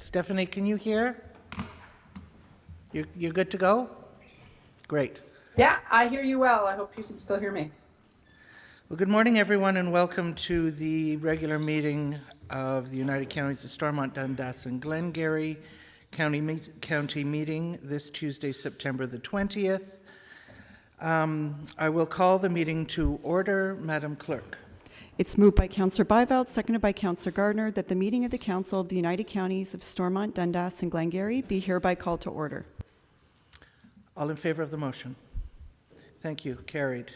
Stephanie, can you hear? You're good to go? Great. Yeah, I hear you well. I hope you can still hear me. Well, good morning, everyone, and welcome to the regular meeting of the United Counties of Stormont, Dundas, and Glengarry County meeting this Tuesday, September the 20th. I will call the meeting to order. Madam Clerk. It's moved by Councillor Byveld, seconded by Councillor Gardner, that the meeting of the Council of the United Counties of Stormont, Dundas, and Glengarry be hereby called to order. All in favor of the motion? Thank you. Carried.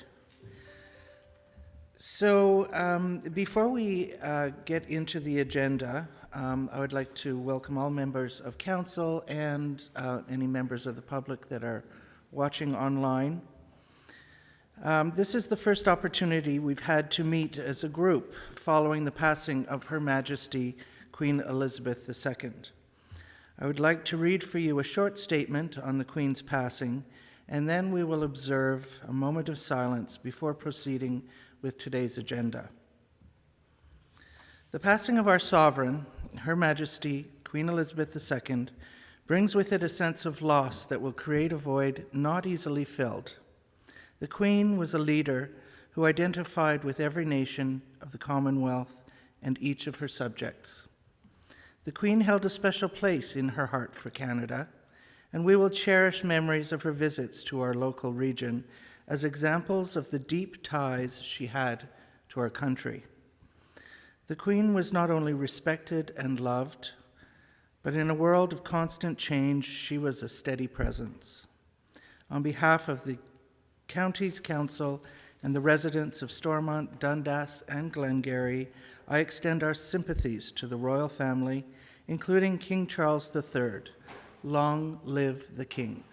So before we get into the agenda, I would like to welcome all members of Council and any members of the public that are watching online. This is the first opportunity we've had to meet as a group following the passing of Her Majesty Queen Elizabeth II. I would like to read for you a short statement on the Queen's passing, and then we will observe a moment of silence before proceeding with today's agenda. The passing of our sovereign, Her Majesty Queen Elizabeth II, brings with it a sense of loss that will create a void not easily filled. The Queen was a leader who identified with every nation of the Commonwealth and each of her subjects. The Queen held a special place in her heart for Canada, and we will cherish memories of her visits to our local region as examples of the deep ties she had to our country. The Queen was not only respected and loved, but in a world of constant change, she was a steady presence. On behalf of the County's Council and the residents of Stormont, Dundas, and Glengarry, I extend our sympathies to the royal family, including King Charles III. Long live the King.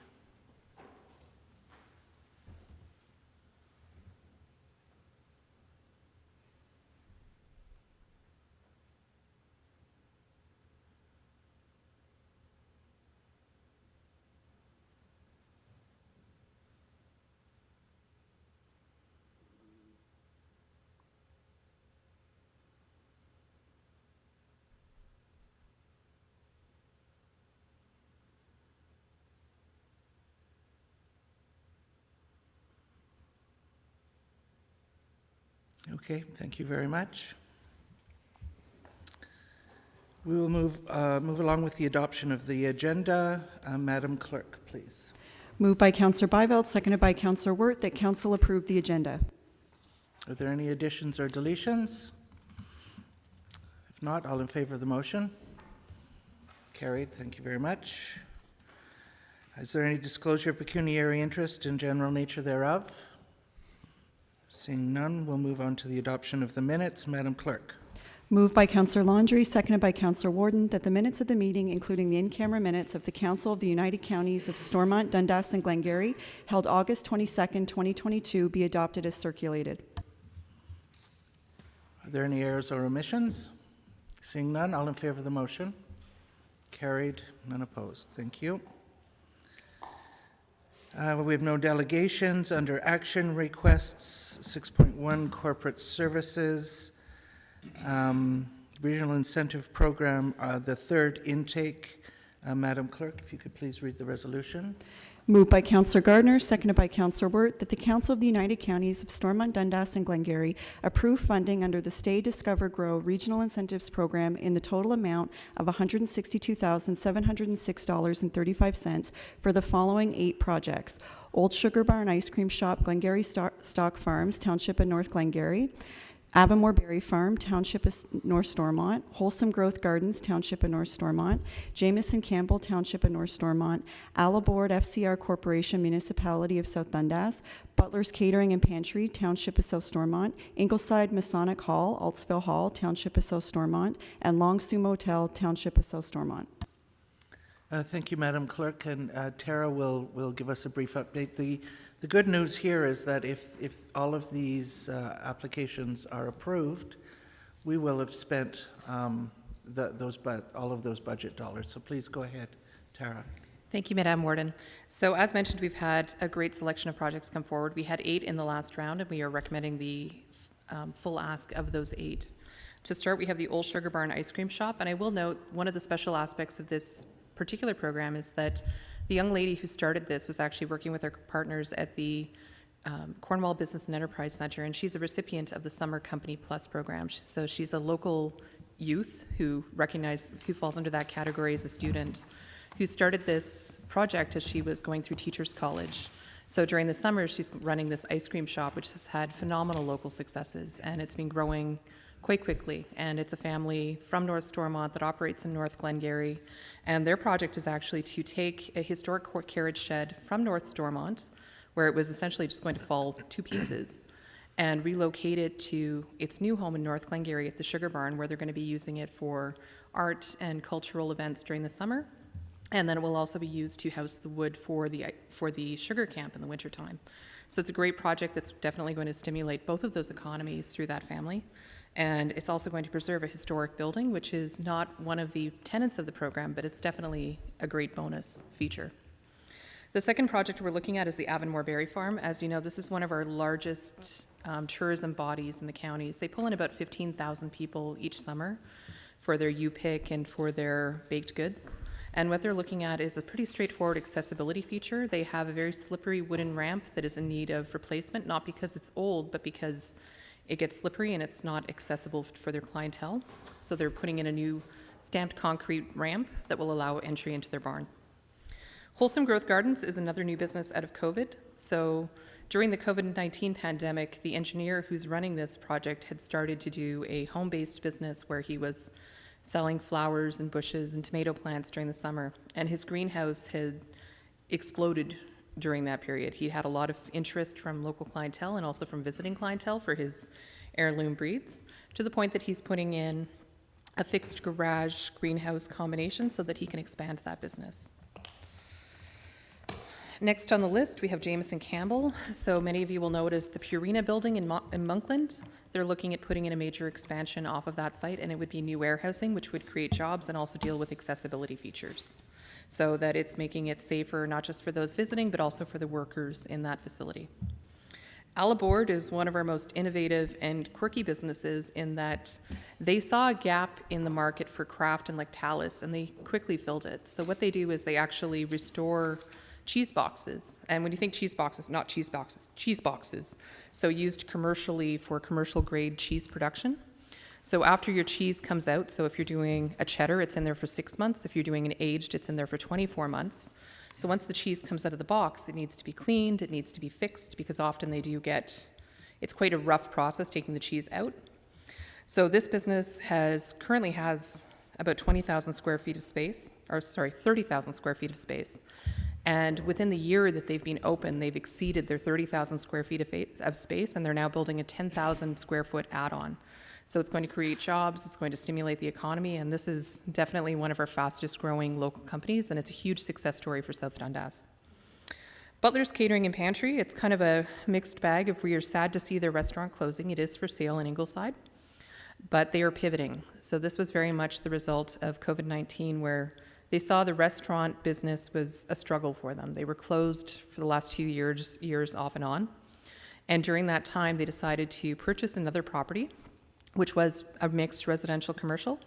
Okay, thank you very much. We will move along with the adoption of the agenda. Madam Clerk, please. Moved by Councillor Byveld, seconded by Councillor Wirt, that Council approve the agenda. Are there any additions or deletions? If not, all in favor of the motion? Carried. Thank you very much. Is there any disclosure of pecuniary interest and general nature thereof? Seeing none, we'll move on to the adoption of the minutes. Madam Clerk. Moved by Councillor Laundrie, seconded by Councillor Warden, that the minutes of the meeting, including the in-camera minutes of the Council of the United Counties of Stormont, Dundas, and Glengarry, held August 22nd, 2022, be adopted as circulated. Are there any errors or omissions? Seeing none, all in favor of the motion? Carried, none opposed. Thank you. We have no delegations. Under action requests, 6.1 corporate services, regional incentive program, the third intake. Madam Clerk, if you could please read the resolution. Moved by Councillor Gardner, seconded by Councillor Wirt, that the Council of the United Counties of Stormont, Dundas, and Glengarry approve funding under the Stay, Discover, Grow Regional Incentives Program in the total amount of $162,706.35 for the following 8 projects: Old Sugar Barn Ice Cream Shop, Glengarry Stock Farms, Township of North Glengarry; Avamore Berry Farm, Township of North Stormont; Wholesome Growth Gardens, Township of North Stormont; Jamieson Campbell, Township of North Stormont; Alabord FCR Corporation, Municipality of South Dundas; Butler's Catering and Pantry, Township of South Stormont; Ingleside Masonic Hall, Altsville Hall, Township of South Stormont; and Long Sault Motel, Township of South Stormont. Thank you, Madam Clerk, and Tara will give us a brief update. The good news here is that if all of these applications are approved, we will have spent all of those budget dollars. So please go ahead, Tara. Thank you, Madam Warden. So as mentioned, we've had a great selection of projects come forward. We had 8 in the last round, and we are recommending the full ask of those 8. To start, we have the Old Sugar Barn Ice Cream Shop, and I will note one of the special aspects of this particular program is that the young lady who started this was actually working with our partners at the Cornwall Business and Enterprise Center, and she's a recipient of the Summer Company Plus program. So she's a local youth who falls under that category as a student, who started this project as she was going through Teachers College. So during the summer, she's running this ice cream shop, which has had phenomenal local successes, and it's been growing quite quickly. And it's a family from North Stormont that operates in North Glengarry, and their project is actually to take a historic carriage shed from North Stormont, where it was essentially just going to fall to pieces, and relocate it to its new home in North Glengarry at the Sugar Barn, where they're going to be using it for art and cultural events during the summer. And then it will also be used to house the wood for the sugar camp in the wintertime. So it's a great project that's definitely going to stimulate both of those economies through that family. And it's also going to preserve a historic building, which is not one of the tenets of the program, but it's definitely a great bonus feature. The second project we're looking at is the Avonmore Berry Farm. As you know, this is one of our largest tourism bodies in the counties. They pull in about 15,000 people each summer for their U-Pick and for their baked goods. And what they're looking at is a pretty straightforward accessibility feature. They have a very slippery wooden ramp that is in need of replacement, not because it's old, but because it gets slippery and it's not accessible for their clientele. So they're putting in a new stamped concrete ramp that will allow entry into their barn. Wholesome Growth Gardens is another new business out of COVID. So during the COVID-19 pandemic, the engineer who's running this project had started to do a home-based business where he was selling flowers and bushes and tomato plants during the summer. And his greenhouse had exploded during that period. He had a lot of interest from local clientele and also from visiting clientele for his heirloom breeds, to the point that he's putting in a fixed garage greenhouse combination so that he can expand that business. Next on the list, we have Jameson Campbell. So many of you will know it as the Purina building in Monkland. They're looking at putting in a major expansion off of that site, and it would be new warehousing, which would create jobs and also deal with accessibility features, so that it's making it safer not just for those visiting, but also for the workers in that facility. Alabord is one of our most innovative and quirky businesses in that they saw a gap in the market for craft and lactalis, and they quickly filled it. So what they do is they actually restore cheese boxes. And when you think cheese boxes, not cheese boxes, cheese boxes. So used commercially for commercial grade cheese production. So after your cheese comes out, so if you're doing a cheddar, it's in there for 6 months. If you're doing an aged, it's in there for 24 months. So once the cheese comes out of the box, it needs to be cleaned, it needs to be fixed, because often they do it's quite a rough process taking the cheese out. So this business currently has about 20,000 square feet of space, 30,000 square feet of space. And within the year that they've been open, they've exceeded their 30,000 square feet of space, and they're now building a 10,000 square foot add-on. So it's going to create jobs, it's going to stimulate the economy, and this is definitely one of our fastest growing local companies, and it's a huge success story for South Dundas. Butler's Catering and Pantry, it's kind of a mixed bag. If we are sad to see their restaurant closing, it is for sale in Ingleside, but they are pivoting. So this was very much the result of COVID-19, where they saw the restaurant business was a struggle for them. They were closed for the last 2 years off and on. And during that time, they decided to purchase another property, which was a mixed residential commercial.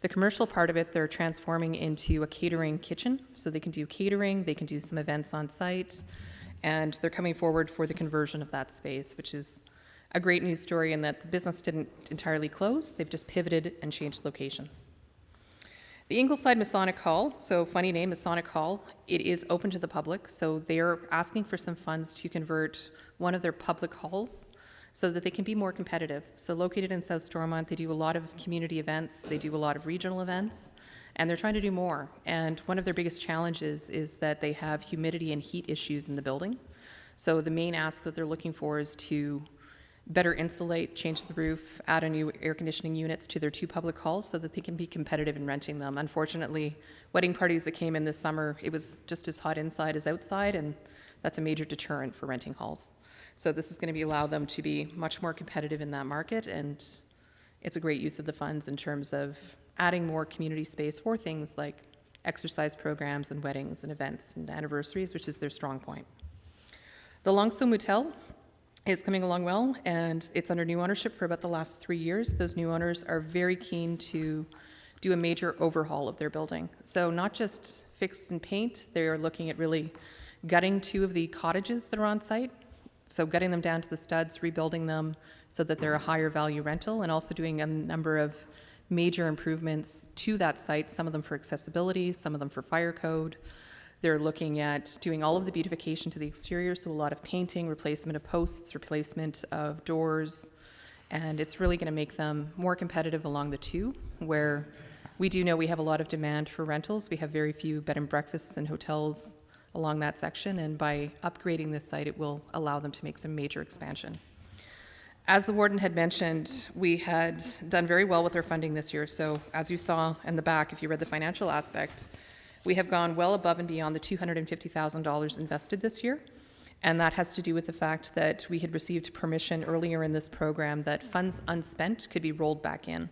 The commercial part of it, they're transforming into a catering kitchen. So they can do catering, they can do some events on site, and they're coming forward for the conversion of that space, which is a great news story in that the business didn't entirely close. They've just pivoted and changed locations. The Ingleside Masonic Hall, so funny name, Masonic Hall, it is open to the public, so they're asking for some funds to convert one of their public halls so that they can be more competitive. So located in South Stormont, they do a lot of community events, they do a lot of regional events, and they're trying to do more. And one of their biggest challenges is that they have humidity and heat issues in the building. So the main ask that they're looking for is to better insulate, change the roof, add a new air conditioning units to their 2 public halls so that they can be competitive in renting them. Unfortunately, wedding parties that came in this summer, it was just as hot inside as outside, and that's a major deterrent for renting halls. So this is going to allow them to be much more competitive in that market, and it's a great use of the funds in terms of adding more community space for things like exercise programs and weddings and events and anniversaries, which is their strong point. The Longso Motel, is coming along well, and it's under new ownership for about the last 3 years. Those new owners are very keen to do a major overhaul of their building. So not just fix and paint, they're looking at really gutting 2 of the cottages that are on site. So gutting them down to the studs, rebuilding them so that they're a higher value rental, and also doing a number of major improvements to that site, some of them for accessibility, some of them for fire code. They're looking at doing all of the beautification to the exterior, so a lot of painting, replacement of posts, replacement of doors, and it's really going to make them more competitive along the 2, where we do know we have a lot of demand for rentals. We have very few bed and breakfasts and hotels along that section, and by upgrading this site, it will allow them to make some major expansion. As the warden had mentioned, we had done very well with our funding this year. So as you saw in the back, if you read the financial aspect, we have gone well above and beyond the $250,000 invested this year. And that has to do with the fact that we had received permission earlier in this program that funds unspent could be rolled back in.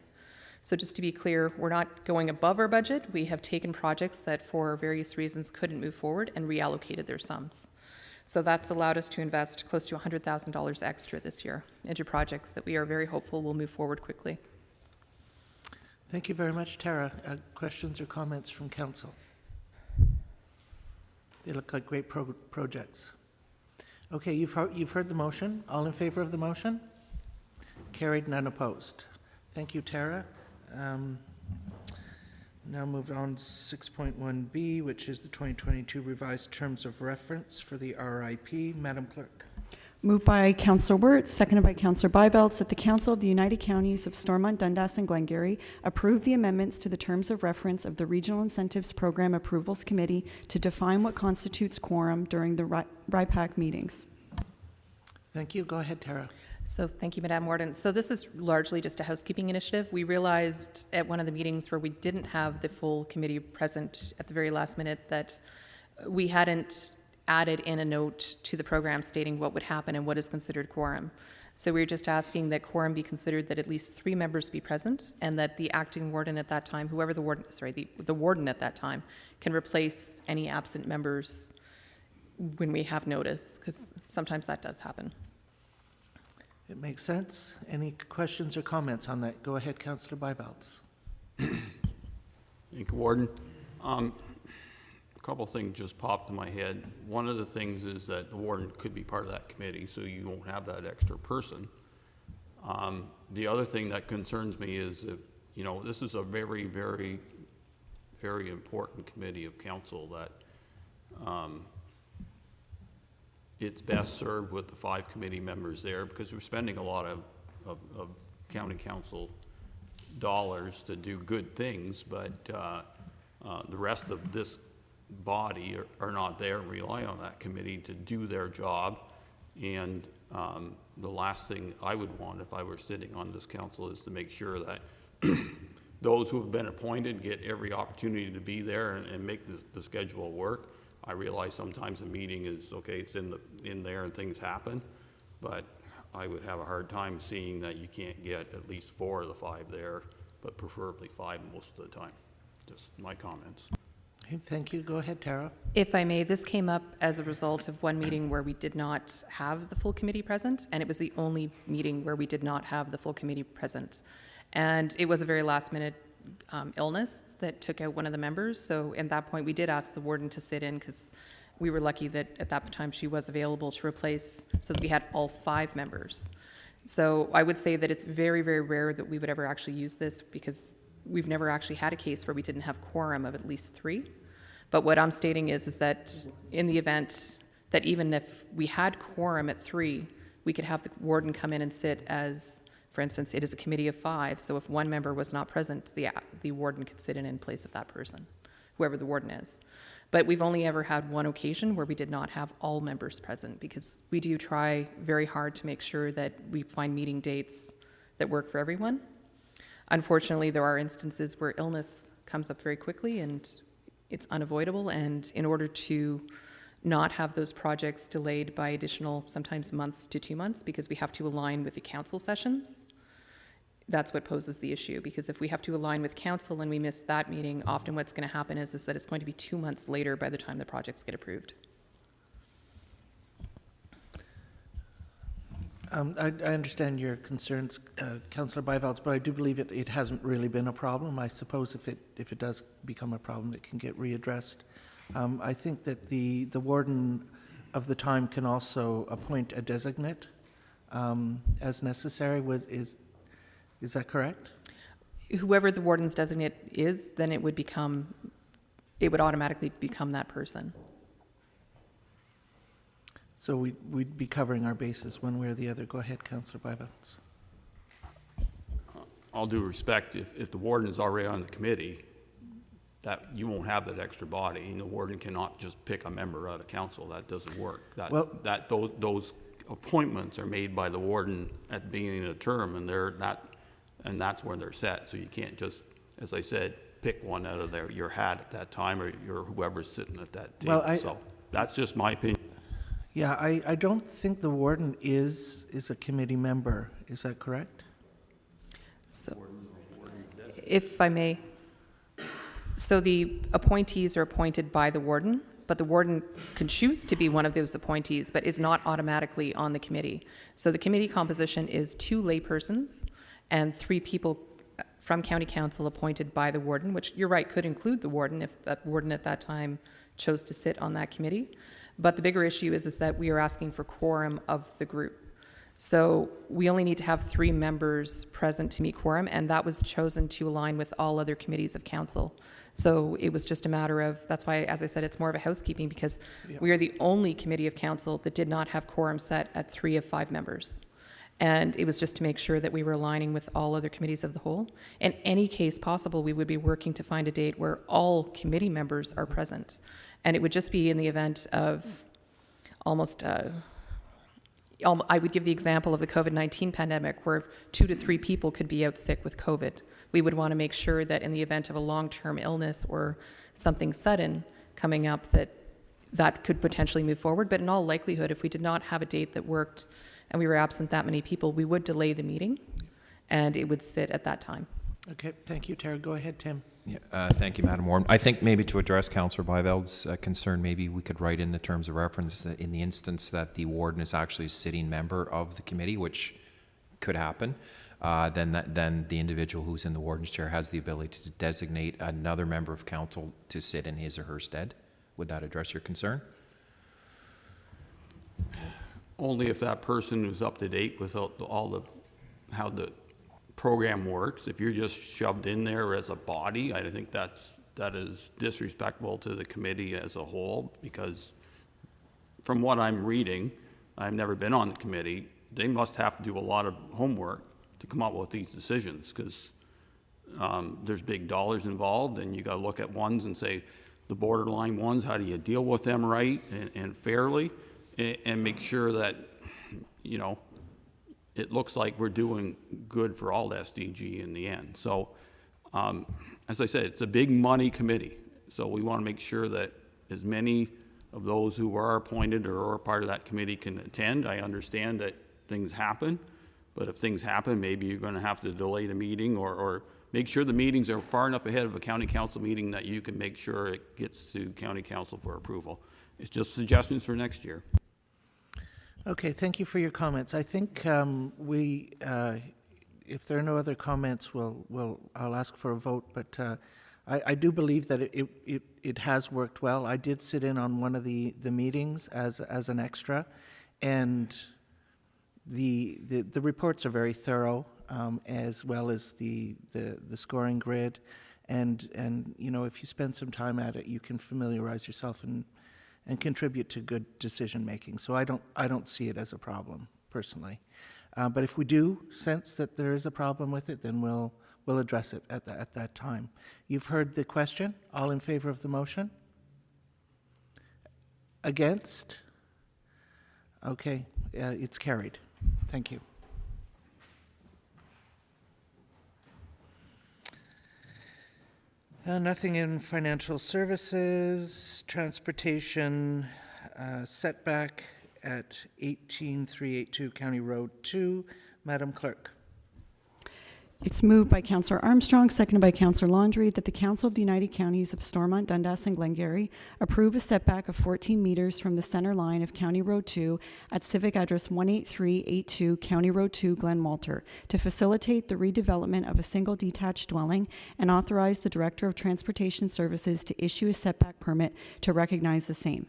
So just to be clear, we're not going above our budget. We have taken projects that for various reasons couldn't move forward and reallocated their sums. So that's allowed us to invest close to $100,000 extra this year into projects that we are very hopeful will move forward quickly. Thank you very much, Tara. Questions or comments from council? They look like great projects. Okay, you've heard the motion. All in favor of the motion? Carried, none opposed. Thank you, Tara. Now move on to 6.1B, which is the 2022 revised terms of reference for the RIP. Madam Clerk. Moved by Councillor Wirtz, seconded by Councillor Bybelts, that the Council of the United Counties of Stormont, Dundas and Glengarry approve the amendments to the terms of reference of the Regional Incentives Program Approvals Committee to define what constitutes quorum during the RIPAC meetings. Thank you. Go ahead, Tara. So thank you, Madam Warden. So this is largely just a housekeeping initiative. We realized at one of the meetings where we didn't have the full committee present at the very last minute that we hadn't added in a note to the program stating what would happen and what is considered quorum. So we're just asking that quorum be considered that at least 3 members be present, and that the acting warden at that time, whoever the warden, the warden at that time, can replace any absent members when we have notice, because sometimes that does happen. It makes sense. Any questions or comments on that? Go ahead, Councillor Bybelts. Thank you, Warden. A couple things just popped in my head. One of the things is that the warden could be part of that committee, so you won't have that extra person. The other thing that concerns me is that, you know, this is a very, very, very important committee of council that it's best served with the 5 committee members there, because we're spending a lot of county council dollars to do good things, but the rest of this body are not there and rely on that committee to do their job. And the last thing I would want if I were sitting on this council is to make sure that those who have been appointed get every opportunity to be there and make the schedule work. I realize sometimes a meeting is, okay, it's in there and things happen, but I would have a hard time seeing that you can't get at least 4 of the 5 there, but preferably 5 most of the time. Just my comments. Okay, thank you. Go ahead, Tara. If I may, this came up as a result of one meeting where we did not have the full committee present, and it was the only meeting where we did not have the full committee present. And it was a very last-minute illness that took out one of the members. So at that point, we did ask the warden to sit in, because we were lucky that at that time she was available to replace, so that we had all 5 members. So I would say that it's very, very rare that we would ever actually use this, because we've never actually had a case where we didn't have quorum of at least 3. But what I'm stating is that in the event that even if we had quorum at 3, we could have the warden come in and sit as, for instance, it is a committee of 5, so if 1 member was not present, the warden could sit in place of that person, whoever the warden is. But we've only ever had one occasion where we did not have all members present, because we do try very hard to make sure that we find meeting dates that work for everyone. Unfortunately, there are instances where illness comes up very quickly and it's unavoidable, and in order to not have those projects delayed by additional, sometimes months to 2 months, because we have to align with the council sessions, that's what poses the issue. Because if we have to align with council and we miss that meeting, often what's going to happen is that it's going to be 2 months later by the time the projects get approved. I understand your concerns, Councillor Bivalds, but I do believe it hasn't really been a problem. I suppose if it does become a problem, it can get readdressed. I think that the warden of the time can also appoint a designate as necessary. Is that correct? Whoever the warden's designate is, then it would automatically become that person. So we'd be covering our bases one way or the other. Go ahead, Councillor Bivalds. All due respect, if the warden is already on the committee, that you won't have that extra body, and the warden cannot just pick a member out of council. That doesn't work. Those appointments are made by the warden at the beginning of the term, and that's where they're set. So you can't just, as I said, pick one out of your hat at that time, or whoever's sitting at that table. So that's just my opinion. Yeah, I don't think the warden is a committee member. Is that correct? So, if I may, so the appointees are appointed by the warden, but the warden can choose to be one of those appointees, but is not automatically on the committee. So the committee composition is 2 laypersons and 3 people from county council appointed by the warden, which you're right, could include the warden if that warden at that time chose to sit on that committee. But the bigger issue is that we are asking for quorum of the group. So we only need to have 3 members present to meet quorum, and that was chosen to align with all other committees of council. So it was just a matter of, that's why, as I said, it's more of a housekeeping, because we are the only committee of council that did not have quorum set at 3 of 5 members. And it was just to make sure that we were aligning with all other committees of the whole. In any case possible, we would be working to find a date where all committee members are present. And it would just be in the event of almost, I would give the example of the COVID-19 pandemic, where 2 to 3 people could be out sick with COVID. We would want to make sure that in the event of a long-term illness or something sudden coming up, that could potentially move forward. But in all likelihood, if we did not have a date that worked and we were absent that many people, we would delay the meeting and it would sit at that time. Okay, thank you, Tara. Go ahead, Tim. Yeah, thank you, Madam Warden. I think maybe to address Councillor Biveld's concern, maybe we could write in the terms of reference that in the instance that the warden is actually a sitting member of the committee, which could happen, then the individual who's in the warden's chair has the ability to designate another member of council to sit in his or her stead. Would that address your concern? Only if that person is up to date with how the program works. If you're just shoved in there as a body, I think that is disrespectful to the committee as a whole, because from what I'm reading, I've never been on the committee, they must have to do a lot of homework to come up with these decisions, because there's big dollars involved, and you got to look at ones and say, the borderline ones, how do you deal with them right and fairly, and make sure that, you know, it looks like we're doing good for all the SDG in the end. So, as I said, it's a big money committee. So we want to make sure that as many of those who are appointed or are part of that committee can attend. I understand that things happen, but if things happen, maybe you're going to have to delay the meeting or make sure the meetings are far enough ahead of a county council meeting that you can make sure it gets to county council for approval. It's just suggestions for next year. Okay, thank you for your comments. I think if there are no other comments, I'll ask for a vote. But I do believe that it has worked well. I did sit in on one of the meetings as an extra, and the reports are very thorough, as well as the scoring grid, and you know, if you spend some time at it, you can familiarize yourself and contribute to good decision making. So I don't see it as a problem personally, but if we do sense that there is a problem with it, then we'll address it at that time. You've heard the question. All in favor of the motion? Against? Okay, it's carried. Thank you. Nothing in financial services, transportation, setback at 18382 County Road 2. Madam Clerk. It's moved by Councillor Armstrong, seconded by Councillor Laundrie, that the Council of the United Counties of Stormont, Dundas, and Glengarry approve a setback of 14 meters from the center line of County Road 2 at civic address 18382 County Road 2, Glen Walter, to facilitate the redevelopment of a single detached dwelling and authorize the Director of Transportation Services to issue a setback permit to recognize the same.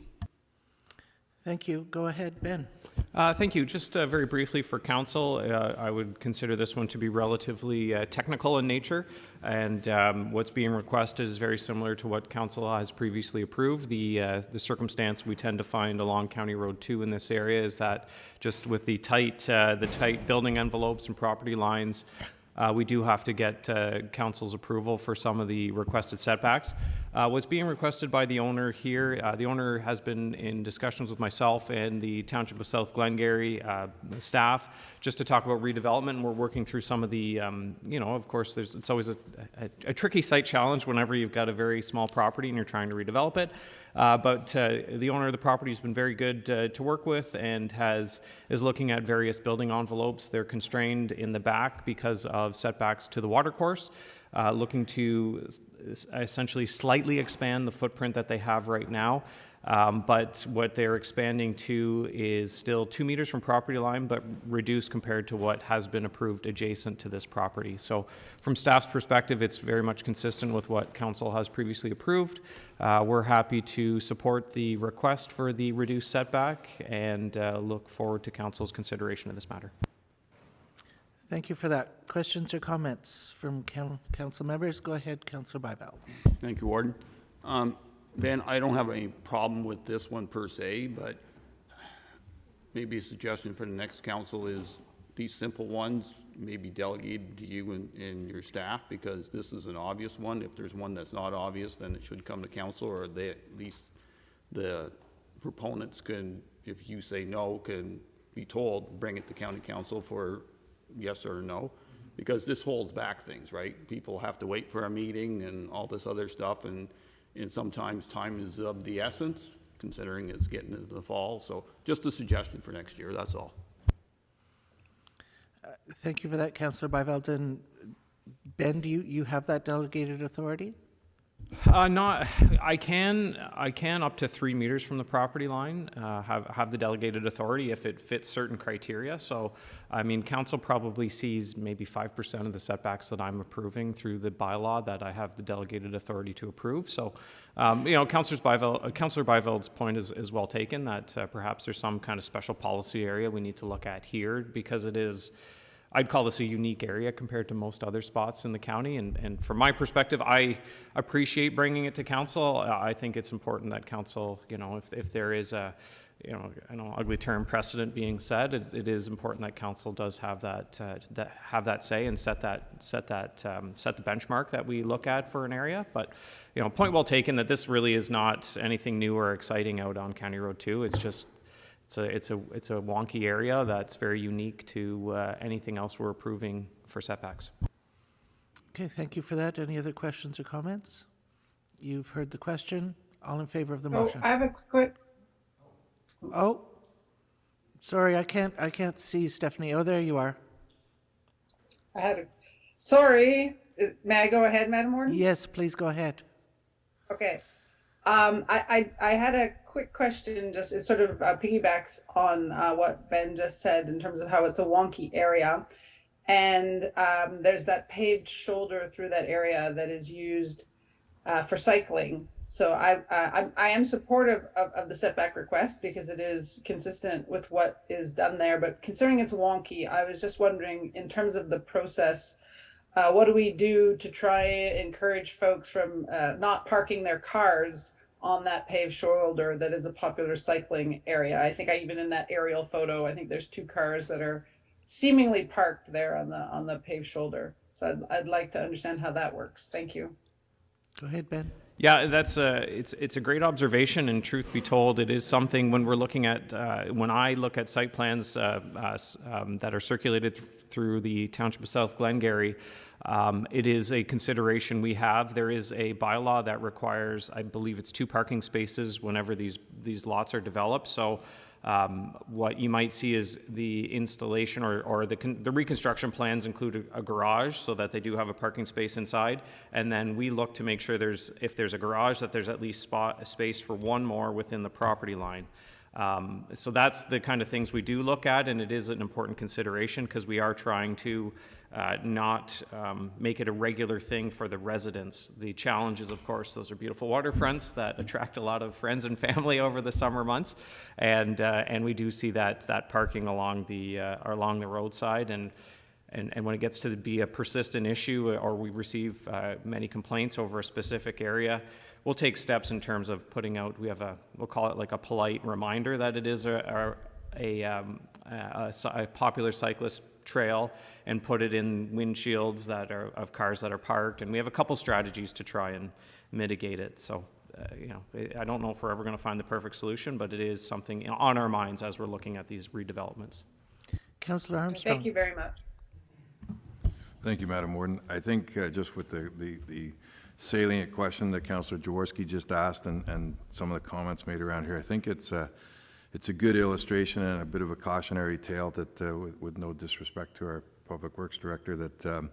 Thank you. Go ahead, Ben. Thank you. Just very briefly for council, I would consider this one to be relatively technical in nature, and what's being requested is very similar to what council has previously approved. The circumstance we tend to find along County Road 2 in this area is that just with the tight building envelopes and property lines, we do have to get council's approval for some of the requested setbacks. What's being requested by the owner here, the owner has been in discussions with myself and the Township of South Glengarry staff just to talk about redevelopment, and we're working through some of the, of course, it's always a tricky site challenge whenever you've got a very small property and you're trying to redevelop it. But the owner of the property has been very good to work with and is looking at various building envelopes. They're constrained in the back because of setbacks to the watercourse, looking to essentially slightly expand the footprint that they have right now. But what they're expanding to is still 2 meters from property line, but reduced compared to what has been approved adjacent to this property. So from staff's perspective, it's very much consistent with what council has previously approved. We're happy to support the request for the reduced setback and look forward to council's consideration of this matter. Thank you for that. Questions or comments from council members? Go ahead, Councillor Byveld. Thank you, Warden. Ben, I don't have any problem with this one per se, but maybe a suggestion for the next council is these simple ones maybe delegated to you and your staff, because this is an obvious one. If there's one that's not obvious, then it should come to council, or they, at least the proponents can, if you say no, can be told, bring it to county council for yes or no, because this holds back things, right? People have to wait for a meeting and all this other stuff, and sometimes time is of the essence, considering it's getting into the fall. So just a suggestion for next year, that's all. Thank you for that, Councillor Byveld. And Ben, do you have that delegated authority? I can up to 3 meters from the property line have the delegated authority if it fits certain criteria. So, I mean, council probably sees maybe 5% of the setbacks that I'm approving through the bylaw that I have the delegated authority to approve. So, Councillor Byveld's point is well taken, that perhaps there's some kind of special policy area we need to look at here, because it is, I'd call this a unique area compared to most other spots in the county. And from my perspective, I appreciate bringing it to council. I think it's important that council, if there is a, I know ugly term precedent being set, it is important that council does have that say and set the benchmark that we look at for an area. But, point well taken that this really is not anything new or exciting out on County Road 2. It's just, it's a wonky area that's very unique to anything else we're approving for setbacks. Okay, thank you for that. Any other questions or comments? You've heard the question. All in favor of the motion? I have a quick. Oh, sorry, I can't see Stephanie. Oh, there you are. Sorry. May I go ahead, Madam Warden? Yes, please go ahead. Okay. I had a quick question. Just it sort of piggybacks on what Ben just said in terms of how it's a wonky area, and there's that paved shoulder through that area that is used for cycling. So I am supportive of the setback request because it is consistent with what is done there. But considering it's wonky, I was just wondering, in terms of the process, what do we do to try and encourage folks from not parking their cars on that paved shoulder that is a popular cycling area? I think even in that aerial photo, I think there's 2 cars that are seemingly parked there on the paved shoulder. So I'd like to understand how that works. Thank you. Go ahead, Ben. Yeah, that's it's a great observation, and truth be told, it is something when we're looking at when I look at site plans that are circulated through the Township of South Glengarry. It is a consideration we have. There is a bylaw that requires, I believe it's 2 parking spaces whenever these lots are developed. So What you might see is the installation or the reconstruction plans include a garage so that they do have a parking space inside. And then we look to make sure if there's a garage, that there's at least space for one more within the property line. So that's the kind of things we do look at, and it is an important consideration because we are trying to not make it a regular thing for the residents. The challenge is, of course, those are beautiful waterfronts that attract a lot of friends and family over the summer months, and we do see that parking along the roadside, and when it gets to be a persistent issue or we receive many complaints over a specific area, we'll take steps in terms of putting out, we'll call it like a polite reminder that it is a popular cyclist trail, and put it in windshields of cars that are parked. And we have a couple strategies to try and mitigate it. So, I don't know if we're ever going to find the perfect solution, but it is something on our minds as we're looking at these redevelopments. Councillor Armstrong. Thank you very much. Thank you, Madam Warden. I think just with the salient question that Councillor Jaworski just asked and some of the comments made around here, I think it's a good illustration and a bit of a cautionary tale that, with no disrespect to our Public Works Director, that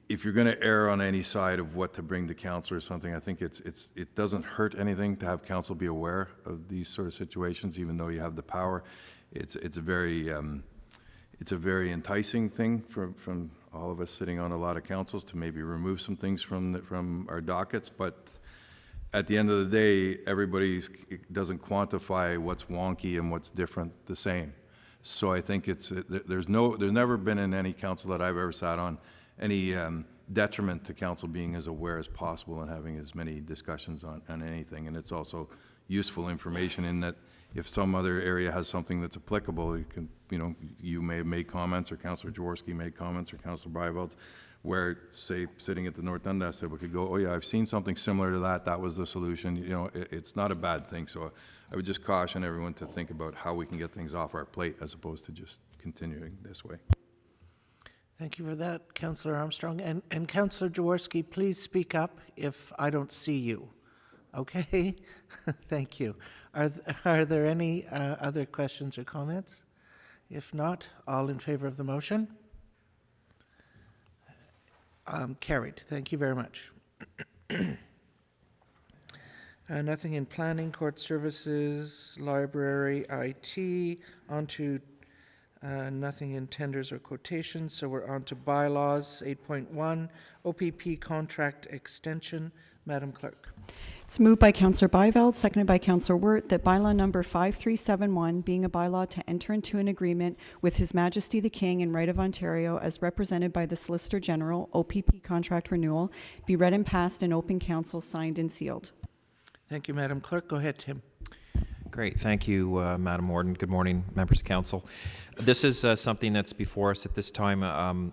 if you're going to err on any side of what to bring to council or something, I think it doesn't hurt anything to have council be aware of these sort of situations, even though you have the power. It's a very enticing thing from all of us sitting on a lot of councils to maybe remove some things from our dockets, but at the end of the day, everybody doesn't quantify what's wonky and what's different the same. So I think there's never been in any council that I've ever sat on any detriment to council being as aware as possible and having as many discussions on anything. And it's also useful information in that if some other area has something that's applicable, you may have made comments, or Councillor Jaworski made comments, or Councillor Byveld, where, say, sitting at the North Dundas said, we could go, oh yeah, I've seen something similar to that. That was the solution. It's not a bad thing. So I would just caution everyone to think about how we can get things off our plate as opposed to just continuing this way. Thank you for that, Councillor Armstrong. And Councillor Jaworski, please speak up if I don't see you. Okay? Thank you. Are there any other questions or comments? If not, all in favor of the motion? Carried. Thank you very much. Nothing in planning, court services, library, IT. On to nothing in tenders or quotations. So we're on to bylaws. 8.1, OPP contract extension. Madam Clerk. It's moved by Councillor Byveld, seconded by Councillor Wirt, that bylaw number 5371, being a bylaw to enter into an agreement with His Majesty the King in Right of Ontario as represented by the Solicitor General, OPP contract renewal, be read and passed in open council, signed and sealed. Thank you, Madam Clerk. Go ahead, Tim. Great. Thank you, Madam Warden. Good morning, members of council. This is something that's before us at this time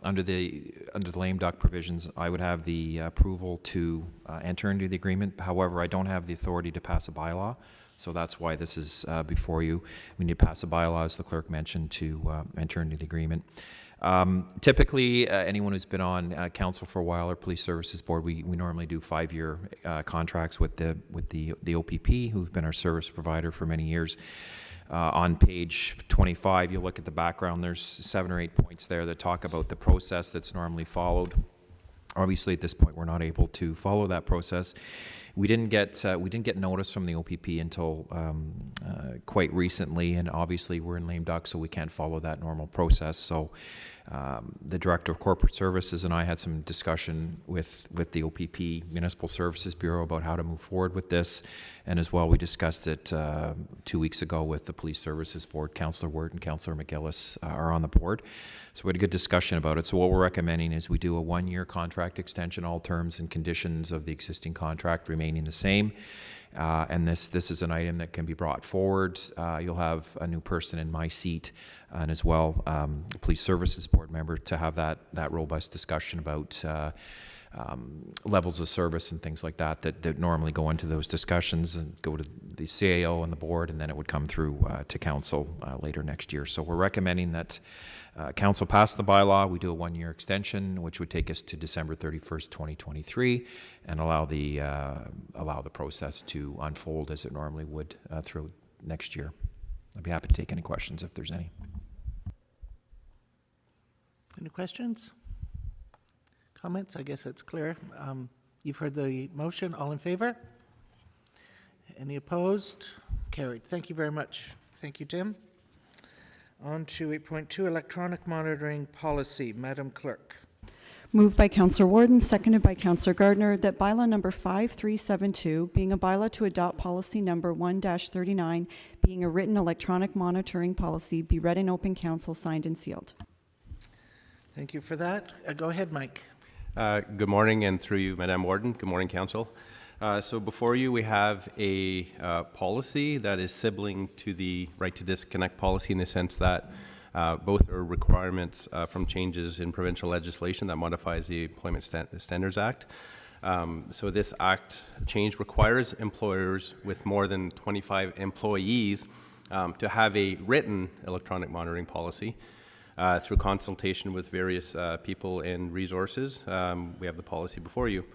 under the lame duck provisions. I would have the approval to enter into the agreement. However, I don't have the authority to pass a bylaw, so that's why this is before you. We need to pass a bylaw, as the clerk mentioned, to enter into the agreement. Typically, anyone who's been on council for a while or police services board, we normally do 5-year contracts with the OPP, who've been our service provider for many years. On page 25, you look at the background. There's 7 or 8 points there that talk about the process that's normally followed. Obviously, at this point, we're not able to follow that process. We didn't get notice from the OPP until quite recently, and obviously we're in lame duck, so we can't follow that normal process. So the Director of Corporate Services and I had some discussion with the OPP Municipal Services Bureau about how to move forward with this, and as well we discussed it 2 weeks ago with the Police Services Board. Councillor Wirt and Councillor McGillis are on the board, so we had a good discussion about it. So what we're recommending is we do a 1-year contract extension, all terms and conditions of the existing contract remaining the same. And this is an item that can be brought forward. You'll have a new person in my seat, and as well a Police Services Board member to have that robust discussion about levels of service and things like that normally go into those discussions and go to the CAO and the board, and then it would come through to council later next year. So we're recommending that council pass the bylaw. We do a 1-year extension, which would take us to December 31st, 2023, and allow the process to unfold as it normally would through next year. I'd be happy to take any questions if there's any. Any questions? Comments? I guess that's clear. You've heard the motion. All in favor? Any opposed? Carried. Thank you very much. Thank you, Tim. On to 8.2, electronic monitoring policy. Madam Clerk. Moved by Councillor Warden, seconded by Councillor Gardner, that bylaw number 5372, being a bylaw to adopt policy number 1-39, being a written electronic monitoring policy, be read in open council, signed and sealed. Thank you for that. Go ahead, Mike. Good morning, and through you, Madam Warden. Good morning, Council. So before you, we have a policy that is sibling to the right to disconnect policy in the sense that both are requirements from changes in provincial legislation that modifies the Employment Standards Act. So this act change requires employers with more than 25 employees to have a written electronic monitoring policy. Through consultation with various people and resources, we have the policy before you.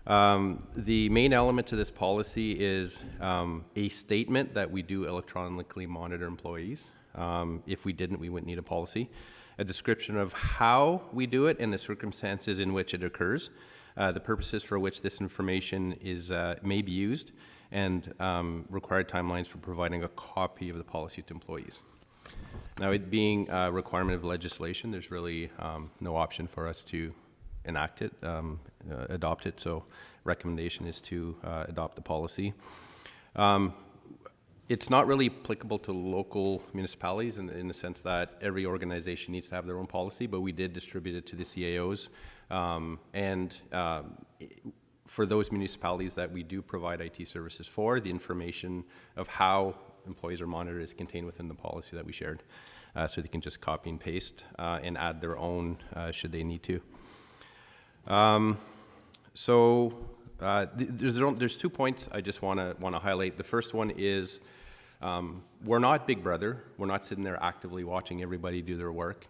The main element to this policy is a statement that we do electronically monitor employees. If we didn't, we wouldn't need a policy. A description of how we do it and the circumstances in which it occurs, the purposes for which this information is may be used, and required timelines for providing a copy of the policy to employees. Now, it being a requirement of legislation, there's really no option for us to enact it, adopt it, so recommendation is to adopt the policy. It's not really applicable to local municipalities in the sense that every organization needs to have their own policy, but we did distribute it to the CAOs. For those municipalities that we do provide IT services for, the information of how employees are monitored is contained within the policy that we shared. So they can just copy and paste and add their own should they need to. There's 2 points I just want to highlight. The first one is we're not Big Brother. We're not sitting there actively watching everybody do their work.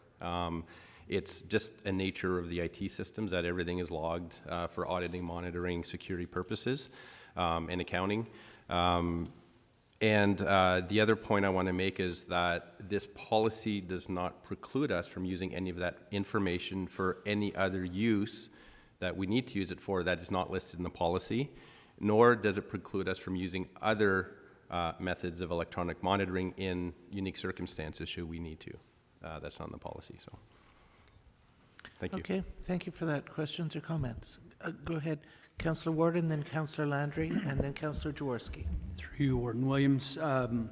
It's just a nature of the IT systems that everything is logged for auditing, monitoring, security purposes, and accounting. The other point I want to make is that this policy does not preclude us from using any of that information for any other use that we need to use it for that is not listed in the policy, nor does it preclude us from using other methods of electronic monitoring in unique circumstances should we need to. That's not in the policy, so thank you. Okay, thank you for that. Questions or comments? Go ahead. Councillor Warden, then Councillor Landry, and then Councillor Jaworski. Through you, Warden Williams. Good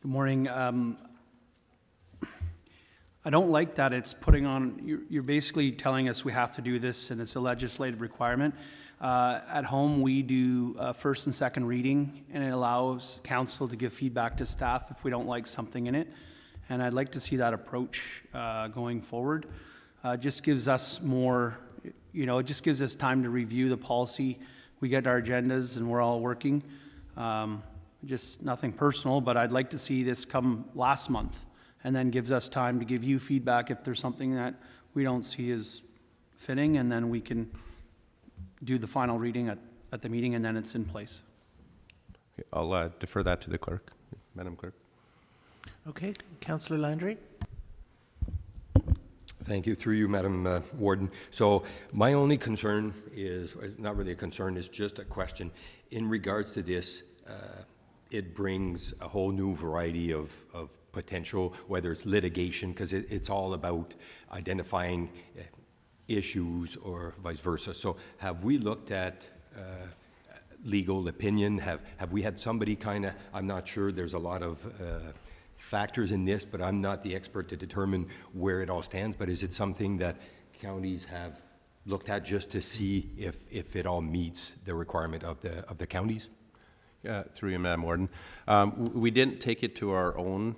morning. I don't like that it's putting on, you're basically telling us we have to do this and it's a legislative requirement. At home, we do first and second reading, and it allows council to give feedback to staff if we don't like something in it. And I'd like to see that approach going forward. Just gives us more, it just gives us time to review the policy. We get our agendas and we're all working. Just nothing personal, but I'd like to see this come last month, and then gives us time to give you feedback if there's something that we don't see as fitting, and then we can do the final reading at the meeting, and then it's in place. Okay, I'll defer that to the clerk, Madam Clerk. Okay, Councillor Landry. Thank you. Through you, Madam Warden. So my only concern is, not really a concern, is just a question. In regards to this, it brings a whole new variety of potential, whether it's litigation, because it's all about identifying issues or vice versa. So have we looked at legal opinion? Have we had somebody kind of, I'm not sure, there's a lot of factors in this, but I'm not the expert to determine where it all stands, but is it something that counties have looked at just to see if it all meets the requirement of the counties? Through you, Madam Warden. We didn't take it to our own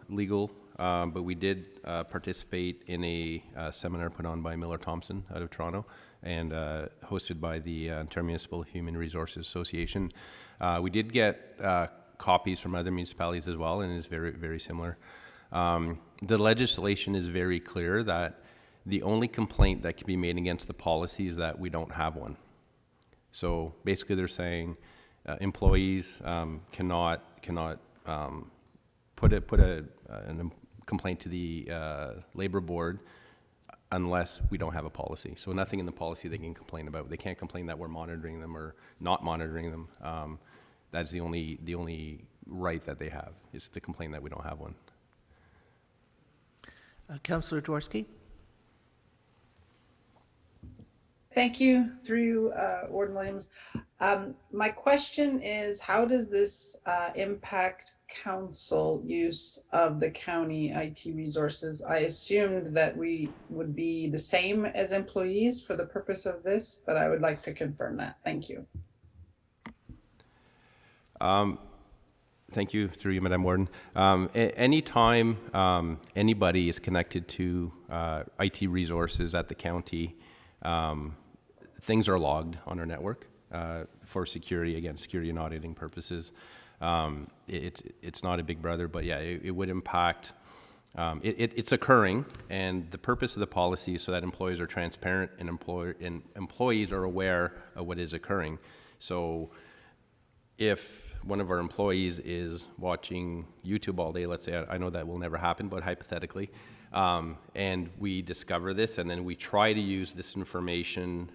legal, but we did participate in a seminar put on by Miller Thompson out of Toronto and hosted by the Ontario Municipal Human Resources Association. We did get copies from other municipalities as well, and it's very, very similar. The legislation is very clear that the only complaint that can be made against the policy is that we don't have one. So basically they're saying employees cannot put a complaint to the labor board unless we don't have a policy. So nothing in the policy they can complain about. They can't complain that we're monitoring them or not monitoring them. That's the only right that they have, is to complain that we don't have one. Councillor Dworsky? Thank you, through you, Warden Williams. My question is, how does this impact council use of the county IT resources? I assumed that we would be the same as employees for the purpose of this, but I would like to confirm that. Thank you. Thank you, through you, Madam Warden. Anytime anybody is connected to IT resources at the county, things are logged on our network for security, again, security and auditing purposes. It's not a big brother, but yeah, it would impact. It's occurring, and the purpose of the policy is so that employees are transparent and employees are aware of what is occurring. So if one of our employees is watching YouTube all day, let's say, I know that will never happen, but hypothetically, and we discover this, and then we try to use this information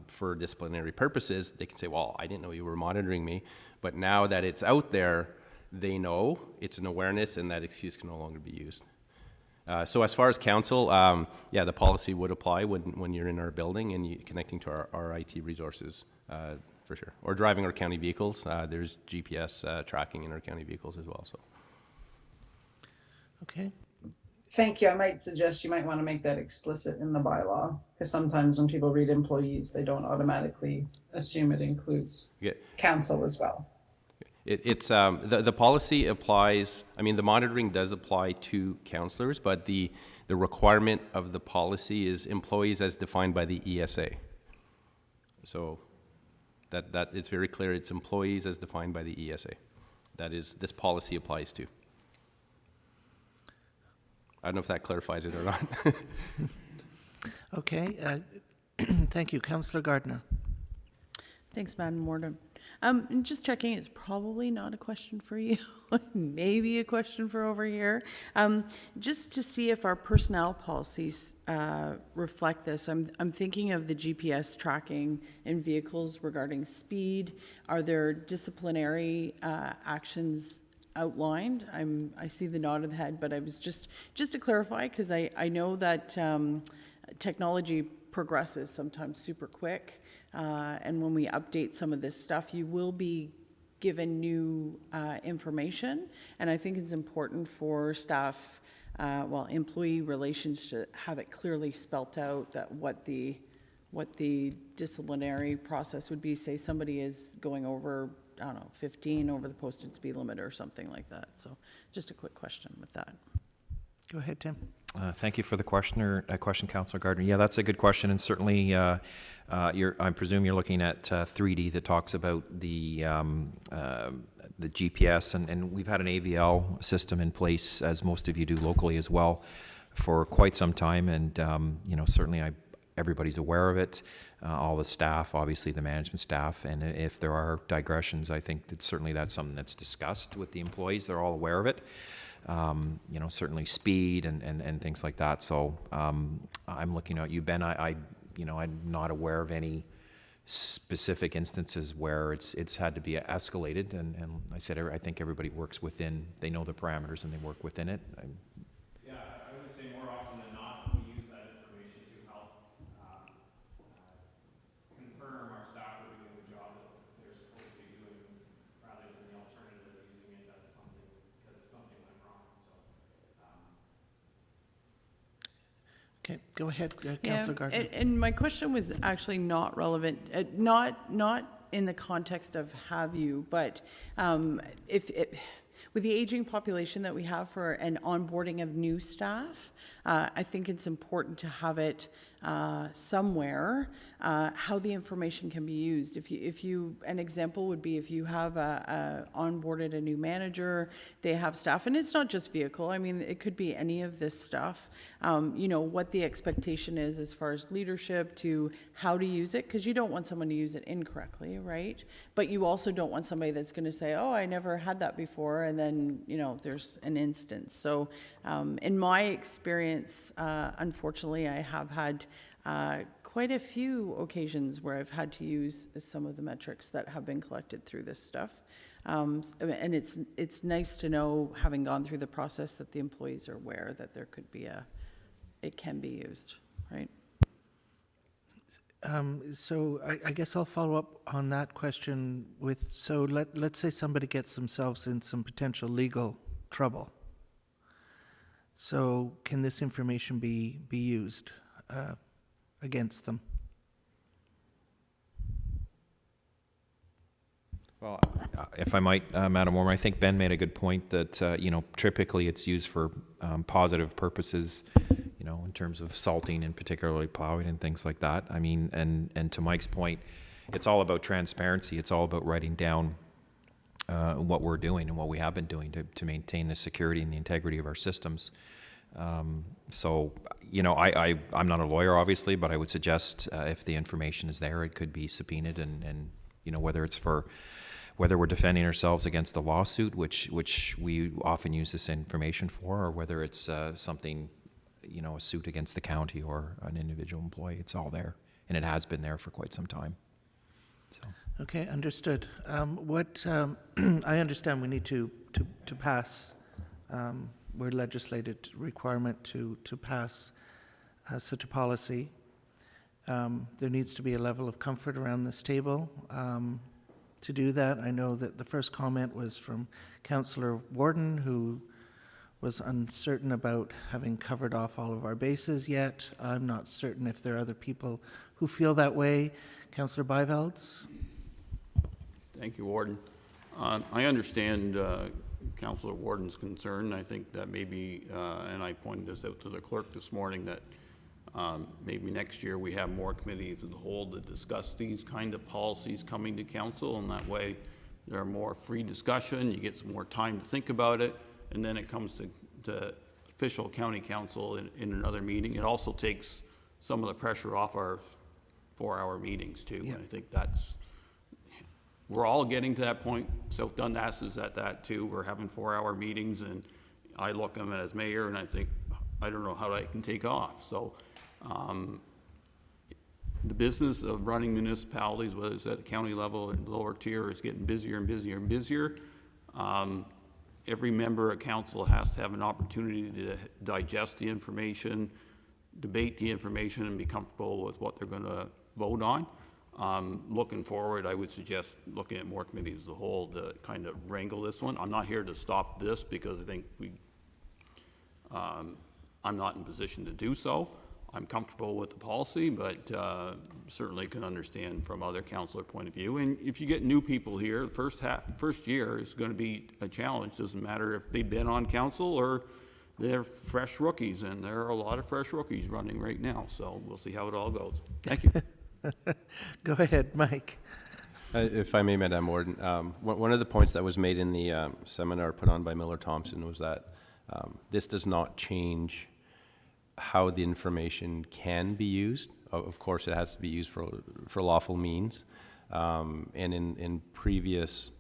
for disciplinary purposes, they can say, well, I didn't know you were monitoring me. But now that it's out there, they know it's an awareness, and that excuse can no longer be used. So as far as council, yeah, the policy would apply when you're in our building and you connecting to our IT resources, for sure. Or driving our county vehicles. There's GPS tracking in our county vehicles as well. So. Okay. Thank you. I might suggest you might want to make that explicit in the bylaw, because sometimes when people read employees, they don't automatically assume it includes council as well. It's the policy applies. I mean, the monitoring does apply to councillors, but the requirement of the policy is employees as defined by the ESA. So that it's very clear. It's employees as defined by the ESA. That is, this policy applies to. I don't know if that clarifies it or not. Okay. Thank you. Councillor Gardner. Thanks, Madam Warden. Just checking, it's probably not a question for you, maybe a question for over here. Just to see if our personnel policies reflect this. I'm thinking of the GPS tracking in vehicles regarding speed. Are there disciplinary actions outlined? I see the nod of the head, but I was just to clarify, because I know that technology progresses sometimes super quick. And when we update some of this stuff, you will be given new information. And I think it's important for staff, employee relations, to have it clearly spelt out that what the disciplinary process would be. Say somebody is going over, I don't know, 15 over the posted speed limit or something like that. So just a quick question with that. Go ahead, Tim. Thank you for the question, Councillor Gardner. Yeah, that's a good question, and certainly, I presume you're looking at 3D that talks about the GPS, and we've had an AVL system in place, as most of you do locally as well, for quite some time, and certainly everybody's aware of it. All the staff, obviously the management staff, and if there are digressions, I think that certainly that's something that's discussed with the employees. They're all aware of it. Certainly speed and things like that. So I'm looking at you, Ben. I'm not aware of any specific instances where it's had to be escalated. And I said, I think everybody works within, they know the parameters and they work within it. Yeah, I would say more often than not, we use that information to help confirm our staff are doing the job that they're supposed to be doing, rather than the alternative of using it as something went wrong. So. Okay, go ahead, Councillor Gardner. And my question was actually not relevant, not in the context of have you, but with the aging population that we have for an onboarding of new staff, I think it's important to have it somewhere how the information can be used. If you an example would be if you have onboarded a new manager, they have staff, and it's not just vehicle. I mean, it could be any of this stuff. You know, what the expectation is as far as leadership to how to use it, because you don't want someone to use it incorrectly, right? But you also don't want somebody that's going to say, "Oh, I never had that before," and then there's an instance. So, in my experience, unfortunately, I have had quite a few occasions where I've had to use some of the metrics that have been collected through this stuff. And it's nice to know, having gone through the process, that the employees are aware that there could be it can be used, right? So I guess I'll follow up on that question with, so let's say somebody gets themselves in some potential legal trouble. So can this information be used against them? Well, if I might, Madam Warmer, I think Ben made a good point that, typically it's used for positive purposes, in terms of salting and particularly plowing and things like that. I mean, and to Mike's point, it's all about transparency. It's all about writing down what we're doing and what we have been doing to maintain the security and the integrity of our systems. So, I'm not a lawyer, obviously, but I would suggest if the information is there, it could be subpoenaed and whether we're defending ourselves against a lawsuit, which we often use this information for, or whether it's something, a suit against the county or an individual employee, it's all there, and it has been there for quite some time. So. Okay, understood. I understand we need to pass. We're legislated requirement to pass such a policy. There needs to be a level of comfort around this table to do that. I know that the first comment was from Councillor Warden, who was uncertain about having covered off all of our bases yet. I'm not certain if there are other people who feel that way. Councillor Byvelds? Thank you, Warden. I understand Councillor Warden's concern. I think that maybe, and I pointed this out to the clerk this morning, that maybe next year we have more committees of the whole to discuss these kind of policies coming to council, and that way there are more free discussion, you get some more time to think about it, and then it comes to official county council in another meeting. It also takes some of the pressure off our 4-hour meetings too. Yeah. And I think we're all getting to that point. South Dundas is at that too. We're having 4-hour meetings, and I look at them as mayor and I think, I don't know how I can take off. So the business of running municipalities, whether it's at the county level and lower tier, is getting busier and busier and busier. Every member of council has to have an opportunity to digest the information, debate the information, and be comfortable with what they're going to vote on. Looking forward, I would suggest looking at more committees as a whole to kind of wrangle this one. I'm not here to stop this because I think I'm not in position to do so. I'm comfortable with the policy, but certainly can understand from other councillor point of view. And if you get new people here, the first year is going to be a challenge. Doesn't matter if they've been on council or they're fresh rookies, and there are a lot of fresh rookies running right now. So we'll see how it all goes. Thank you. Go ahead, Mike. If I may, Madam Warden, one of the points that was made in the seminar put on by Miller Thompson was that this does not change how the information can be used. Of course, it has to be used for lawful means. And in previous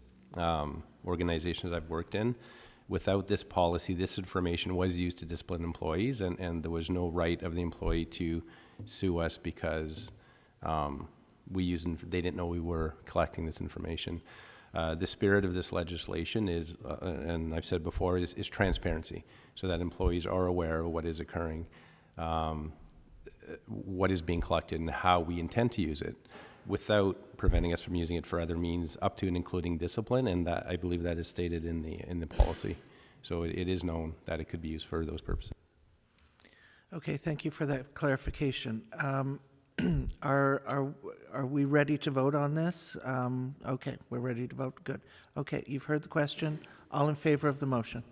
organizations I've worked in, without this policy, this information was used to discipline employees, and there was no right of the employee to sue us because they didn't know we were collecting this information. The spirit of this legislation is, and I've said before, is transparency, so that employees are aware of what is occurring, what is being collected, and how we intend to use it, without preventing us from using it for other means, up to and including discipline, and that I believe that is stated in the policy. So it is known that it could be used for those purposes. Okay, thank you for that clarification. Are we ready to vote on this? Okay, we're ready to vote. Good. Okay, you've heard the question. All in favor of the motion?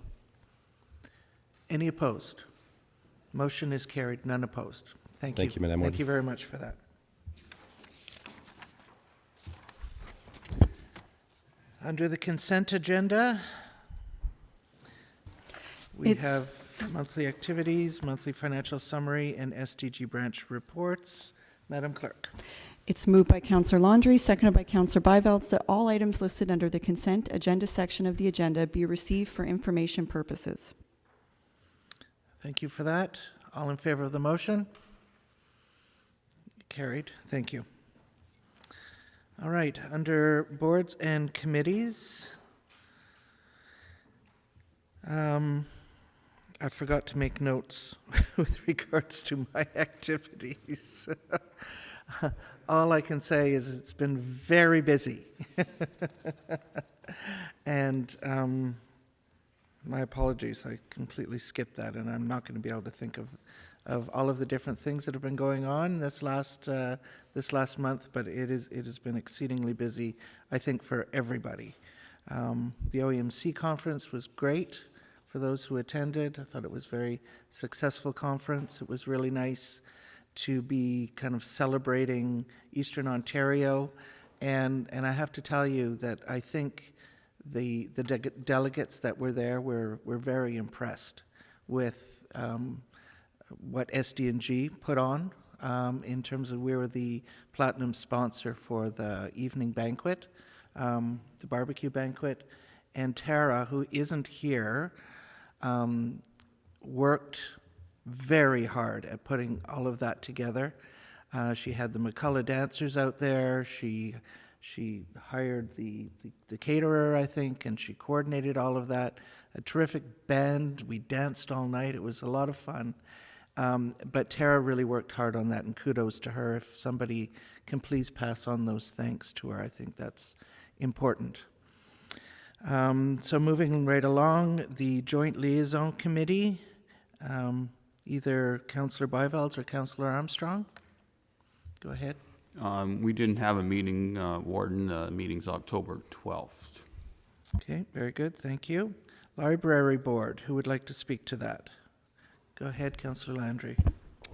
Any opposed? Motion is carried. None opposed. Thank you. Thank you, Madam Thank Warden. you very much for that. Under the consent agenda, we It's- have monthly activities, monthly financial summary, and SDG branch reports. Madam Clerk. It's moved by Councillor Laundrie, seconded by Councillor Bivalds, that all items listed under the consent agenda section of the agenda be received for information purposes. Thank you for that. All in favor of the motion? Carried. Thank you. All right, under boards and committees, I forgot to make notes with regards to my activities. All I can say is it's been very busy. And my apologies, I completely skipped that, and I'm not going to be able to think of all of the different things that have been going on this last month, but it has been exceedingly busy, I think, for everybody. The OEMC conference was great for those who attended. I thought it was a very successful conference. It was really nice to be kind of celebrating Eastern Ontario, and I have to tell you that I think the delegates that were there were very impressed with what SDG put on in terms of we were the platinum sponsor for the evening banquet, the barbecue banquet, and Tara, who isn't here, worked very hard at putting all of that together. She had the McCullough dancers out there. She hired the caterer, I think, and she coordinated all of that. A terrific band. We danced all night. It was a lot of fun. But Tara really worked hard on that, and kudos to her. If somebody can please pass on those thanks to her, I think that's important. So moving right along, the Joint Liaison Committee, either Councillor Bivalds or Councillor Armstrong. Go ahead. We didn't have a meeting, Warden. Meeting's October 12th. Okay, very good. Thank you. Library Board, who would like to speak to that? Go ahead, Councillor Landry.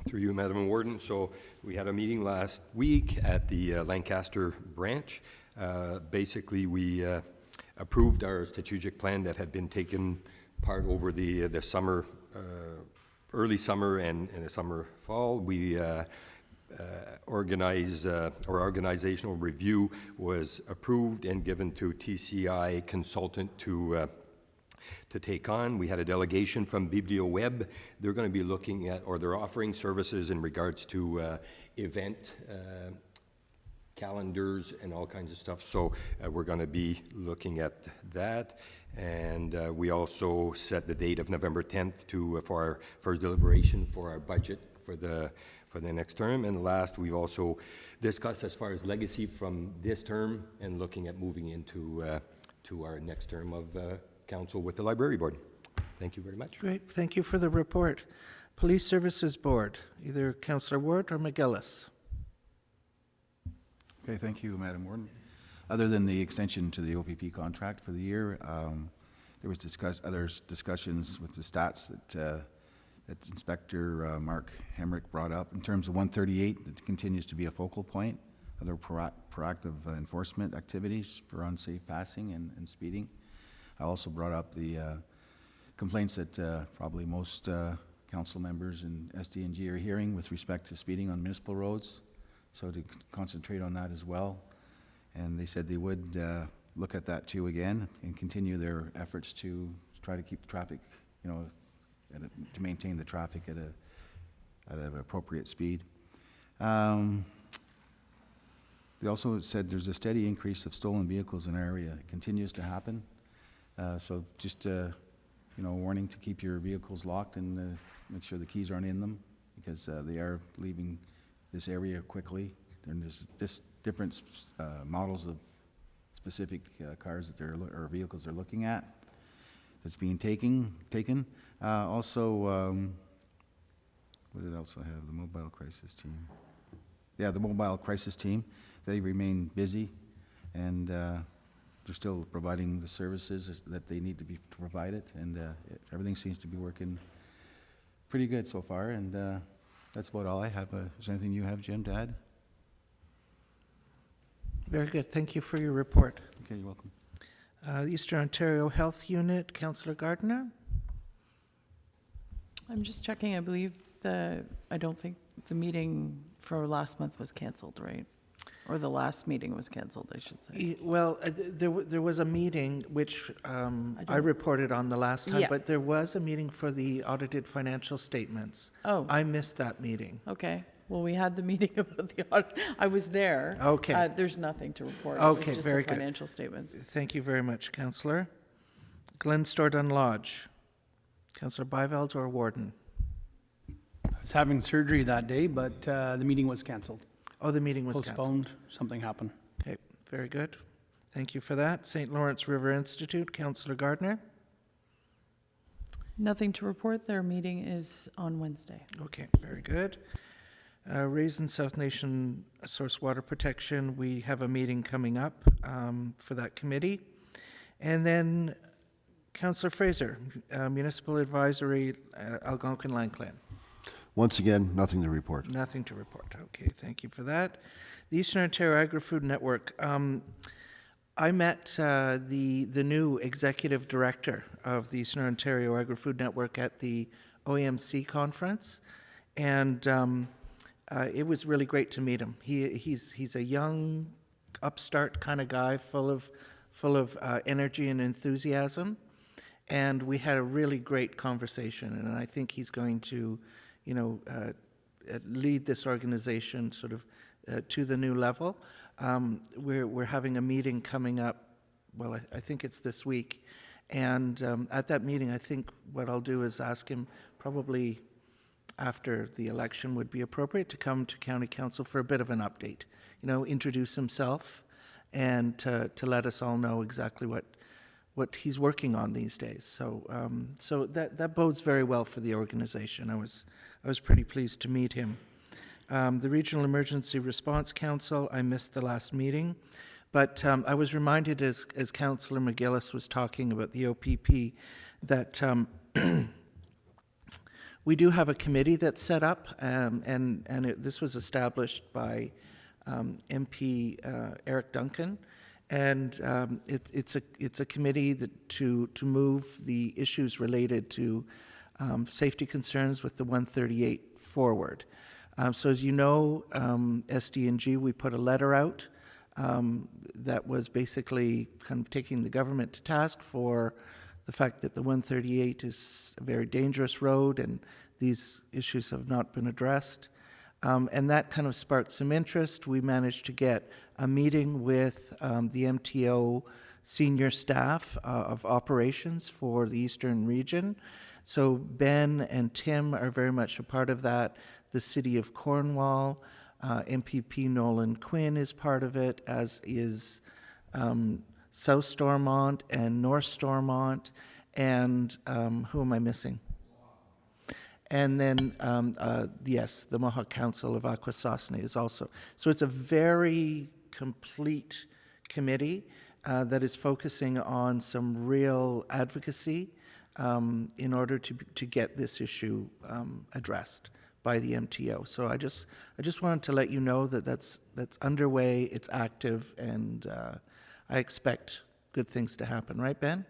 Through you, Madam Warden. So we had a meeting last week at the Lancaster branch. Basically, we approved our strategic plan that had been taken part over the summer, early summer and the summer fall. We organizational review was approved and given to TCI consultant to take on. We had a delegation from BiblioWeb. They're going to be looking at, or they're offering services in regards to event calendars and all kinds of stuff. So we're going to be looking at that. And we also set the date of November 10th for our first deliberation for our budget for the next term. And last, we've also discussed as far as legacy from this term and looking at moving into to our next term of council with the Library Board. Thank you very much. Great. Thank you for the report. Police Services Board, either Councillor Ward or McGillis. Okay, thank you, Madam Warden. Other than the extension to the OPP contract for the year, there was discussions with the stats that Inspector Mark Hemrick brought up in terms of 138. It continues to be a focal point. Other proactive enforcement activities for unsafe passing and speeding. I also brought up the complaints that probably most council members in SDG are hearing with respect to speeding on municipal roads. So to concentrate on that as well. And they said they would look at that too again and continue their efforts to try to keep traffic, to maintain the traffic at an appropriate speed. They also said there's a steady increase of stolen vehicles in our area. It continues to happen. So just, warning to keep your vehicles locked and make sure the keys aren't in them because they are leaving this area quickly. There's just different models of specific cars that or vehicles they're looking at that's being taken. Also, what did I also have? The mobile crisis team. Yeah, the mobile crisis team. They remain busy and they're still providing the services that they need to be provided, and everything seems to be working pretty good so far. And That's about all I have. Is there anything you have, Jim, to add? Very good. Thank you for your report. Okay, you're welcome. Eastern Ontario Health Unit, Councillor Gardner. I'm just checking, I believe I don't think the meeting for last month was canceled, right? Or the last meeting was canceled, I should say. Well, there was a meeting which I reported on the last time, Yeah. but there was a meeting for the audited financial statements. Oh. I missed that meeting. Okay, well, we had the meeting about the audit, I was there. Okay. There's nothing to report. Okay, It was just very the good. financial statements. Thank you very much, Councillor. Glenstordon Lodge. Councillor Byveld or Warden? I was having surgery that day, but the meeting was canceled. Oh, the meeting was canceled. Postponed, something happened. Okay, very good. Thank you for that. St. Lawrence River Institute, Councillor Gardner. Nothing to report, their meeting is on Wednesday. Okay, very good. Raisin South Nation Source Water Protection, we have a meeting coming up for that committee. And then Councillor Fraser, Municipal Advisory, Algonquin-Lanclan. Once again, nothing to report. Nothing to report. Okay, thank you for that. The Eastern Ontario Agri-Food Network. I met the new executive director of the Eastern Ontario Agri-Food Network at the OAMC conference, and it was really great to meet him. He's a young, upstart kind of guy, full of energy and enthusiasm, and we had a really great conversation. And I think he's going to, lead this organization sort of to the new level. We're having a meeting coming up. Well, I think it's this week, and at that meeting, I think what I'll do is ask him, probably after the election would be appropriate, to come to County Council for a bit of an update. Introduce himself, and to let us all know exactly what he's working on these days. So that bodes very well for the organization. I was pretty pleased to meet him. The Regional Emergency Response Council, I missed the last meeting, but I was reminded as Councillor McGillis was talking about the OPP that we do have a committee that's set up, and this was established by MP Eric Duncan, and it's a committee to move the issues related to safety concerns with the 138 forward. So as you know, SDG, we put a letter out that was basically kind of taking the government to task for the fact that the 138 is a very dangerous road and these issues have not been addressed. And that kind of sparked some interest. We managed to get a meeting with the MTO senior staff of operations for the Eastern region. So Ben and Tim are very much a part of that. The City of Cornwall, MPP Nolan Quinn is part of it, as is South Stormont and North Stormont, and who am I missing? And then, yes, the Mohawk Council of Akwesasne is also. So it's a very complete committee that is focusing on some real advocacy in order to get this issue addressed by the MTO. So I just wanted to let you know that that's underway, it's active, and I expect good things to happen. Right, Ben?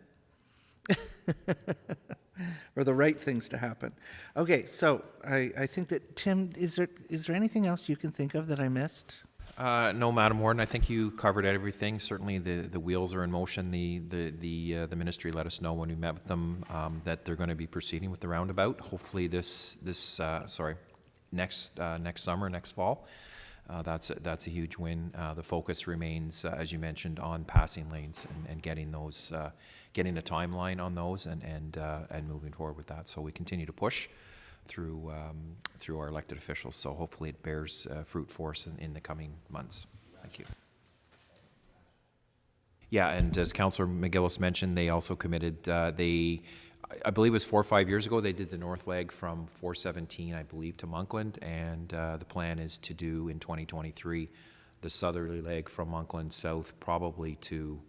Or the right things to happen. Okay, so I think that, Tim, is there anything else you can think of that I missed? No, Madam Warden, I think you covered everything. Certainly the wheels are in motion. The ministry let us know when we met with them that they're going to be proceeding with the roundabout. Hopefully next summer, next fall. That's a huge win. The focus remains, as you mentioned, on passing lanes and getting those, getting a timeline on those and moving forward with that. So we continue to push through our elected officials. So hopefully it bears fruit for us in the coming months. Thank you. Yeah, and as Councillor McGillis mentioned, they also committed. I believe it was 4 or 5 years ago, they did the north leg from 417, I believe, to Monkland, and the plan is to do in 2023 the southerly leg from Monkland south, probably to,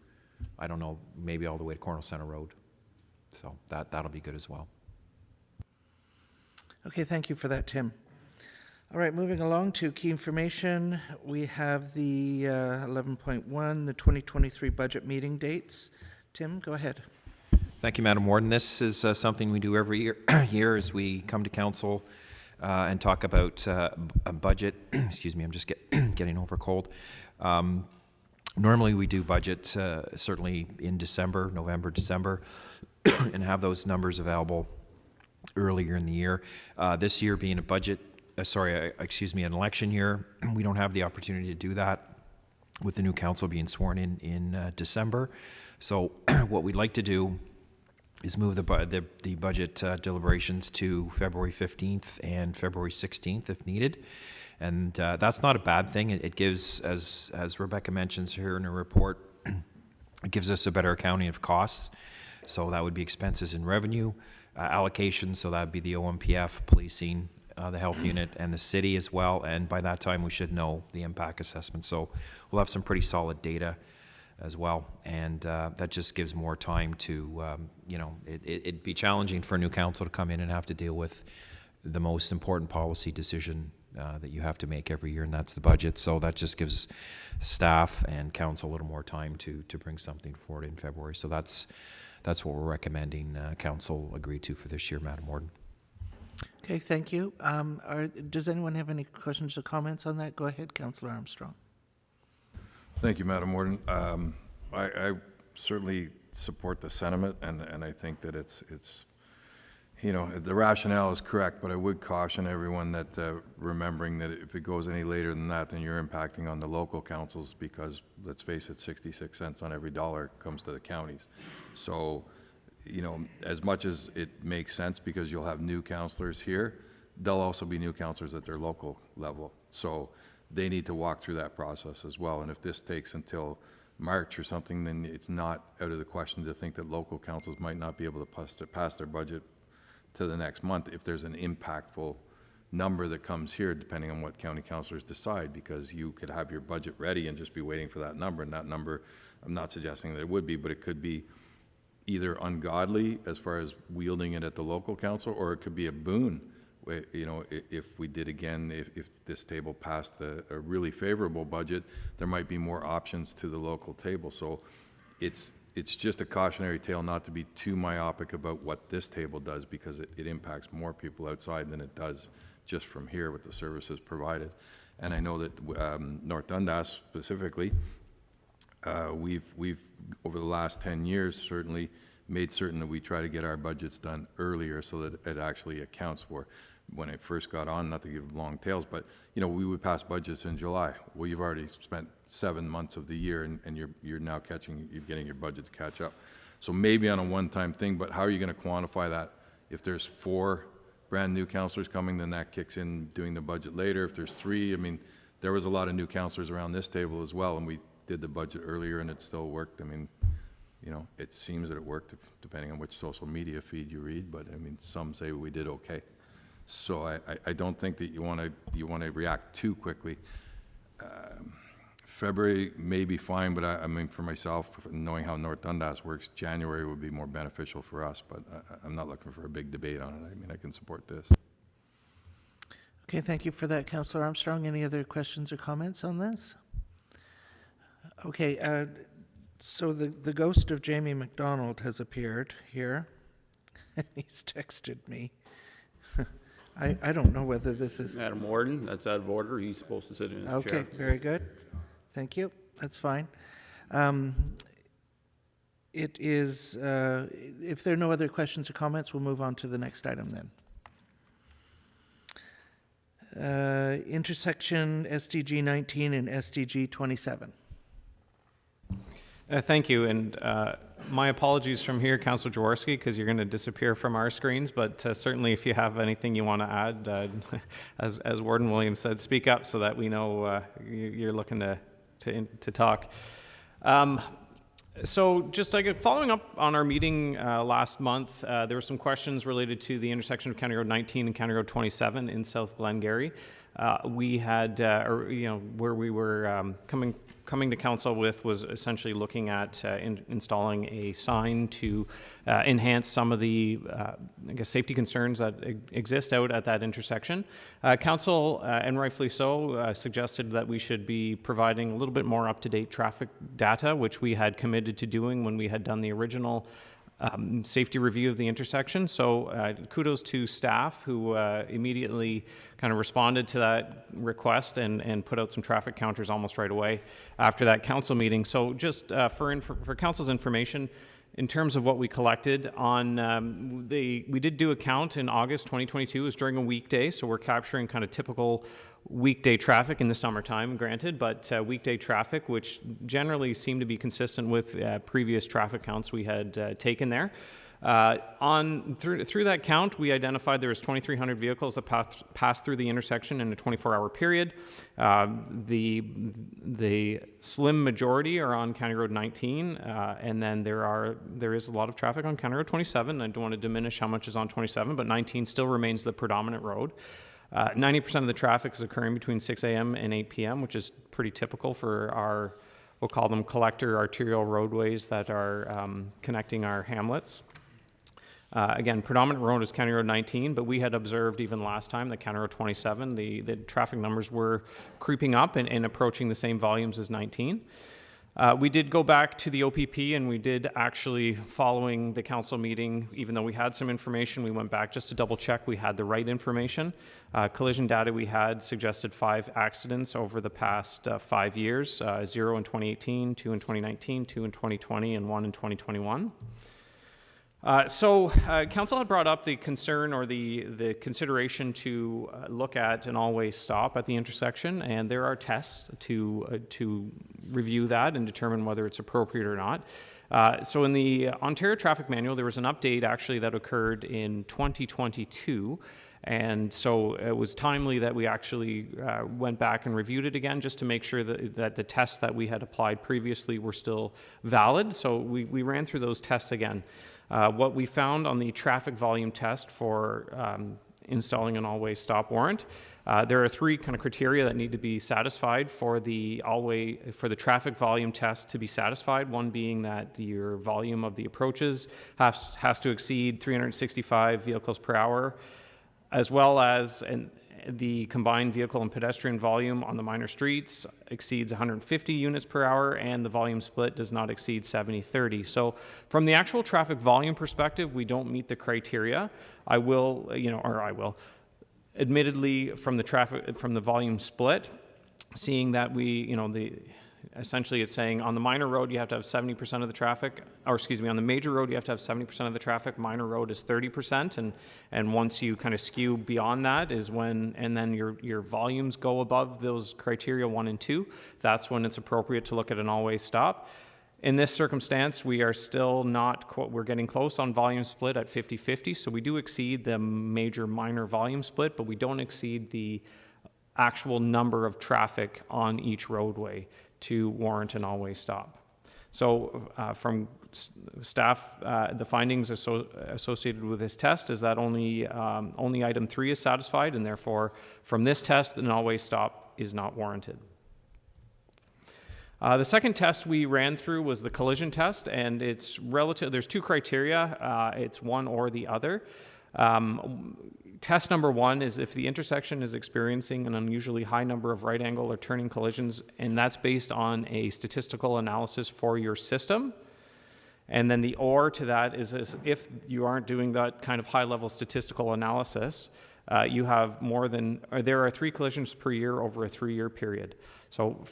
I don't know, maybe all the way to Cornwall Centre Road. So that'll be good as well. Okay, thank you for that, Tim. All right, moving along to key information. We have the 11.1, the 2023 budget meeting dates. Tim, go ahead. Thank you, Madam Warden. This is something we do every year as we come to council and talk about a budget. Excuse me, I'm just getting over a cold. Normally we do budget certainly in December, November, December, and have those numbers available earlier in the year. This year being a budget, an election year, we don't have the opportunity to do that with the new council being sworn in December. So what we'd like to do is move the budget deliberations to February 15th and February 16th if needed. And that's not a bad thing. It gives, as Rebecca mentions here in her report, it gives us a better accounting of costs. So that would be expenses and revenue allocations. So that would be the OMPF, policing, the health unit, and the city as well. And by that time, we should know the impact assessment. So we'll have some pretty solid data as well. And that just gives more time to, it'd be challenging for a new council to come in and have to deal with the most important policy decision that you have to make every year, and that's the budget. So that just gives staff and council a little more time to bring something forward in February. So that's what we're recommending council agree to for this year, Madam Warden. Okay, thank you. Does anyone have any questions or comments on that? Go ahead, Councillor Armstrong. Thank you, Madam Warden. I certainly support the sentiment, and I think that it's the rationale is correct, but I would caution everyone that remembering that if it goes any later than that, then you're impacting on the local councils because, let's face it, 66 cents on every dollar comes to the counties. So, as much as it makes sense because you'll have new councillors here, there'll also be new councillors at their local level. So they need to walk through that process as well. And if this takes until March or something, then it's not out of the question to think that local councils might not be able to pass their budget to the next month if there's an impactful number that comes here, depending on what county councillors decide, because you could have your budget ready and just be waiting for that number. And that number, I'm not suggesting that it would be, but it could be either ungodly as far as wielding it at the local council, or it could be a boon. If we did again, if this table passed a really favorable budget, there might be more options to the local table. So it's just a cautionary tale not to be too myopic about what this table does, because it impacts more people outside than it does just from here with the services provided. And I know that North Dundas specifically, we've over the last 10 years certainly made certain that we try to get our budgets done earlier so that it actually accounts for. When I first got on, not to give long tales, but we would pass budgets in July. Well, you've already spent 7 months of the year, and you're now getting your budget to catch up. So maybe on a one-time thing, but how are you going to quantify that? If there's 4 brand new councillors coming, then that kicks in doing the budget later. If there's 3, I mean, there was a lot of new councillors around this table as well, and we did the budget earlier, and it still worked. I mean, it seems that it worked, depending on which social media feed you read. But I mean, some say we did okay. So I don't think that you want to react too quickly. February may be fine, but I mean, for myself, knowing how North Dundas works, January would be more beneficial for us. But I'm not looking for a big debate on it. I mean, I can support this. Okay, thank you for that, Councillor Armstrong. Any other questions or comments on this? Okay, so the ghost of Jamie MacDonald has appeared here. He's texted me. I don't know whether this is... Madam Warden, that's out of order. He's supposed to sit in his chair. Okay, very good. Thank you. That's fine. It is, if there are no other questions or comments, we'll move on to the next item then. Intersection SDG 19 and SDG 27. Thank you, and my apologies from here, Councillor Jaworski, because you're going to disappear from our screens, but certainly if you have anything you want to add, as Warden Williams said, speak up so that we know you're looking to talk. So just following up on our meeting last month, there were some questions related to the intersection of County Road 19 and County Road 27 in South Glengarry. we had, where we were coming to council with was essentially looking at installing a sign to enhance some of the, safety concerns that exist out at that intersection. Council, and rightfully so, suggested that we should be providing a little bit more up-to-date traffic data, which we had committed to doing when we had done the original safety review of the intersection. So kudos to staff who immediately kind of responded to that request and put out some traffic counters almost right away after that council meeting. So just for council's information, in terms of what we collected on, we did do a count in August 2022. It was during a weekday, so we're capturing kind of typical weekday traffic in the summertime, granted, but weekday traffic, which generally seemed to be consistent with previous traffic counts we had taken there. Through that count, we identified there was 2,300 vehicles that passed through the intersection in a 24-hour period. The slim majority are on County Road 19, and then there is a lot of traffic on County Road 27. I don't want to diminish how much is on 27, but 19 still remains the predominant road. 90% of the traffic is occurring between 6 a.m. and 8 p.m., which is pretty typical for our, we'll call them collector arterial roadways that are connecting our hamlets. Again, predominant road is County Road 19, but we had observed even last time that County Road 27, the traffic numbers were creeping up and approaching the same volumes as 19. We did go back to the OPP, and we did actually, following the council meeting, even though we had some information, we went back just to double check we had the right information. Collision data we had suggested 5 accidents over the past 5 years, 0 in 2018, 2 in 2019, 2 in 2020, and 1 in 2021. Council had brought up the concern or the consideration to look at an always stop at the intersection, and there are tests to review that and determine whether it's appropriate or not. So in the Ontario Traffic Manual, there was an update actually that occurred in 2022. And so it was timely that we actually went back and reviewed it again just to make sure that the tests that we had applied previously were still valid. So we ran through those tests again. What we found on the traffic volume test for installing an always stop warrant, there are 3 kind of criteria that need to be satisfied for the traffic volume test to be satisfied. One being that your volume of the approaches has to exceed 365 vehicles per hour, as well as the combined vehicle and pedestrian volume on the minor streets exceeds 150 units per hour, and the volume split does not exceed 70-30. So from the actual traffic volume perspective, we don't meet the criteria. I will, admittedly, from the volume split, seeing that essentially it's saying on the minor road you have to have 70% of the traffic, or excuse me, on the major road you have to have 70% of the traffic, minor road is 30%, and once you kind of skew beyond that is when, and then your volumes go above those criteria 1 and 2, that's when it's appropriate to look at an always stop. In this circumstance, we are still not, we're getting close on volume split at 50-50, so we do exceed the major minor volume split, but we don't exceed the actual number of traffic on each roadway to warrant an always stop. So from staff, the findings associated with this test is that only item 3 is satisfied, and therefore from this test an always stop is not warranted. The second test we ran through was the collision test, and it's relative. There's 2 criteria. It's one or the other. Test number 1 is if the intersection is experiencing an unusually high number of right angle or turning collisions, and that's based on a statistical analysis for your system. And then the or to that is if you aren't doing that kind of high level statistical analysis, you have more than, or there are 3 collisions per year over a 3-year period. So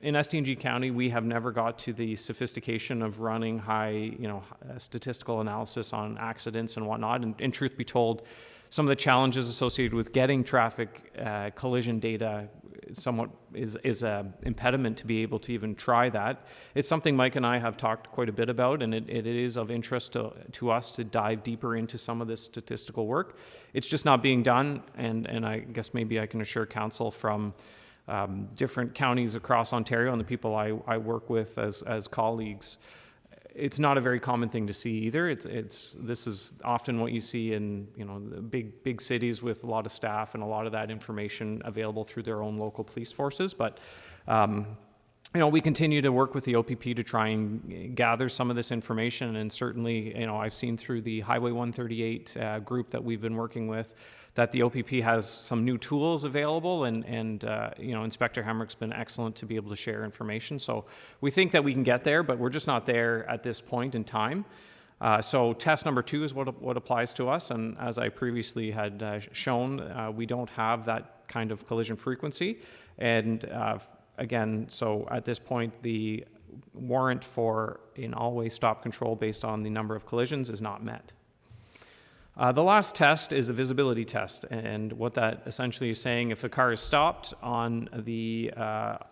in SDG County, we have never got to the sophistication of running high, statistical analysis on accidents and whatnot. And truth be told, some of the challenges associated with getting traffic collision data somewhat is an impediment to be able to even try that. It's something Mike and I have talked quite a bit about, and it is of interest to us to dive deeper into some of this statistical work. It's just not being done, and I guess maybe I can assure council from different counties across Ontario and the people I work with as colleagues, it's not a very common thing to see either. This is often what you see in, the big cities with a lot of staff and a lot of that information available through their own local police forces. But we continue to work with the OPP to try and gather some of this information, and certainly, I've seen through the Highway 138 group that we've been working with that the OPP has some new tools available, and Inspector Hemrick's been excellent to be able to share information. So we think that we can get there, but we're just not there at this point in time. So test number 2 is what applies to us, and as I previously had shown, we don't have that kind of collision frequency, and again, so at this point, the warrant for an all-way stop control based on the number of collisions is not met. The last test is a visibility test, and what that essentially is saying, if a car is stopped on the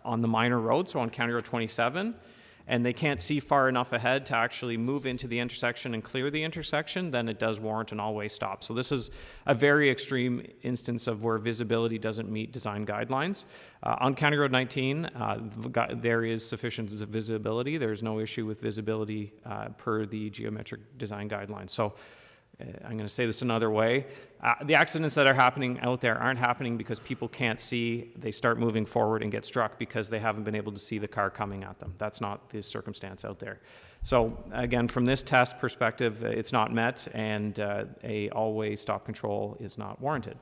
minor road, so on County Road 27, and they can't see far enough ahead to actually move into the intersection and clear the intersection, then it does warrant an all-way stop. So this is a very extreme instance of where visibility doesn't meet design guidelines. On County Road 19, there is sufficient visibility. There's no issue with visibility per the geometric design guidelines. So I'm going to say this another way. The accidents that are happening out there aren't happening because people can't see. They start moving forward and get struck because they haven't been able to see the car coming at them. That's not the circumstance out there. So again, from this test perspective, it's not met, and a all-way stop control is not warranted.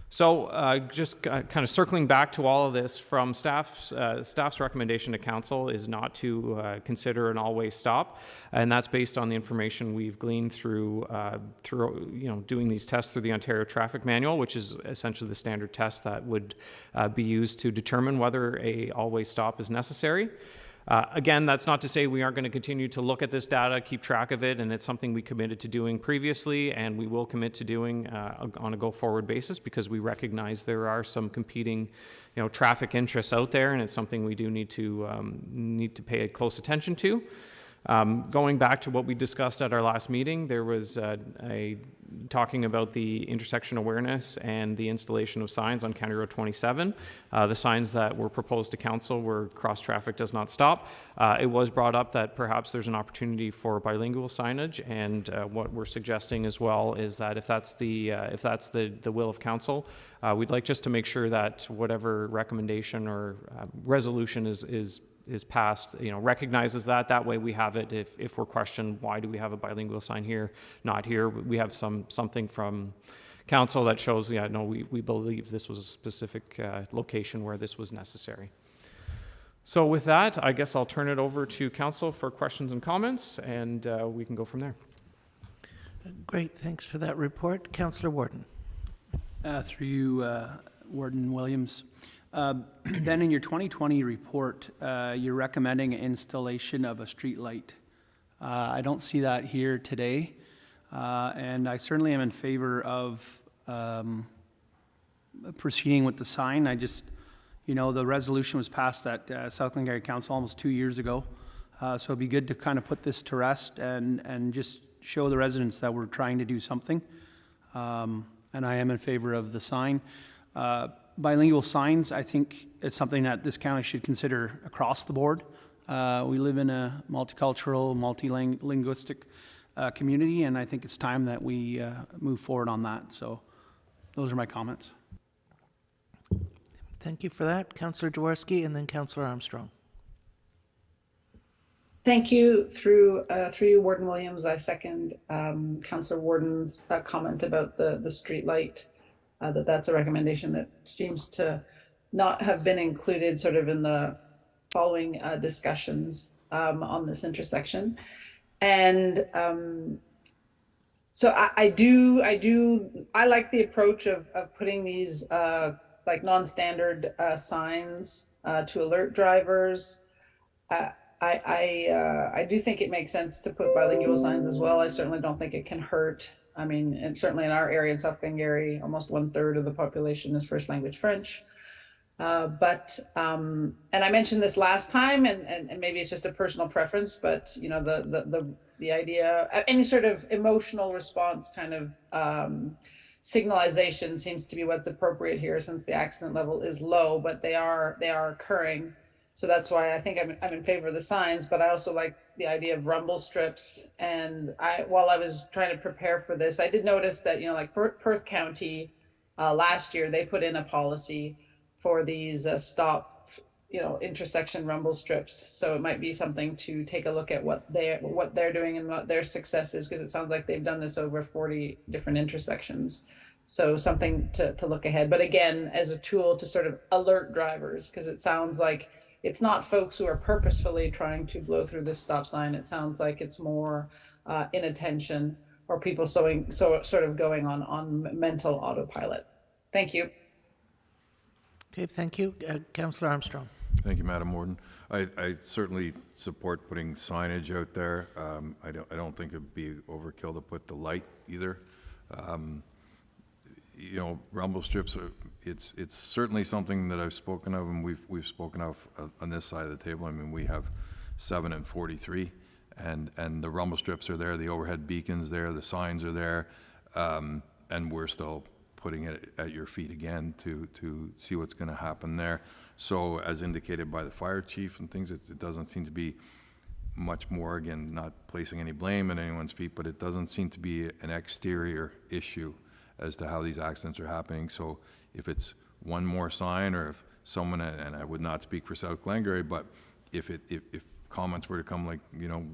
So just kind of circling back to all of this, from staff's recommendation to council is not to consider an all-way stop, and that's based on the information we've gleaned through doing these tests through the Ontario Traffic Manual, which is essentially the standard test that would be used to determine whether a all-way stop is necessary. Again, that's not to say we aren't going to continue to look at this data, keep track of it, and it's something we committed to doing previously, and we will commit to doing on a go-forward basis, because we recognize there are some competing, traffic interests out there, and it's something we do need to pay close attention to. Going back to what we discussed at our last meeting, there was talking about the intersection awareness and the installation of signs on County Road 27. The signs that were proposed to council were cross traffic does not stop. It was brought up that perhaps there's an opportunity for bilingual signage, and what we're suggesting as well is that if that's the will of council, we'd like just to make sure that whatever recommendation or resolution is passed, recognizes that way we have it. If we're questioned, why do we have a bilingual sign here, not here, we have something from council that shows, we believe this was a specific location where this was necessary. So with that, I guess I'll turn it over to council for questions and comments, and we can go from there. Great, thanks for that report. Councillor Warden. Through you, Warden Williams. Then in your 2020 report, you're recommending installation of a street light. I don't see that here today, and I certainly am in favor of proceeding with the sign. I just, the resolution was passed at South Glengarry Council almost 2 years ago, so it'd be good to kind of put this to rest and just show the residents that we're trying to do something, and I am in favor of the sign. Bilingual signs, I think it's something that this county should consider across the board. We live in a multicultural, multilinguistic community, and I think it's time that we move forward on that. So those are my comments. Thank you for that. Councillor Jaworski, and then Councillor Armstrong. Thank you. Through you, Warden Williams, I second Councillor Warden's comment about the street light. That's a recommendation that seems to not have been included sort of in the following discussions on this intersection. And so I like the approach of putting these like non-standard signs to alert drivers. I do think it makes sense to put bilingual signs as well. I certainly don't think it can hurt. I mean, and certainly in our area in South Glengarry, almost 1/3 of the population is first language French. And I mentioned this last time, and maybe it's just a personal preference, but the idea, any sort of emotional response kind of signalization seems to be what's appropriate here, since the accident level is low, but they are occurring. So that's why I think I'm in favor of the signs, but I also like the idea of rumble strips. And while I was trying to prepare for this, I did notice that, like Perth County, last year, they put in a policy for these stop, intersection rumble strips. So it might be something to take a look at what they're doing and what their success is, because it sounds like they've done this over 40 different intersections. So something to look ahead. But again, as a tool to sort of alert drivers, because it sounds like it's not folks who are purposefully trying to blow through this stop sign. It sounds like it's more inattention or people sort of going on mental autopilot. Thank you. Okay, thank you. Councillor Armstrong. Thank you, Madam Warden. I certainly support putting signage out there. I don't think it'd be overkill to put the light either. Rumble strips it's certainly something that I've spoken of, and we've spoken of on this side of the table. I mean, we have 7 and 43, and the rumble strips are there, the overhead beacons there, the signs are there, and we're still putting it at your feet again to see what's going to happen there. So, as indicated by the fire chief and things, it doesn't seem to be much more, again, not placing any blame at anyone's feet, but it doesn't seem to be an exterior issue as to how these accidents are happening. So if it's one more sign, or if someone, and I would not speak for South Glengarry, but if comments were to come like,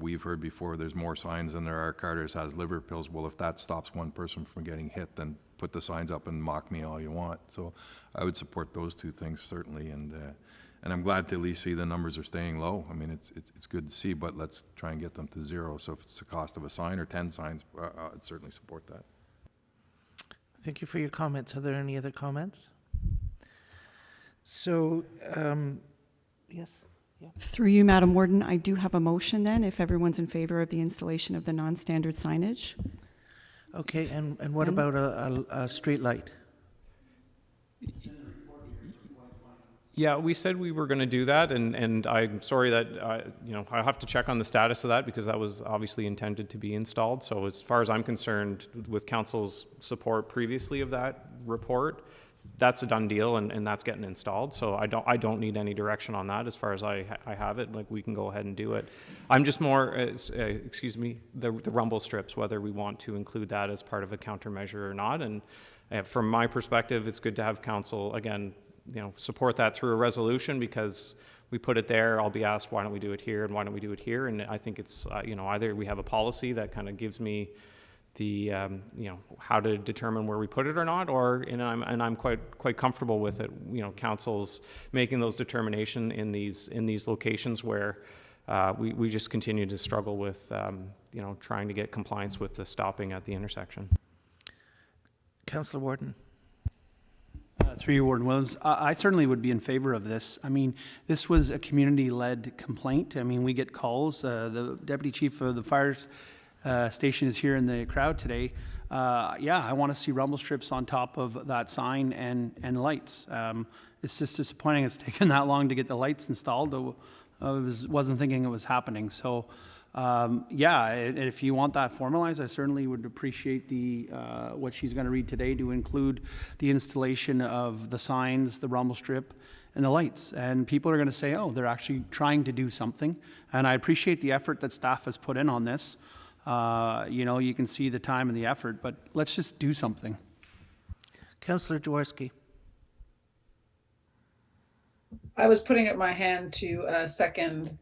we've heard before, there's more signs than there are Carter's has liver pills. Well, if that stops one person from getting hit, then put the signs up and mock me all you want. So I would support those two things certainly, and I'm glad to at least see the numbers are staying low. I mean, it's good to see, but let's try and get them to zero. So if it's the cost of a sign or 10 signs, I'd certainly support that. Thank you for your comments. Are there any other comments? So, yes. Yeah. Through you, Madam Warden, I do have a motion then, if everyone's in favor of the installation of the non-standard signage. Okay, and what about a street light? Yeah, we said we were going to do that, and I'm sorry that, I'll have to check on the status of that, because that was obviously intended to be installed. So as far as I'm concerned, with council's support previously of that report, that's a done deal, and that's getting installed. So I don't need any direction on that as far as I have it. Like, we can go ahead and do it. I'm just more, the rumble strips, whether we want to include that as part of a countermeasure or not. And from my perspective, it's good to have council, again, support that through a resolution, because we put it there. I'll be asked, why don't we do it here, and why don't we do it here? And I think it's, either we have a policy that kind of gives me the, how to determine where we put it or not, and I'm quite comfortable with it. Council's making those determination in these locations where we just continue to struggle with, trying to get compliance with the stopping at the intersection. Councillor Warden. Through you, Warden Williams, I certainly would be in favor of this. I mean, this was a community-led complaint. I mean, we get calls. The deputy chief of the fire station is here in the crowd today. Yeah, I want to see rumble strips on top of that sign and lights. It's just disappointing it's taken that long to get the lights installed. I wasn't thinking it was happening. So, yeah, if you want that formalized, I certainly would appreciate what she's going to read today to include the installation of the signs, the rumble strip, and the lights. And people are going to say, oh, they're actually trying to do something. And I appreciate the effort that staff has put in on this. You can see the time and the effort, but let's just do something. Councillor Jaworski. I was putting up my hand to second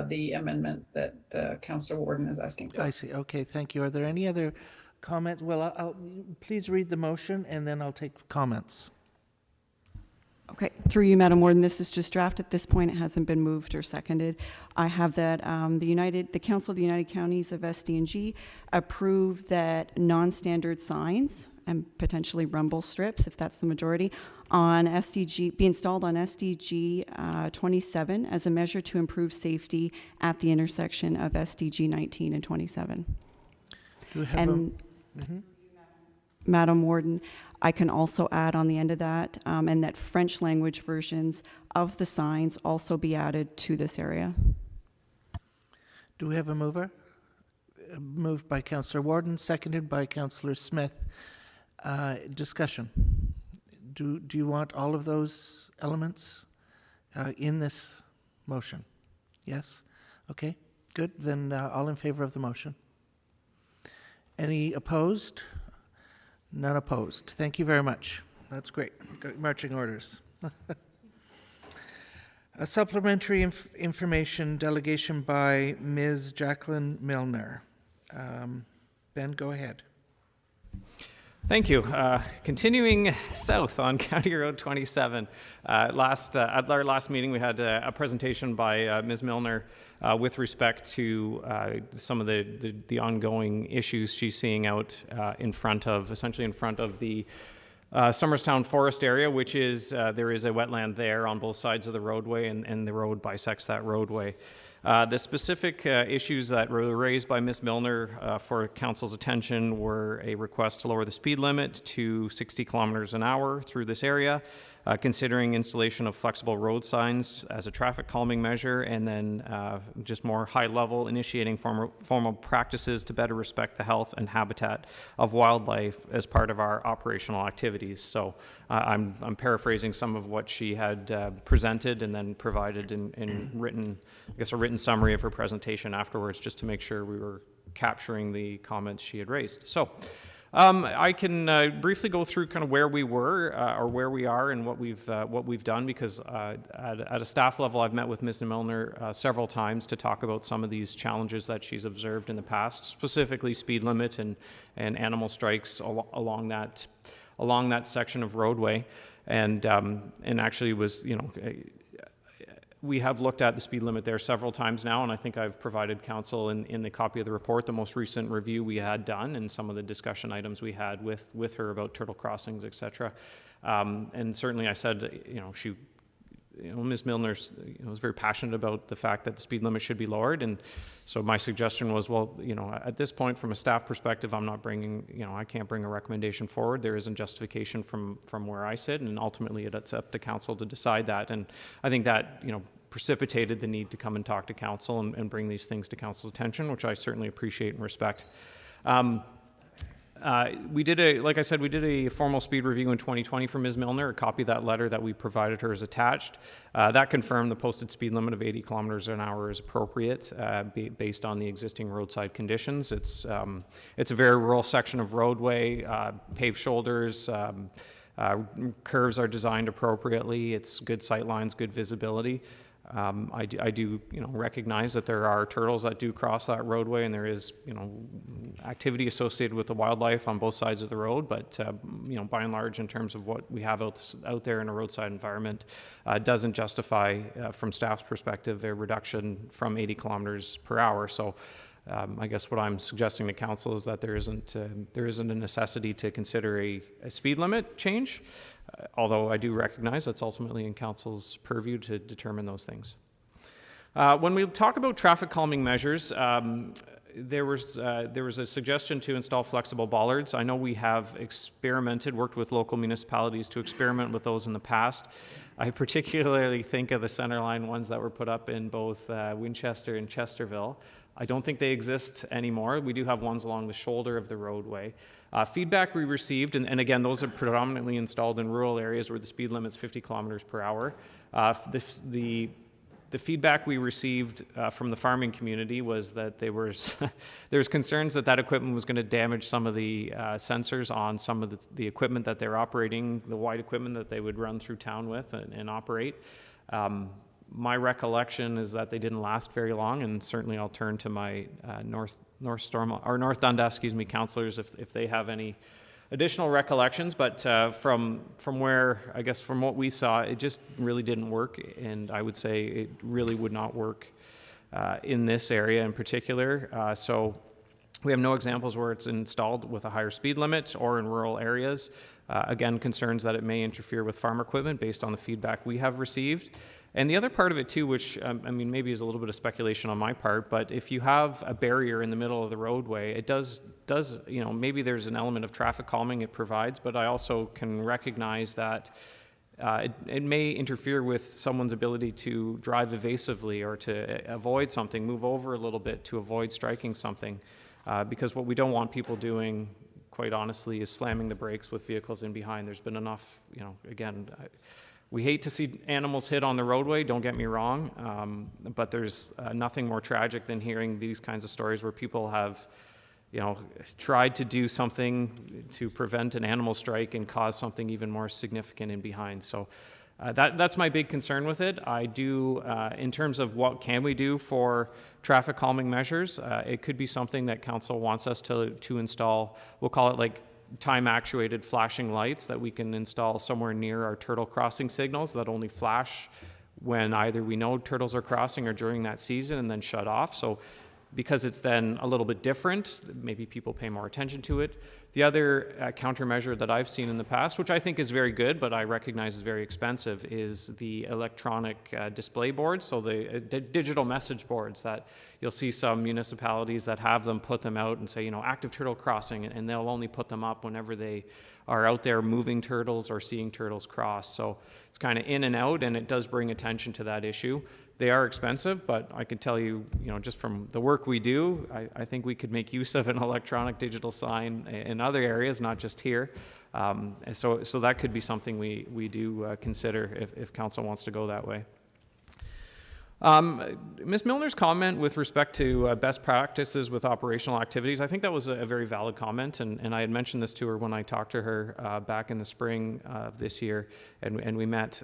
the amendment that Councillor Warden is asking for. I see. Okay, thank you. Are there any other comments? Well, I'll please read the motion, and then I'll take comments. Okay, through you, Madam Warden, this is just draft at this point. It hasn't been moved or seconded. I have that the Council of the United Counties of SDG approve that non-standard signs and potentially rumble strips, if that's the majority, on SDG, be installed on SDG 27 as a measure to improve safety at the intersection of SDG 19 and 27. Do we have Madam Warden, I can also add on the end of that, and that French language versions of the signs also be added to this area. Do we have a mover? Moved by Councillor Warden, seconded by Councillor Smith. Discussion. Do you want all of those elements in this motion? Yes? Okay. Good, then all in favor of the motion? Any opposed? None opposed. Thank you very much. That's great. Got marching orders. A supplementary information delegation by Ms. Jacqueline Milner. Ben, go ahead. Thank you. Continuing south on County Road 27. At our last meeting, we had a presentation by Ms. Milner with respect to some of the ongoing issues she's seeing out essentially in front of the Somerstown Forest area, which is, there is a wetland there on both sides of the roadway, and the road bisects that roadway. The specific issues that were raised by Ms. Milner for Council's attention were a request to lower the speed limit to 60 kilometers an hour through this area, considering installation of flexible road signs as a traffic calming measure, and then just more high level, initiating formal practices to better respect the health and habitat of wildlife as part of our operational activities. So I'm paraphrasing some of what she had presented and then provided in written, I guess a written summary of her presentation afterwards, just to make sure we were capturing the comments she had raised. So I can briefly go through kind of where we were or where we are and what we've done, because at a staff level, I've met with Ms. Milner several times to talk about some of these challenges that she's observed in the past, specifically speed limit and animal strikes along that section of roadway, and actually was, we have looked at the speed limit there several times now, and I think I've provided council in the copy of the report the most recent review we had done and some of the discussion items we had with her about turtle crossings, etc. And certainly I said, Ms. Milner was very passionate about the fact that the speed limit should be lowered, and so my suggestion was, well, at this point, from a staff perspective, I'm not bringing, I can't bring a recommendation forward. There isn't justification from where I sit, and ultimately it's up to council to decide that. And I think that, precipitated the need to come and talk to council and bring these things to council's attention, which I certainly appreciate and respect. We did a formal speed review in 2020 for Ms. Milner. A copy of that letter that we provided her is attached. That confirmed the posted speed limit of 80 kilometers an hour is appropriate based on the existing roadside conditions. It's a very rural section of roadway, paved shoulders, curves are designed appropriately. It's good sight lines, good visibility. I do recognize that there are turtles that do cross that roadway, and there is activity associated with the wildlife on both sides of the road. But by and large, in terms of what we have out there in a roadside environment, doesn't justify, from staff's perspective, a reduction from 80 kilometers per hour. So I guess what I'm suggesting to council is that there isn't a necessity to consider a speed limit change. Although I do recognize that's ultimately in council's purview to determine those things. When we talk about traffic calming measures, there was a suggestion to install flexible bollards. I know we have worked with local municipalities to experiment with those in the past. I particularly think of the centerline ones that were put up in both Winchester and Chesterville. I don't think they exist anymore. We do have ones along the shoulder of the roadway. Feedback we received, and again, those are predominantly installed in rural areas where the speed limit is 50 kilometers per hour. The feedback we received from the farming community was that there was concerns that equipment was going to damage some of the sensors on some of the equipment that they're operating, the wide equipment that they would run through town with and operate. My recollection is that they didn't last very long, and certainly I'll turn to my North Dundas, councillors if they have any additional recollections. But from what we saw, it just really didn't work, and I would say it really would not work in this area in particular. So we have no examples where it's installed with a higher speed limit or in rural areas. Again, concerns that it may interfere with farm equipment based on the feedback we have received. And the other part of it too, which maybe is a little bit of speculation on my part, but if you have a barrier in the middle of the roadway, it does maybe there's an element of traffic calming it provides, but I also can recognize that it may interfere with someone's ability to drive evasively or to avoid something, move over a little bit to avoid striking something, because what we don't want people doing, quite honestly, is slamming the brakes with vehicles in behind. There's been enough, again, We hate to see animals hit on the roadway, don't get me wrong, but there's nothing more tragic than hearing these kinds of stories where people have, tried to do something to prevent an animal strike and cause something even more significant in behind. So that's my big concern with it. I do, in terms of what can we do for traffic calming measures, it could be something that council wants us to install. We'll call it like time actuated flashing lights that we can install somewhere near our turtle crossing signals that only flash when either we know turtles are crossing or during that season, and then shut off. So because it's then a little bit different, maybe people pay more attention to it. The other countermeasure that I've seen in the past, which I think is very good, but I recognize is very expensive, is the electronic display boards, so the digital message boards that you'll see some municipalities that have them put them out and say, active turtle crossing, and they'll only put them up whenever they are out there moving turtles or seeing turtles cross. So it's kind of in and out, and it does bring attention to that issue. They are expensive, but I can tell you, just from the work we do, I think we could make use of an electronic digital sign in other areas, not just here. So that could be something we do consider if council wants to go that way. Ms. Milner's comment with respect to best practices with operational activities, I think that was a very valid comment, and I had mentioned this to her when I talked to her back in the spring of this year, and we met.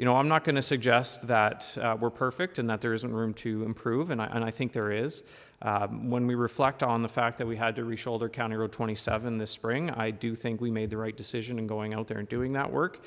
I'm not going to suggest that we're perfect and that there isn't room to improve, and I think there is. When we reflect on the fact that we had to reshoulder County Road 27 this spring, I do think we made the right decision in going out there and doing that work.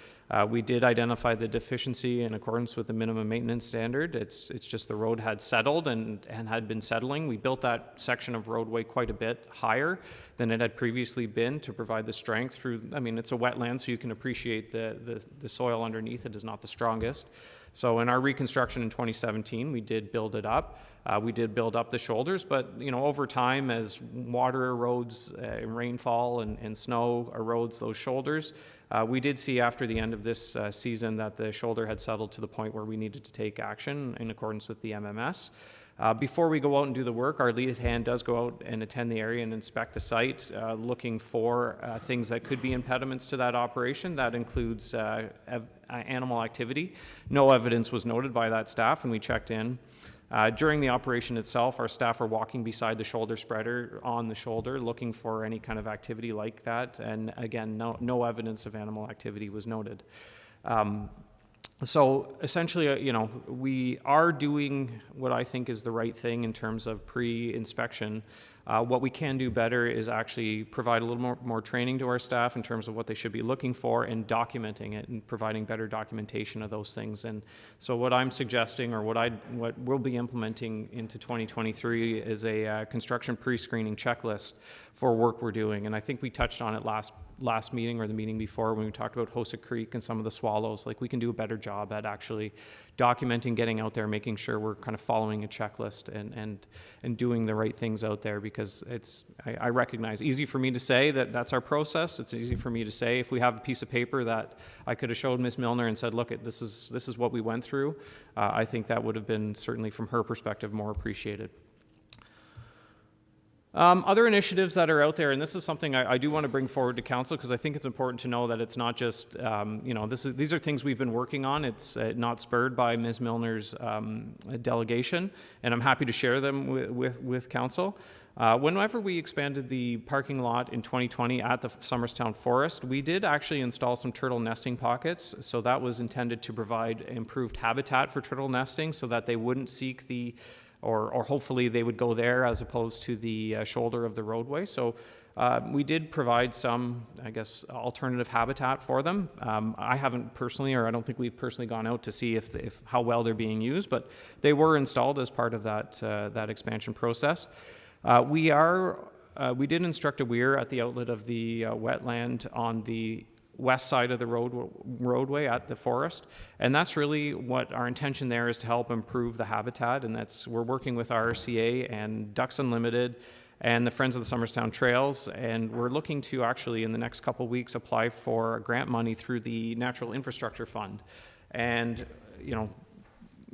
We did identify the deficiency in accordance with the minimum maintenance standard. It's just the road had settled and had been settling. We built that section of roadway quite a bit higher than it had previously been to provide the strength through, it's a wetland, so you can appreciate the soil underneath it is not the strongest. So in our reconstruction in 2017, we did build it up. We did build up the shoulders, but over time, as water erodes, rainfall and snow erodes those shoulders, we did see after the end of this season that the shoulder had settled to the point where we needed to take action in accordance with the MMS. Before we go out and do the work, our lead hand does go out and attend the area and inspect the site, looking for things that could be impediments to that operation. That includes animal activity. No evidence was noted by that staff, and we checked in. During the operation itself, our staff are walking beside the shoulder spreader on the shoulder, looking for any kind of activity like that, and again, no evidence of animal activity was noted. So essentially, we are doing what I think is the right thing in terms of pre-inspection. What we can do better is actually provide a little more training to our staff in terms of what they should be looking for and documenting it and providing better documentation of those things. And so what I'm suggesting, or what we'll be implementing into 2023, is a construction pre-screening checklist for work we're doing. And I think we touched on it last meeting or the meeting before when we talked about Hosa Creek and some of the swallows. Like, we can do a better job at actually documenting, getting out there, making sure we're kind of following a checklist and doing the right things out there, because I recognize, easy for me to say that that's our process. It's easy for me to say, if we have a piece of paper that I could have showed Ms. Milner and said, look, this is what we went through, I think that would have been, certainly from her perspective, more appreciated. Other initiatives that are out there, and this is something I do want to bring forward to council, because I think it's important to know that it's not just, these are things we've been working on. It's not spurred by Ms. Milner's delegation, and I'm happy to share them with council. Whenever we expanded the parking lot in 2020 at the Somerstown Forest, we did actually install some turtle nesting pockets. So that was intended to provide improved habitat for turtle nesting so that they wouldn't seek or hopefully they would go there as opposed to the shoulder of the roadway. So we did provide some, alternative habitat for them. I haven't personally, or I don't think we've personally gone out to see if how well they're being used, but they were installed as part of that expansion process. We did instruct a weir at the outlet of the wetland on the west side of the roadway at the forest, and that's really what our intention there is, to help improve the habitat. And we're working with RCA and Ducks Unlimited and the Friends of the Somerstown Trails, and we're looking to actually in the next couple of weeks apply for grant money through the Natural Infrastructure Fund. And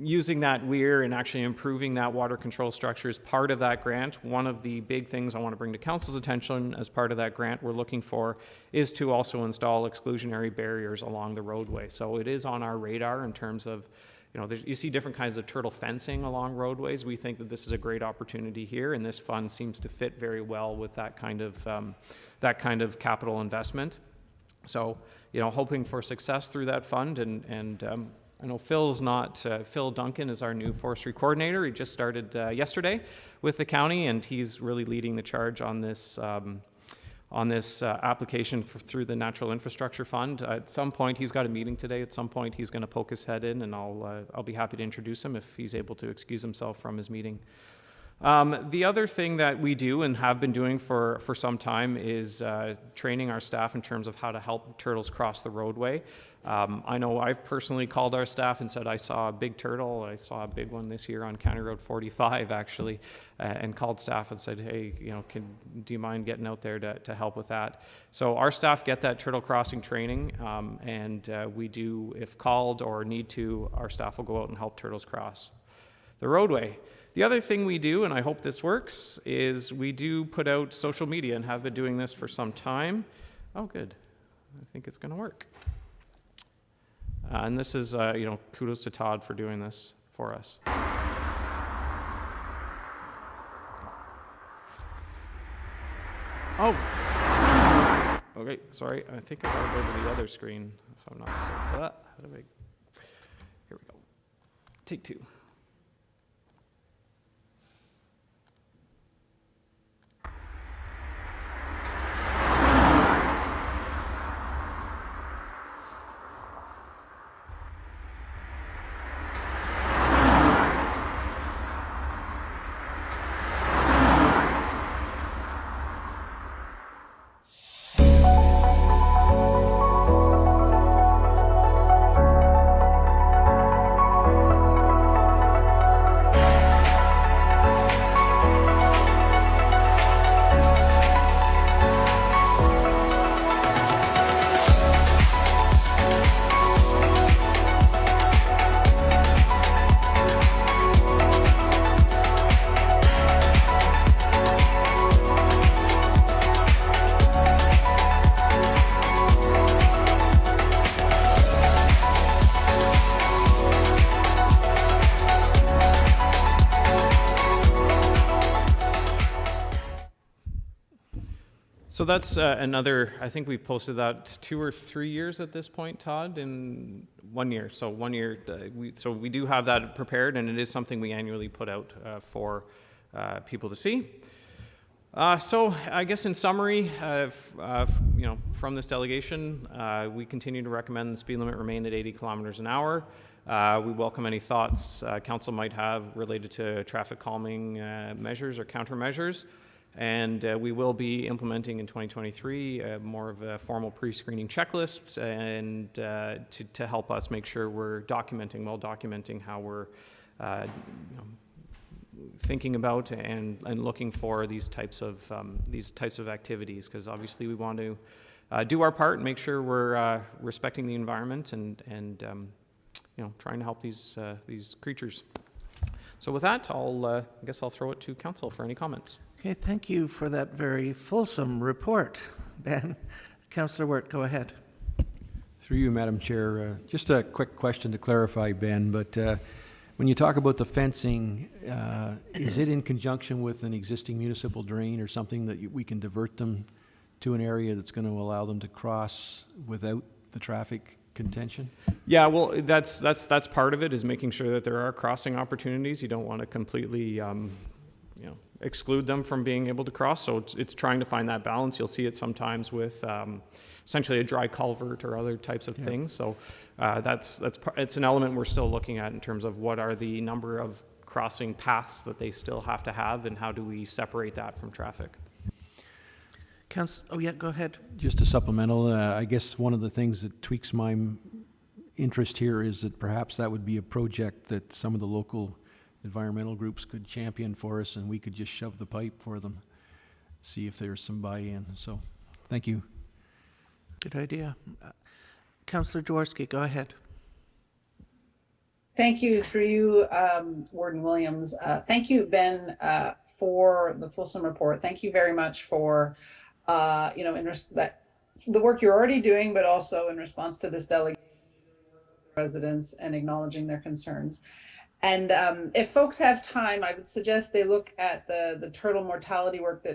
using that weir and actually improving that water control structure is part of that grant. One of the big things I want to bring to council's attention as part of that grant we're looking for is to also install exclusionary barriers along the roadway. So it is on our radar in terms of, you see different kinds of turtle fencing along roadways. We think that this is a great opportunity here, and this fund seems to fit very well with that kind of capital investment. So, hoping for success through that fund, and I know Phil Duncan is our new forestry coordinator. He just started yesterday with the county, and he's really leading the charge on this application through the Natural Infrastructure Fund. At some point, he's got a meeting today. At some point, he's going to poke his head in, and I'll be happy to introduce him if he's able to excuse himself from his meeting. The other thing that we do and have been doing for some time is training our staff in terms of how to help turtles cross the roadway. I know I've personally called our staff and said I saw a big turtle. I saw a big one this year on County Road 45 actually, and called staff and said, hey, do you mind getting out there to help with that? So our staff get that turtle crossing training, and we do, if called or need to, our staff will go out and help turtles cross the roadway. The other thing we do, and I hope this works, is we do put out social media and have been doing this for some time. Oh, good. I think it's going to work. And this is, kudos to Todd for doing this for us. Oh! Okay, sorry. I think I gotta go to the other screen, if I'm not mistaken. Here we go. Take two. So that's another, I think we've posted that 2 or 3 years at this point, Todd, in 1 year. So 1 year, so we do have that prepared, and it is something we annually put out for people to see. So I guess in summary, from this delegation, we continue to recommend the speed limit remain at 80 kilometers an hour. We welcome any thoughts council might have related to traffic calming measures or countermeasures. And we will be implementing in 2023 more of a formal pre-screening checklist, and to help us make sure we're documenting how we're thinking about and looking for these types of activities, because obviously we want to do our part and make sure we're respecting the environment and trying to help these creatures. So with that, I guess I'll throw it to council for any comments. Okay, thank you for that very fulsome report, Ben. Councillor Wirt, go ahead. Through you, Madam Chair, just a quick question to clarify, Ben, but when you talk about the fencing, is it in conjunction with an existing municipal drain or something that we can divert them to an area that's going to allow them to cross without the traffic contention? Yeah, well, that's part of it, is making sure that there are crossing opportunities. You don't want to completely exclude them from being able to cross. So it's trying to find that balance. You'll see it sometimes with essentially a dry culvert or other types of things. So it's an element we're still looking at in terms of what are the number of crossing paths that they still have to have, and how do we separate that from traffic. Oh yeah, go ahead. Just a supplemental, I guess one of the things that tweaks my interest here is that perhaps that would be a project that some of the local environmental groups could champion for us, and we could just shove the pipe for them, see if there's some buy-in. So, thank you. Good idea. Councillor Jaworski, go ahead. Thank you, through you, Warden Williams. Thank you, Ben, for the fulsome report. Thank you very much for, the work you're already doing, but also in response to this delegation, residents and acknowledging their concerns. And if folks have time, I would suggest they look at the turtle mortality work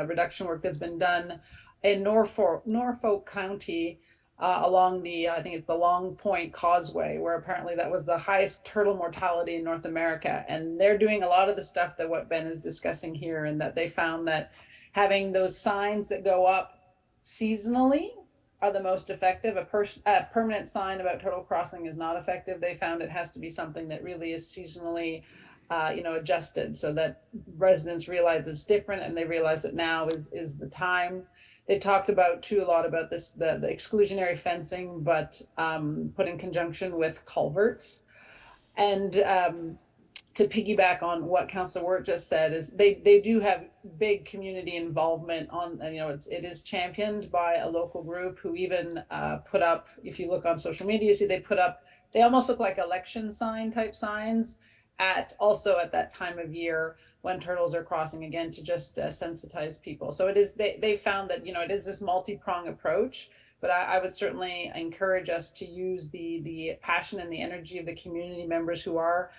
reduction work that's been done in Norfolk County along I think it's the Long Point Causeway, where apparently that was the highest turtle mortality in North America. And they're doing a lot of the stuff that what Ben is discussing here, and that they found that having those signs that go up seasonally are the most effective. A permanent sign about turtle crossing is not effective. They found it has to be something that really is seasonally adjusted, so that residents realize it's different and they realize that now is the time. They talked about too a lot about this, the exclusionary fencing, but put in conjunction with culverts. And to piggyback on what Councillor Wirt just said, is they do have big community involvement on, it is championed by a local group who even put up, if you look on social media, see they almost look like election sign type signs also at that time of year when turtles are crossing, again, to just sensitize people. So it is, they found that, it is this multi-prong approach, but I would certainly encourage us to use the passion and the energy of the community members who are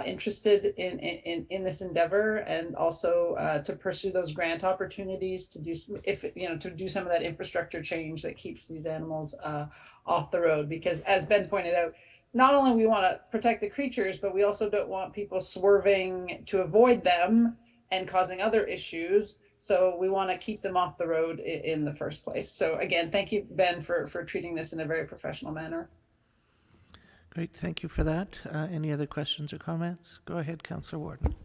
interested in this endeavor, and also to pursue those grant opportunities to do some of that infrastructure change that keeps these animals off the road. Because as Ben pointed out, not only we want to protect the creatures, but we also don't want people swerving to avoid them and causing other issues. So we want to keep them off the road in the first place. So again, thank you, Ben, for treating this in a very professional manner. Great, thank you for that. Any other questions or comments? Go ahead, Councillor Warden.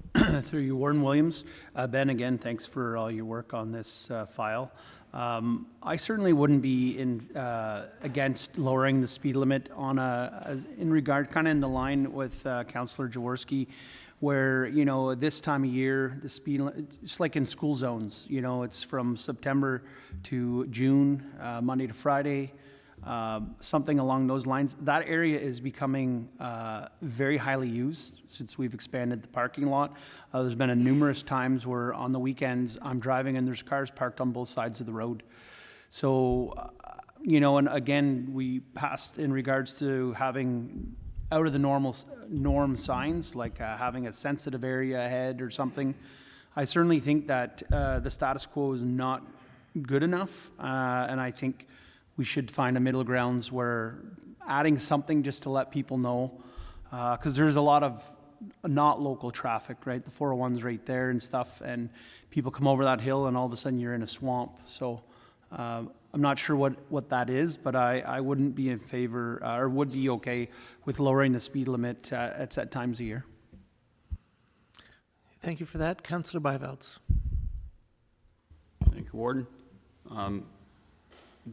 Through you, Warden Williams. Ben, again, thanks for all your work on this file. I certainly wouldn't be against lowering the speed limit in regard, kind of in the line with Councillor Jaworski, where, this time of year, the speed, it's like in school zones, it's from September to June, Monday to Friday, something along those lines. That area is becoming very highly used since we've expanded the parking lot. There's been numerous times where on the weekends I'm driving and there's cars parked on both sides of the road. So, and again, we passed in regards to having out of the norm signs, like having a sensitive area ahead or something. I certainly think that the status quo is not good enough, and I think we should find a middle grounds where adding something just to let people know, because there's a lot of not local traffic, right? The 401's right there and stuff, and people come over that hill and all of a sudden you're in a swamp. So I'm not sure what that is, but I wouldn't be in favor or would be okay with lowering the speed limit at set times a year. Thank you for that. Councillor Bijvelds. Thank you, Warden.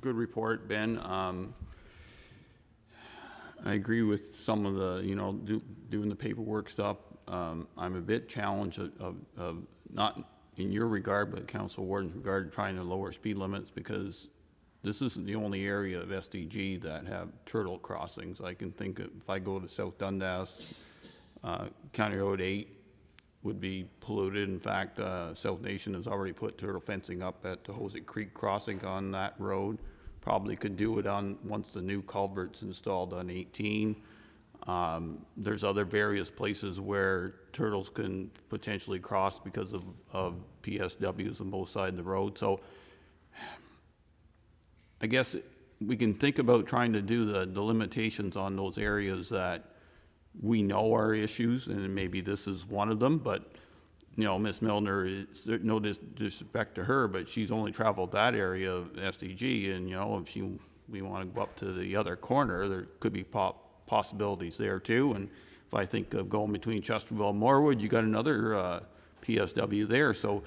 Good report, Ben. I agree with some of the, doing the paperwork stuff. I'm a bit challenged of not in your regard, but Council Warden's regard, trying to lower speed limits, because this isn't the only area of SDG that have turtle crossings. I can think of, if I go to South Dundas, County Road 8 would be polluted. In fact, South Nation has already put turtle fencing up at the Hosick Creek crossing on that road. Probably could do it once the new culvert's installed on 18. There's other various places where turtles can potentially cross because of PSWs on both sides of the road. So I guess we can think about trying to do the limitations on those areas that we know are issues, and maybe this is one of them. But Miss Milner, is no disrespect to her, but she's only traveled that area of SDG, and if we want to go up to the other corner, there could be possibilities there too. And if I think of going between Chesterville and Morwood, you got another PSW there. So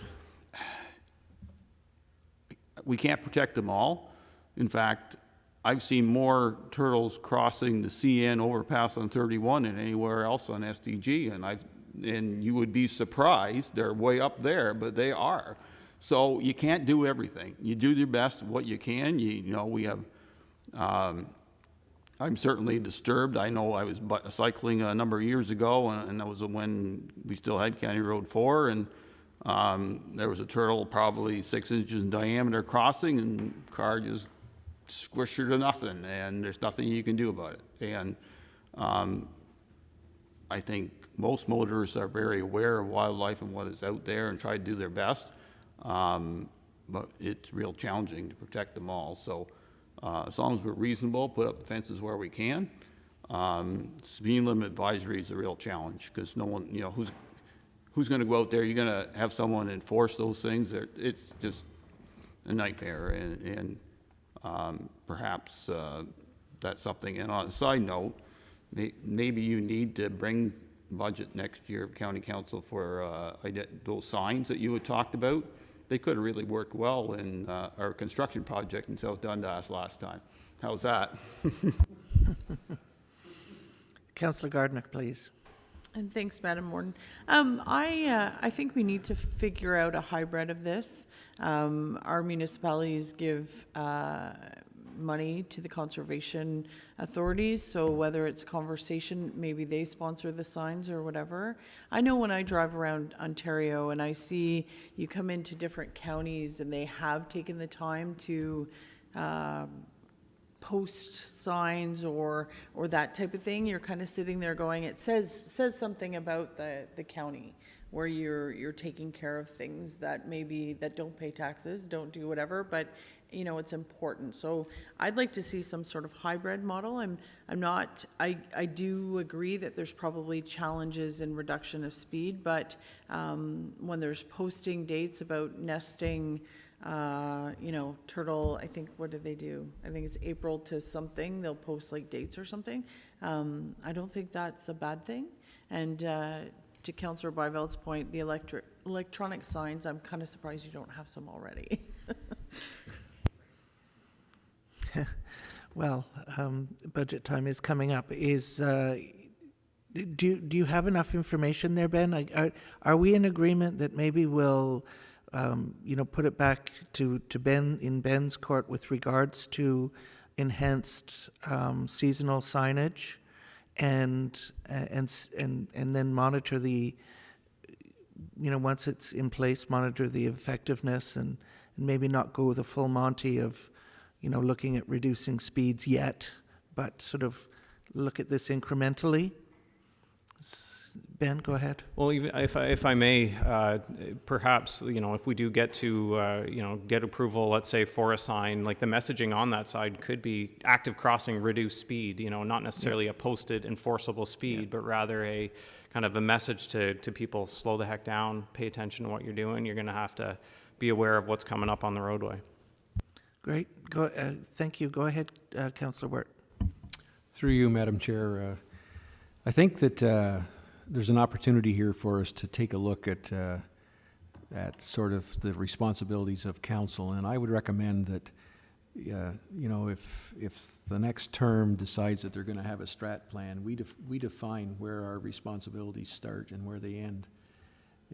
we can't protect them all. In fact, I've seen more turtles crossing the CN overpass on 31 than anywhere else on SDG, and you would be surprised. They're way up there, but they are. So you can't do everything. You do your best what you can. We have I'm certainly disturbed. I know I was cycling a number of years ago, and that was when we still had County Road 4, and there was a turtle probably 6 inches in diameter crossing, and the car just squished her to nothing, and there's nothing you can do about it. And I think most motorists are very aware of wildlife and what is out there and try to do their best, but it's real challenging to protect them all. So as long as we're reasonable, put up the fences where we can. Speed limit advisory is a real challenge because no one, you know, who's going to go out there? You're going to have someone enforce those things. It's just a nightmare, and perhaps that's something. And on a side note, maybe you need to bring budget next year, County Council, for those signs that you had talked about. They could have really worked well in our construction project in South Dundas last time. How's that? Councillor Gardner, please. And thanks, Madam Warden. I think we need to figure out a hybrid of this. Our municipalities give money to the conservation authorities, so whether it's a conversation, maybe they sponsor the signs or whatever. I know when I drive around Ontario and I see you come into different counties and they have taken the time to post signs or that type of thing, you're kind of sitting there going, it says something about the county where you're taking care of things that maybe that don't pay taxes, don't do whatever, but you know, it's important. So I'd like to see some sort of hybrid model. I do agree that there's probably challenges in reduction of speed, but when there's posting dates about nesting, you know, turtle, I think, what do they do? I think it's April to something, they'll post like dates or something. I don't think that's a bad thing. And to Councillor Byveld's point, the electronic signs, I'm kind of surprised you don't have some already. Well, budget time is coming up. Do you have enough information there, Ben? Are we in agreement that maybe we'll, you know, put it back to Ben in Ben's court with regards to enhanced seasonal signage, and then monitor the, you know, once it's in place, monitor the effectiveness, and maybe not go the full Monty of, you know, looking at reducing speeds yet, but sort of look at this incrementally. Ben, go ahead. Well, even if I may, perhaps, you know, if we do get to, you know, get approval, let's say for a sign, like the messaging on that side could be active crossing, reduce speed, you know, not necessarily a posted enforceable speed, but rather a kind of a message to people, slow the heck down, pay attention to what you're doing. You're going to have to be aware of what's coming up on the roadway. Great. Thank you. Go ahead, Councillor Wirt. Through you, Madam Chair. I think that there's an opportunity here for us to take a look at sort of the responsibilities of council, and I would recommend that, you know, if the next term decides that they're going to have a strat plan, we define where our responsibilities start and where they end.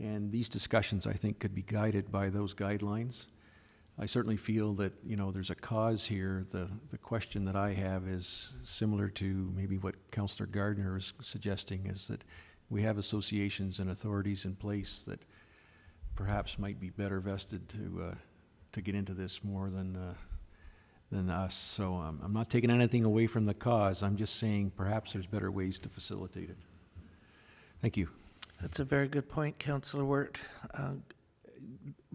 And these discussions, I think, could be guided by those guidelines. I certainly feel that, you know, there's a cause here. The question that I have is similar to maybe what Councillor Gardner is suggesting, is that we have associations and authorities in place that perhaps might be better vested to get into this more than us. So I'm not taking anything away from the cause. I'm just saying perhaps there's better ways to facilitate it. Thank you. That's a very good point, Councillor Wirt.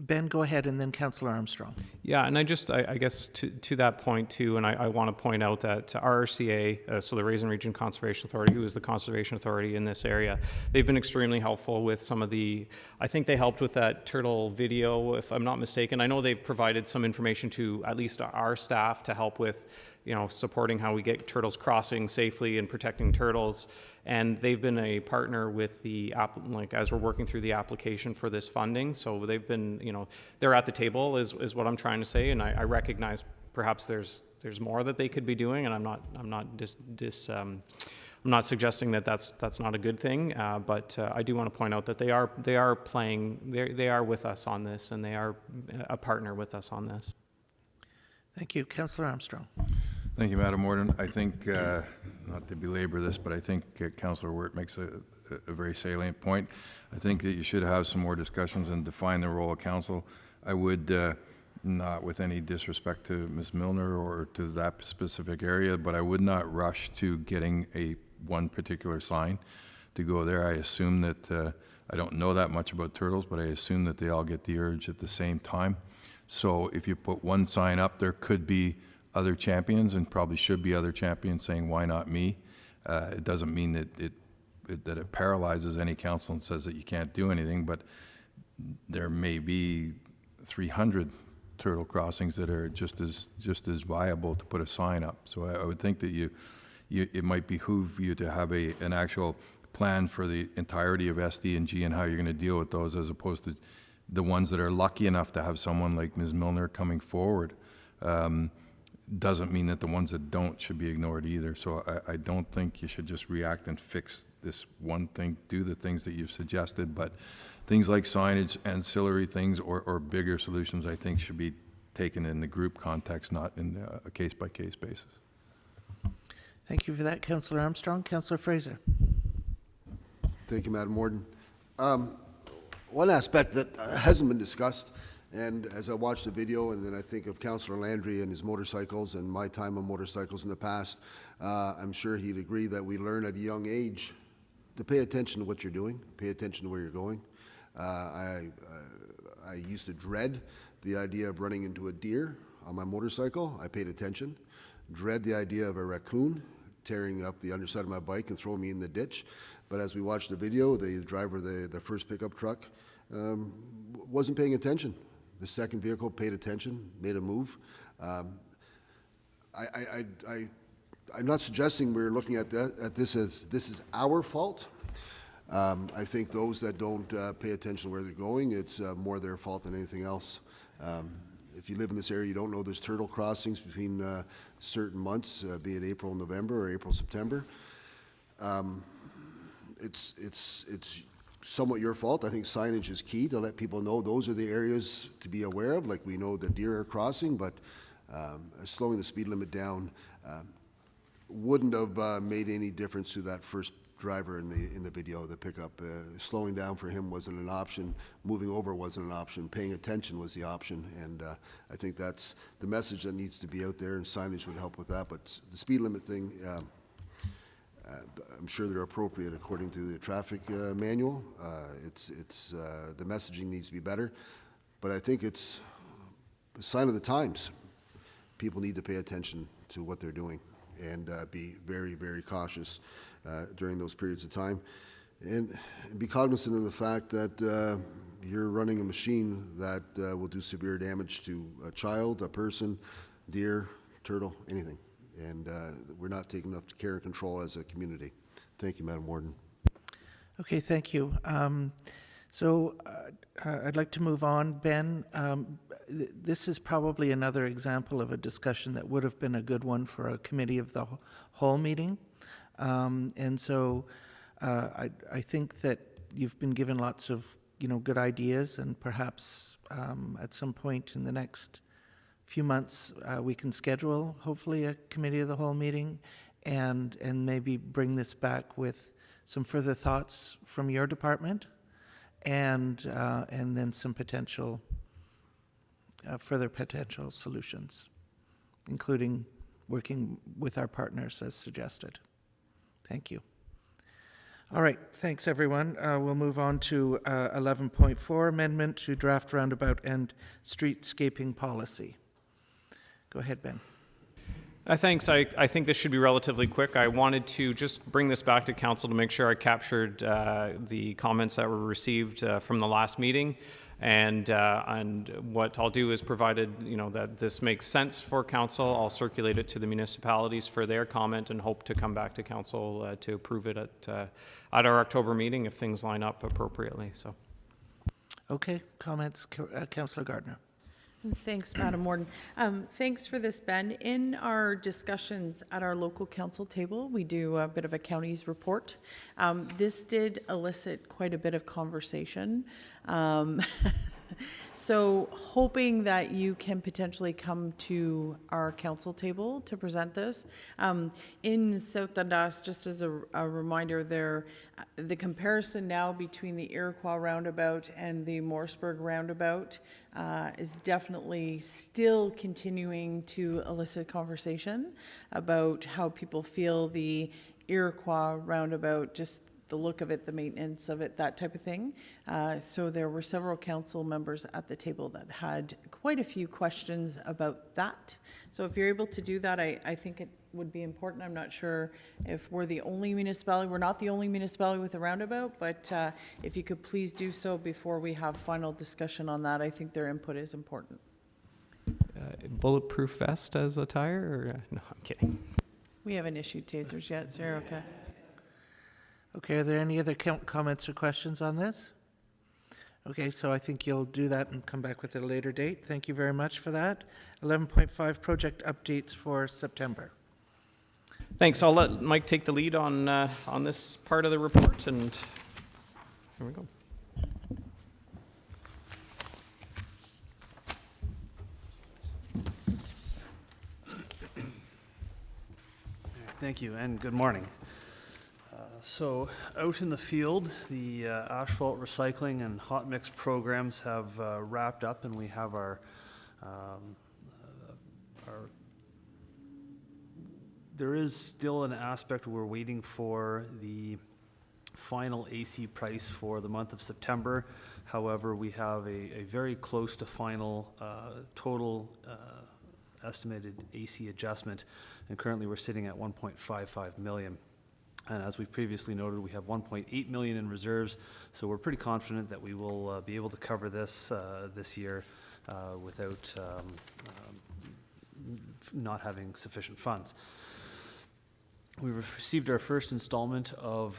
Ben, go ahead, and then Councillor Armstrong. Yeah, and I guess to that point too, and I want to point out that RRCA, so the Raisin Region Conservation Authority, who is the conservation authority in this area, they've been extremely helpful with some of the, I think they helped with that turtle video, if I'm not mistaken. I know they've provided some information to at least our staff to help with, you know, supporting how we get turtles crossing safely and protecting turtles. And they've been a partner with the like as we're working through the application for this funding. So they've been, you know, they're at the table is what I'm trying to say. And I recognize perhaps there's more that they could be doing, and I'm not suggesting that that's not a good thing. But I do want to point out that they are with us on this, and they are a partner with us on this. Thank you, Councillor Armstrong. Thank you, Madam Warden. I think, not to belabor this, but I think Councillor Wirt makes a very salient point. I think that you should have some more discussions and define the role of council. I would, not with any disrespect to Ms. Milner or to that specific area, but I would not rush to getting one particular sign to go there. I assume that, I don't know that much about turtles, but I assume that they all get the urge at the same time. So if you put one sign up, there could be other champions, and probably should be other champions saying, why not me? It doesn't mean that it paralyzes any council and says that you can't do anything, but there may be 300 turtle crossings that are just as viable to put a sign up. So I would think that it might behoove you to have an actual plan for the entirety of SDG and how you're going to deal with those, as opposed to the ones that are lucky enough to have someone like Ms. Milner coming forward. Doesn't mean that the ones that don't should be ignored either. So I don't think you should just react and fix this one thing. Do the things that you've suggested, but things like signage, ancillary things, or bigger solutions, I think should be taken in the group context, not in a case-by-case basis. Thank you for that, Councillor Armstrong. Councillor Fraser. Thank you, Madam Warden. One aspect that hasn't been discussed, and as I watch the video and then I think of Councillor Landry and his motorcycles and my time on motorcycles in the past, I'm sure he'd agree that we learn at a young age to pay attention to what you're doing, pay attention to where you're going. I used to dread the idea of running into a deer on my motorcycle. I paid attention. Dread the idea of a raccoon tearing up the underside of my bike and throwing me in the ditch. But as we watched the video, the driver of the first pickup truck wasn't paying attention. The second vehicle paid attention, made a move. I'm not suggesting we're looking at this as this is our fault. I think those that don't pay attention to where they're going, it's more their fault than anything else. If you live in this area, you don't know there's turtle crossings between certain months, be it April, November, or April, September. It's somewhat your fault. I think signage is key to let people know those are the areas to be aware of, like we know the deer are crossing, but slowing the speed limit down wouldn't have made any difference to that first driver in the video, the pickup. Slowing down for him wasn't an option. Moving over wasn't an option. Paying attention was the option, and I think that's the message that needs to be out there, and signage would help with that. But the speed limit thing, I'm sure they're appropriate according to the traffic manual. The messaging needs to be better, but I think it's a sign of the times. People need to pay attention to what they're doing and be very, very cautious during those periods of time, and be cognizant of the fact that you're running a machine that will do severe damage to a child, a person, deer, turtle, anything. And we're not taking enough care and control as a community. Thank you, Madam Warden. Okay, thank you. So I'd like to move on. Ben, this is probably another example of a discussion that would have been a good one for a committee of the whole meeting. And so I think that you've been given lots of good ideas, and perhaps at some point in the next few months we can schedule hopefully a committee of the whole meeting and maybe bring this back with some further thoughts from your department and then some potential further potential solutions, including working with our partners as suggested. Thank you. All right, thanks everyone. We'll move on to 11.4, amendment to draft roundabout and streetscaping policy. Go ahead, Ben. Thanks. I think this should be relatively quick. I wanted to just bring this back to council to make sure I captured the comments that were received from the last meeting. And what I'll do is, provided that this makes sense for council, I'll circulate it to the municipalities for their comment and hope to come back to council to approve it at our October meeting if things line up appropriately. So, okay, comments, Councillor Gardner. Thanks, Madam Warden. Thanks for this, Ben. In our discussions at our local council table, we do a bit of a county's report. This did elicit quite a bit of conversation. So hoping that you can potentially come to our council table to present this. In South Dundas, just as a reminder there, the comparison now between the Iroquois roundabout and the Morrisburg roundabout is definitely still continuing to elicit conversation about how people feel the Iroquois roundabout, just the look of it, the maintenance of it, that type of thing. So there were several council members at the table that had quite a few questions about that. So if you're able to do that, I think it would be important. I'm not sure if we're the only municipality. We're not the only municipality with a roundabout, but if you could please do so before we have final discussion on that. I think their input is important. Bulletproof vest as attire? Or, no, I'm kidding. We haven't issued tasers yet, so you're okay. Okay, are there any other comments or questions on this? Okay, so I think you'll do that and come back with a later date. Thank you very much for that. 11.5 project updates for September. Thanks. I'll let Mike take the lead on this part of the report, and here we go. Thank you, and good morning. So out in the field, the asphalt recycling and hot mix programs have wrapped up, and we have there is still an aspect we're waiting for the final AC price for the month of September. However, we have a very close to final total estimated AC adjustment, and currently we're sitting at 1.55 million. And as we previously noted, we have 1.8 million in reserves, so we're pretty confident that we will be able to cover this this year without not having sufficient funds. We received our first installment of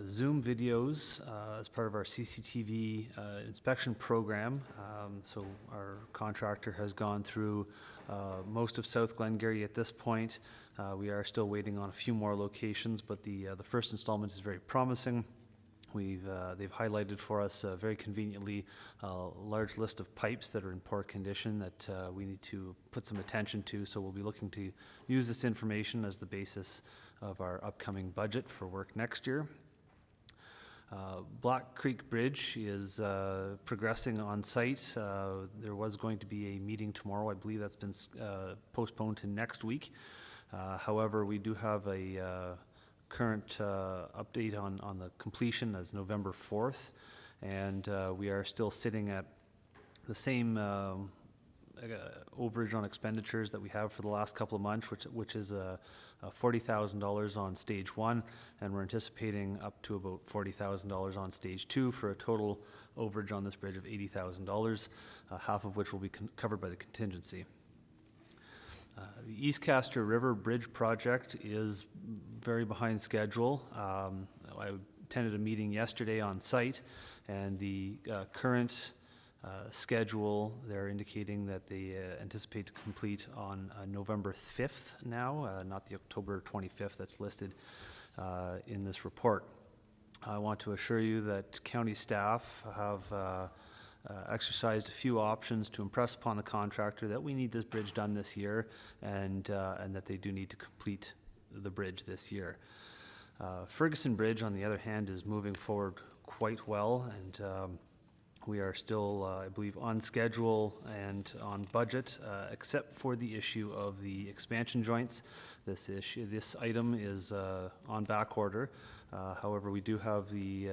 Zoom videos as part of our CCTV inspection program. So our contractor has gone through most of South Glengarry at this point. We are still waiting on a few more locations, but the first installment is very promising. They've highlighted for us very conveniently a large list of pipes that are in poor condition that we need to put some attention to. So we'll be looking to use this information as the basis of our upcoming budget for work next year. Black Creek Bridge is progressing on site. There was going to be a meeting tomorrow. I believe that's been postponed to next week. However, we do have a current update on the completion as November 4th, and we are still sitting at the same overage on expenditures that we have for the last couple of months, which is $40,000 on stage 1, and we're anticipating up to about $40,000 on stage 2 for a total overage on this bridge of $80,000, half of which will be covered by the contingency. The East Castor River Bridge project is very behind schedule. I attended a meeting yesterday on site, and the current schedule, they're indicating that they anticipate to complete on November 5th now, not the October 25th that's listed in this report. I want to assure you that county staff have exercised a few options to impress upon the contractor that we need this bridge done this year, and that they do need to complete the bridge this year. Ferguson Bridge, on the other hand, is moving forward quite well, and we are still, I believe, on schedule and on budget, except for the issue of the expansion joints. This item is on back order. However, we do have the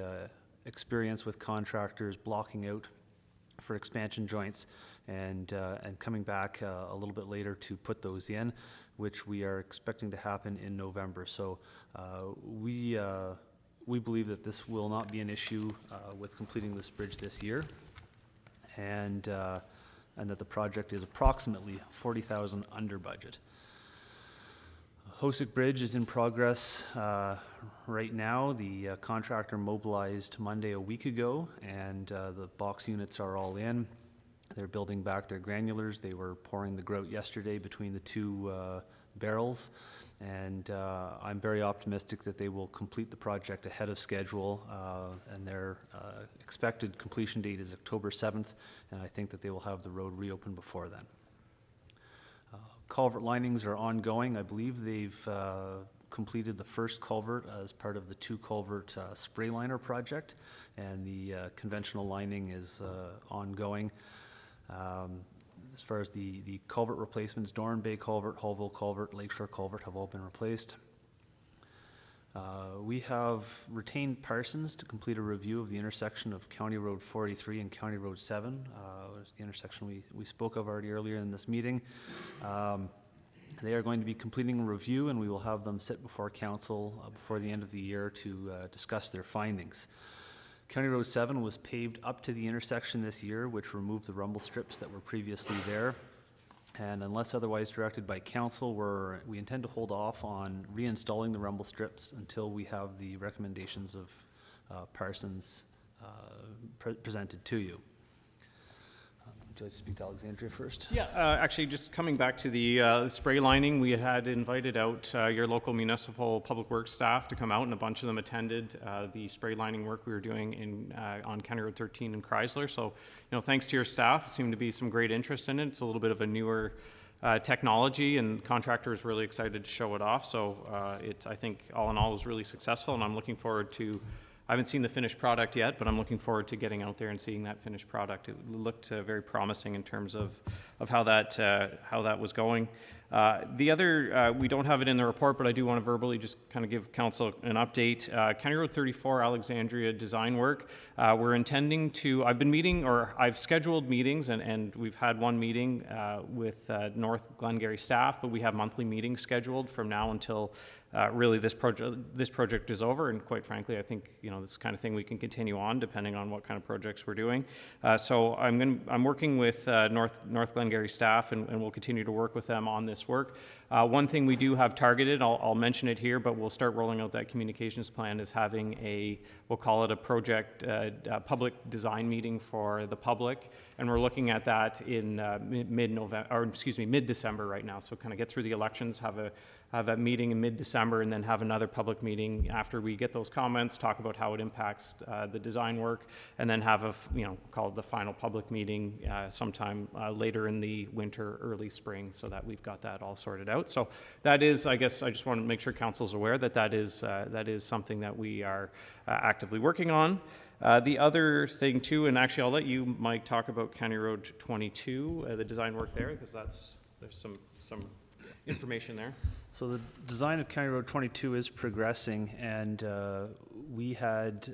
experience with contractors blocking out for expansion joints and coming back a little bit later to put those in, which we are expecting to happen in November. So we believe that this will not be an issue with completing this bridge this year, and that the project is approximately $40,000 under budget. Hosick Bridge is in progress right now. The contractor mobilized Monday a week ago, and the box units are all in. They're building back their granulars. They were pouring the grout yesterday between the two barrels, and I'm very optimistic that they will complete the project ahead of schedule, and their expected completion date is October 7th, and I think that they will have the road reopened before then. Culvert linings are ongoing. I believe they've completed the first culvert as part of the 2-culvert spray liner project, and the conventional lining is ongoing. As far as the culvert replacements, Dorn Bay Culvert, Hullville Culvert, Lakeshore Culvert have all been replaced. We have retained Parsons to complete a review of the intersection of County Road 483 and County Road 7. It's the intersection we spoke of already earlier in this meeting. They are going to be completing a review, and we will have them sit before council before the end of the year to discuss their findings. County Road 7 was paved up to the intersection this year, which removed the rumble strips that were previously there. And unless otherwise directed by council, we intend to hold off on reinstalling the rumble strips until we have the recommendations of Parsons presented to you. Would you like to speak to Alexandria first? Yeah, actually, just coming back to the spray lining, we had invited out your local municipal public works staff to come out, and a bunch of them attended the spray lining work we were doing on County Road 13 in Chrysler. So, thanks to your staff, seemed to be some great interest in it. It's a little bit of a newer technology, and contractors really excited to show it off. So, I think all in all was really successful, and I'm looking forward to. I haven't seen the finished product yet, but I'm looking forward to getting out there and seeing that finished product. It looked very promising in terms of how that was going. The other, we don't have it in the report, but I do want to verbally just kind of give council an update. County Road 34 Alexandria design work. We're intending to, I've scheduled meetings, and we've had one meeting with North Glengarry staff, but we have monthly meetings scheduled from now until really this project is over. And quite frankly, I think this is the kind of thing we can continue on depending on what kind of projects we're doing. So I'm working with North Glengarry staff, and we'll continue to work with them on this work. One thing we do have targeted, I'll mention it here, but we'll start rolling out that communications plan, is having we'll call it a project public design meeting for the public, and we're looking at that in mid-December right now. So kind of get through the elections, have a meeting in mid-December, and then have another public meeting after we get those comments, talk about how it impacts the design work, and then have call it the final public meeting sometime later in the winter, early spring, so that we've got that all sorted out. So that is, I guess, I just want to make sure council's aware that is something that we are actively working on. The other thing too, and actually I'll let you, Mike, talk about County Road 22, the design work there, because there's some information there. So the design of County Road 22 is progressing, and we had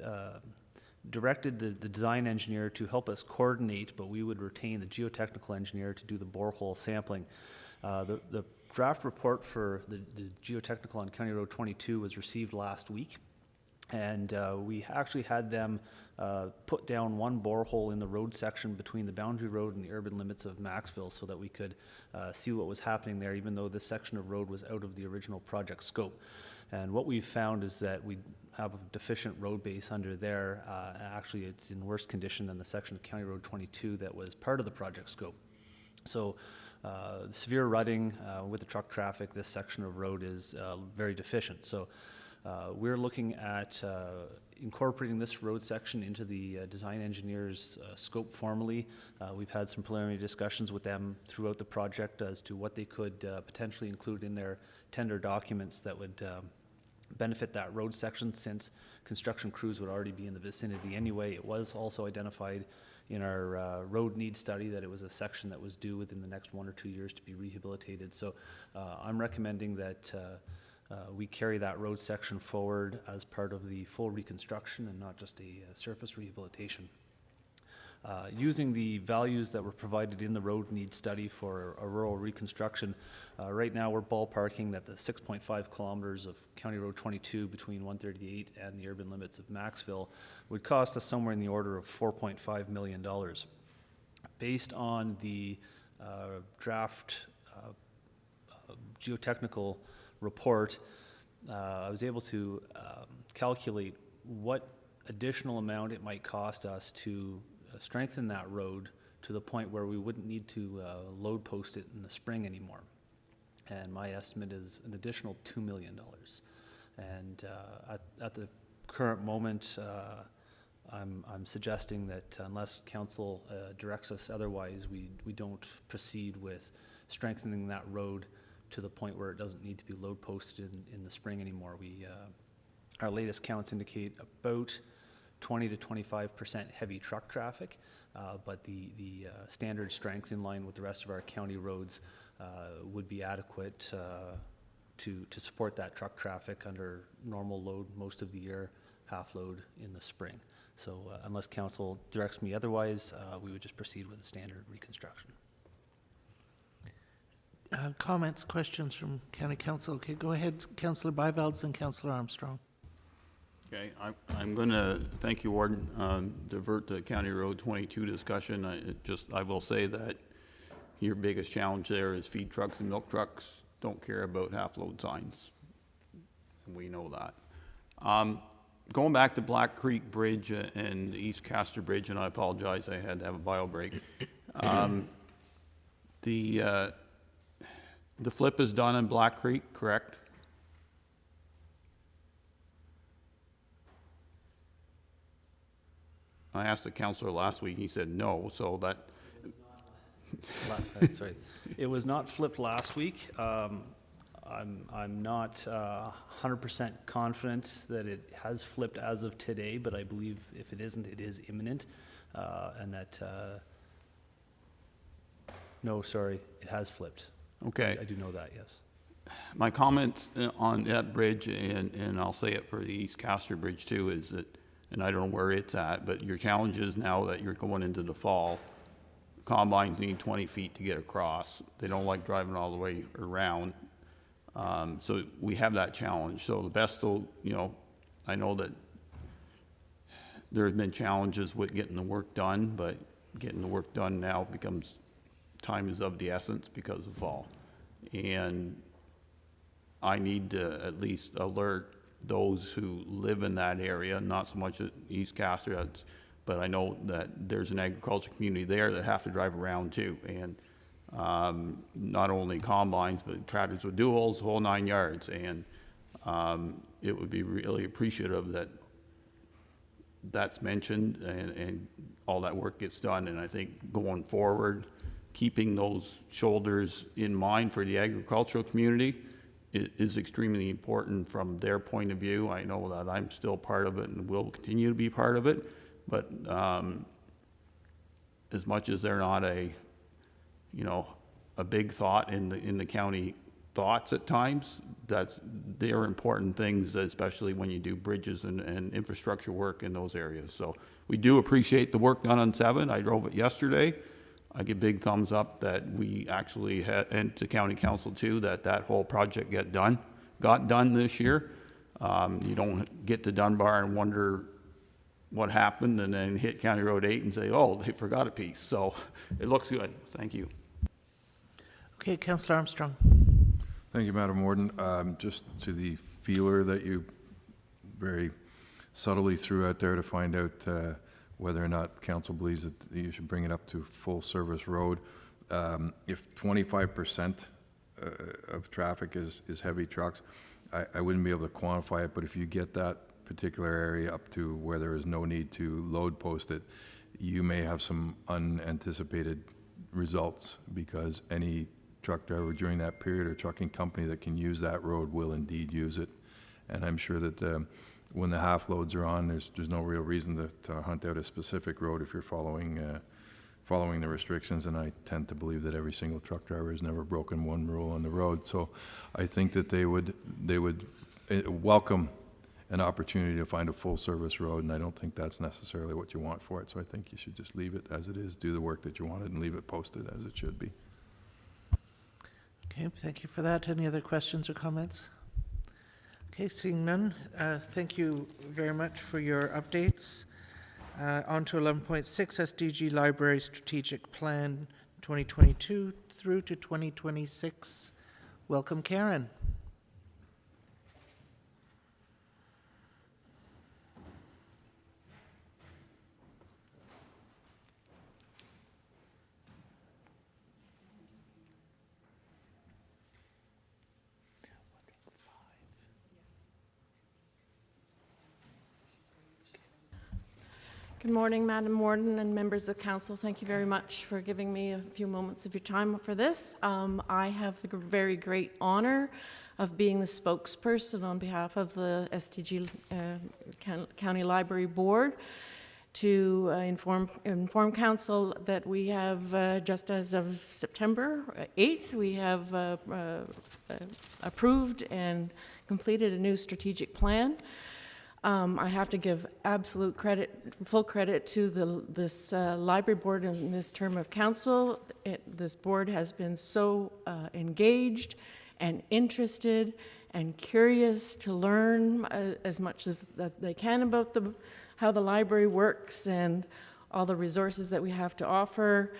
directed the design engineer to help us coordinate, but we would retain the geotechnical engineer to do the borehole sampling. The draft report for the geotechnical on County Road 22 was received last week, and we actually had them put down one borehole in the road section between the boundary road and the urban limits of Maxville, so that we could see what was happening there, even though this section of road was out of the original project scope. And what we've found is that we have a deficient road base under there. Actually, it's in worse condition than the section of County Road 22 that was part of the project scope. So severe rutting with the truck traffic, this section of road is very deficient. So we're looking at incorporating this road section into the design engineer's scope formally. We've had some preliminary discussions with them throughout the project as to what they could potentially include in their tender documents that would benefit that road section, since construction crews would already be in the vicinity anyway. It was also identified in our road need study that it was a section that was due within the next 1 or 2 years to be rehabilitated. So I'm recommending that we carry that road section forward as part of the full reconstruction and not just a surface rehabilitation. Using the values that were provided in the road need study for a rural reconstruction, right now we're ballparking that the 6.5 kilometers of County Road 22 between 138 and the urban limits of Maxville would cost us somewhere in the order of $4.5 million. Based on the draft geotechnical report, I was able to calculate what additional amount it might cost us to strengthen that road to the point where we wouldn't need to load post it in the spring anymore. and my estimate is an additional $2 million. And at the current moment, I'm suggesting that unless council directs us otherwise, we don't proceed with strengthening that road to the point where it doesn't need to be load posted in the spring anymore. Our latest counts indicate about 20 to 25% heavy truck traffic, but the standard strength in line with the rest of our county roads would be adequate to support that truck traffic under normal load most of the year, half load in the spring. So unless council directs me otherwise, we would just proceed with the standard reconstruction. Comments, questions from County Council? Okay, go ahead, Councillor Byvelds and Councillor Armstrong. Okay, I'm going to, thank you, Warden, divert the County Road 22 discussion. I will say that your biggest challenge there is feed trucks and milk trucks don't care about half-load signs, and we know that. Going back to Black Creek Bridge and East Castor Bridge, and I apologize, I had to have a bio break. The flip is done in Black Creek, correct? I asked the councilor last week, he said no, so that... Sorry. It was not flipped last week. I'm not 100% confident that it has flipped as of today, but I believe if it isn't, it is imminent, and that... no, sorry, it has flipped. Okay. I do know that, yes. My comments on that bridge, and I'll say it for the East Castor Bridge too, is that, and I don't know where it's at, but your challenge is now that you're going into the fall, combines need 20 feet to get across. They don't like driving all the way around. So we have that challenge. So the best, I know that there have been challenges with getting the work done, but getting the work done now becomes, time is of the essence because of fall. And I need to at least alert those who live in that area, not so much at East Castor, but I know that there's an agriculture community there that have to drive around too. And not only combines, but tractors with duals, the whole 9 yards. And it would be really appreciative that that's mentioned and all that work gets done. And I think going forward, keeping those shoulders in mind for the agricultural community is extremely important from their point of view. I know that I'm still part of it and will continue to be part of it, but as much as they're not a big thought in the county thoughts at times, they're important things, especially when you do bridges and infrastructure work in those areas. So we do appreciate the work done on 7. I drove it yesterday. I give big thumbs up that we actually had, and to county council too, that whole project got done this year. You don't get to Dunbar and wonder what happened and then hit County Road 8 and say, oh, they forgot a piece. So it looks good. Thank you. Okay, Councillor Armstrong. Thank you, Madam Warden. Just to the feeler that you very subtly threw out there to find out whether or not council believes that you should bring it up to full service road. If 25% of traffic is heavy trucks, I wouldn't be able to quantify it, but if you get that particular area up to where there is no need to load post it, you may have some unanticipated results, because any truck driver during that period or trucking company that can use that road will indeed use it. And I'm sure that when the half loads are on, there's no real reason to hunt out a specific road if you're following the restrictions. And I tend to believe that every single truck driver has never broken one rule on the road. So I think that they would welcome an opportunity to find a full service road, and I don't think that's necessarily what you want for it. So I think you should just leave it as it is, do the work that you wanted, and leave it posted as it should be. Okay, thank you for that. Any other questions or comments? Okay, seeing none, thank you very much for your updates. On to 11.6, SDG Library Strategic Plan 2022 through to 2026. Welcome, Karen. Good morning, Madam Warden and members of council. Thank you very much for giving me a few moments of your time for this. I have the very great honor of being the spokesperson on behalf of the SDG County Library Board to inform council that we have, just as of September 8th, we have approved and completed a new strategic plan. I have to give absolute credit, full credit to this library board in this term of council. This board has been so engaged and interested and curious to learn as much as that they can about how the library works and all the resources that we have to offer.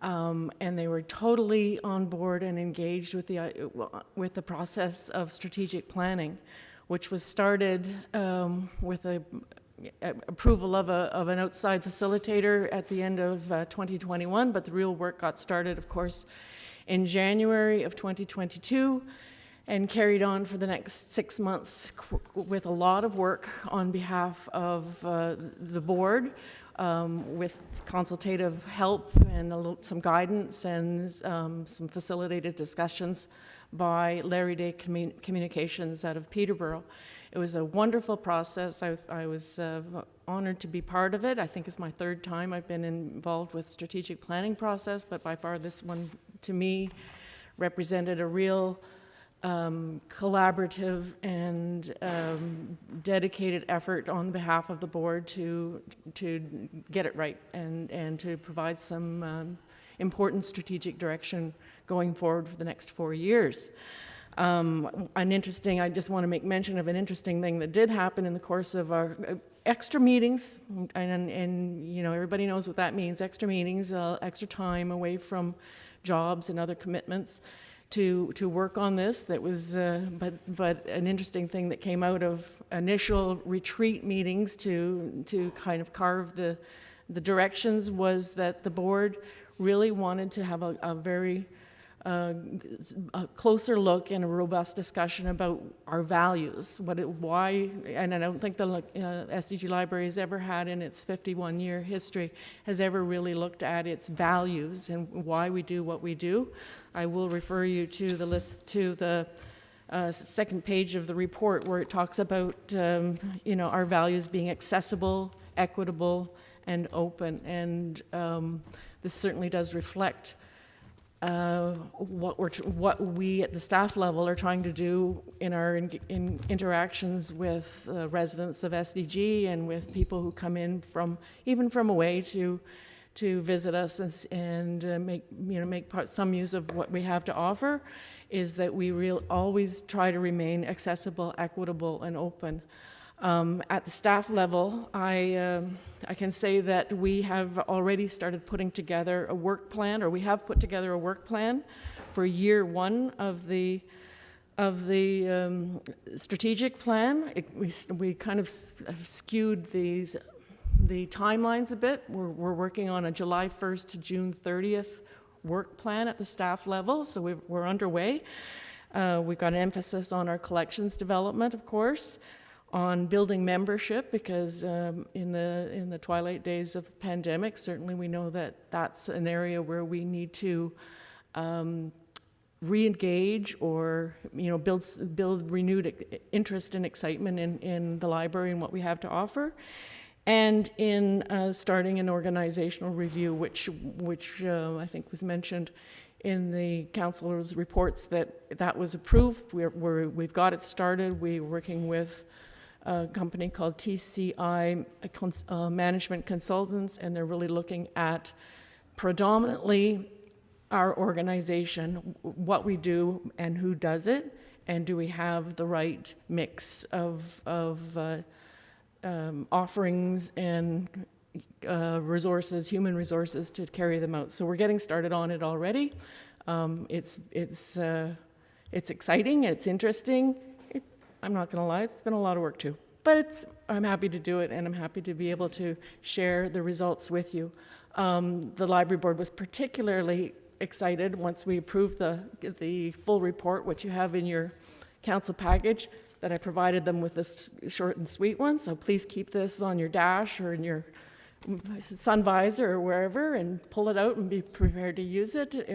And they were totally on board and engaged with the process of strategic planning, which was started with approval of an outside facilitator at the end of 2021, but the real work got started, of course, in January of 2022 and carried on for the next 6 months with a lot of work on behalf of the board, with consultative help and some guidance and some facilitated discussions by Larry Day Communications out of Peterborough. It was a wonderful process. I was honored to be part of it. I think it's my third time I've been involved with strategic planning process, but by far this one, to me, represented a real collaborative and dedicated effort on behalf of the board to get it right and to provide some important strategic direction going forward for the next 4 years. I just want to make mention of an interesting thing that did happen in the course of our extra meetings, and you know, everybody knows what that means, extra meetings, extra time away from jobs and other commitments to work on this. That was, but an interesting thing that came out of initial retreat meetings to kind of carve the directions was that the board really wanted to have a very a closer look and a robust discussion about our values, why, and I don't think the SDG Library has ever had in its 51-year history, has ever really looked at its values and why we do what we do. I will refer you to the list, to the second page of the report where it talks about, you know, our values being accessible, equitable, and open, and this certainly does reflect what we at the staff level are trying to do in our interactions with residents of SDG and with people who come in even from away to visit us and make some use of what we have to offer, is that we always try to remain accessible, equitable, and open. At the staff level, I can say that we have already started putting together a work plan, or we have put together a work plan for year one of the strategic plan. We kind of have skewed the timelines a bit. We're working on a July 1st to June 30th work plan at the staff level, so we're underway. We've got an emphasis on our collections development, of course, on building membership, because in the twilight days of the pandemic, certainly we know that that's an area where we need to re-engage or build renewed interest and excitement in the library and what we have to offer, and in starting an organizational review, which I think was mentioned in the councilor's reports that was approved. We've got it started. We're working with a company called TCI Management Consultants, and they're really looking at predominantly our organization, what we do and who does it, and do we have the right mix of offerings and resources, human resources, to carry them out. So we're getting started on it already. It's exciting, it's interesting. I'm not going to lie, it's been a lot of work too. But I'm happy to do it, and I'm happy to be able to share the results with you. The library board was particularly excited once we approved the full report, which you have in your council package, that I provided them with this short and sweet one. So please keep this on your dash or in your sun visor or wherever and pull it out and be prepared to use it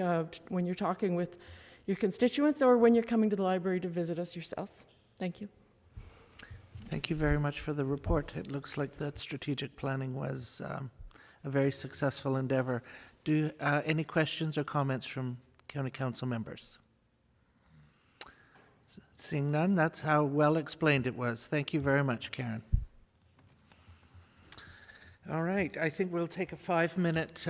when you're talking with your constituents or when you're coming to the library to visit us yourselves. Thank you. Thank you very much for the report. It looks like that strategic planning was a very successful endeavor. Do any questions or comments from County Council members? Seeing none, that's how well explained it was. Thank you very much, Karen. All right, I think we'll take a 5-minute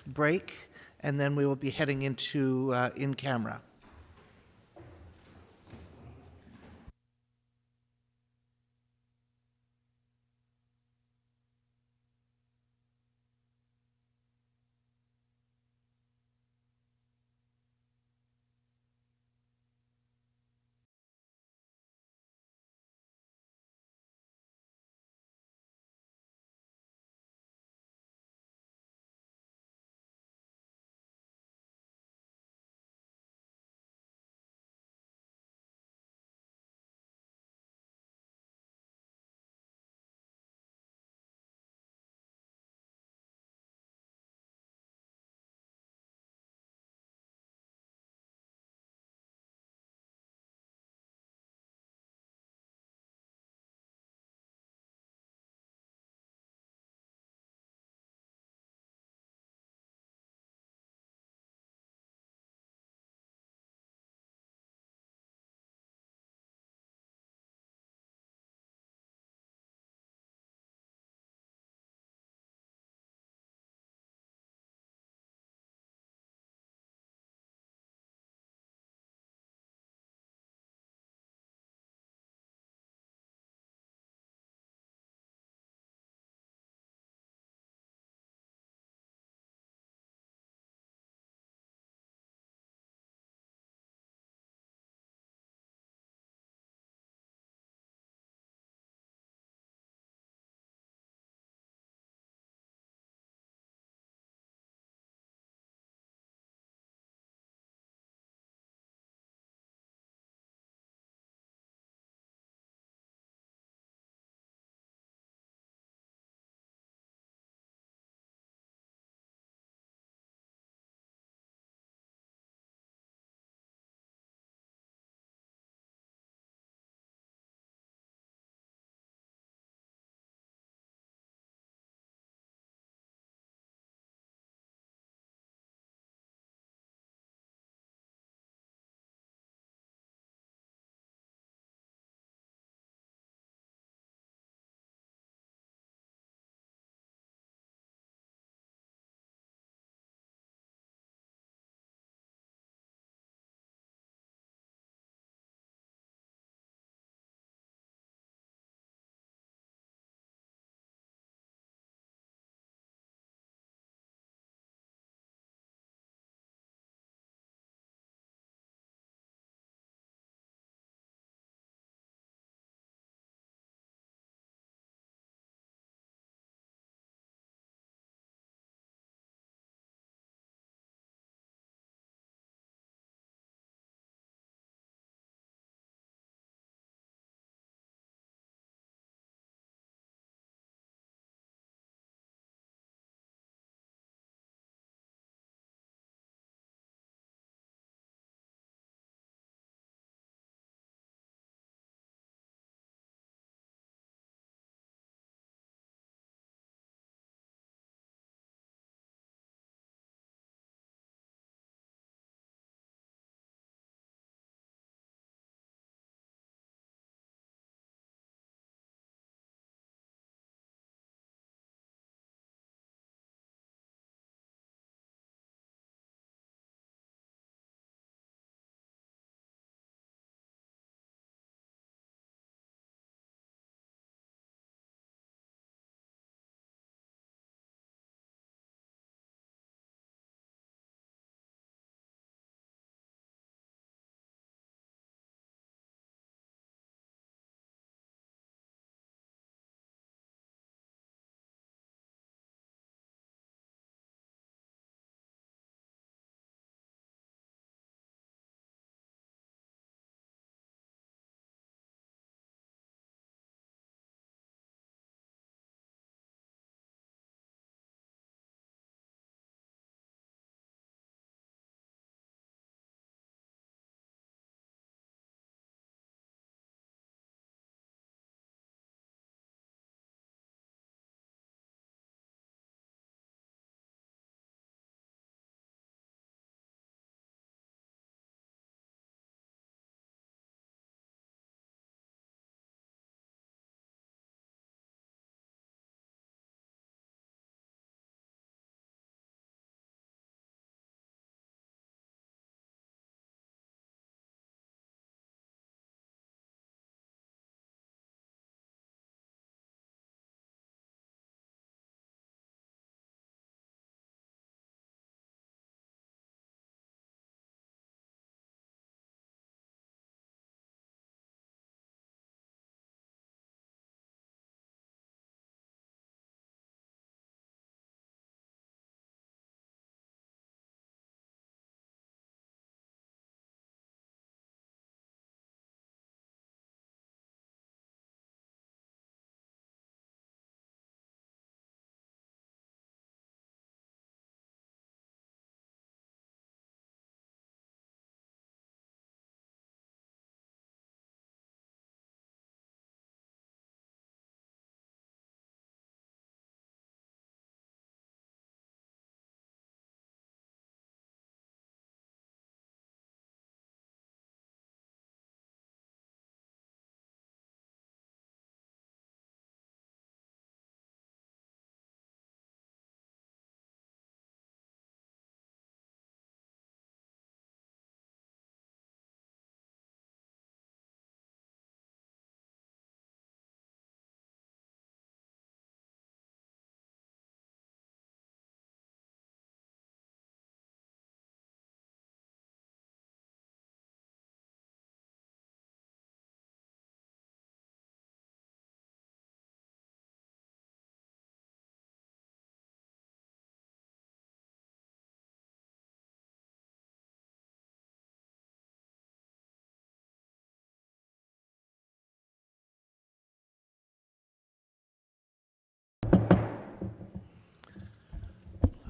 break, and then we will be heading into in camera.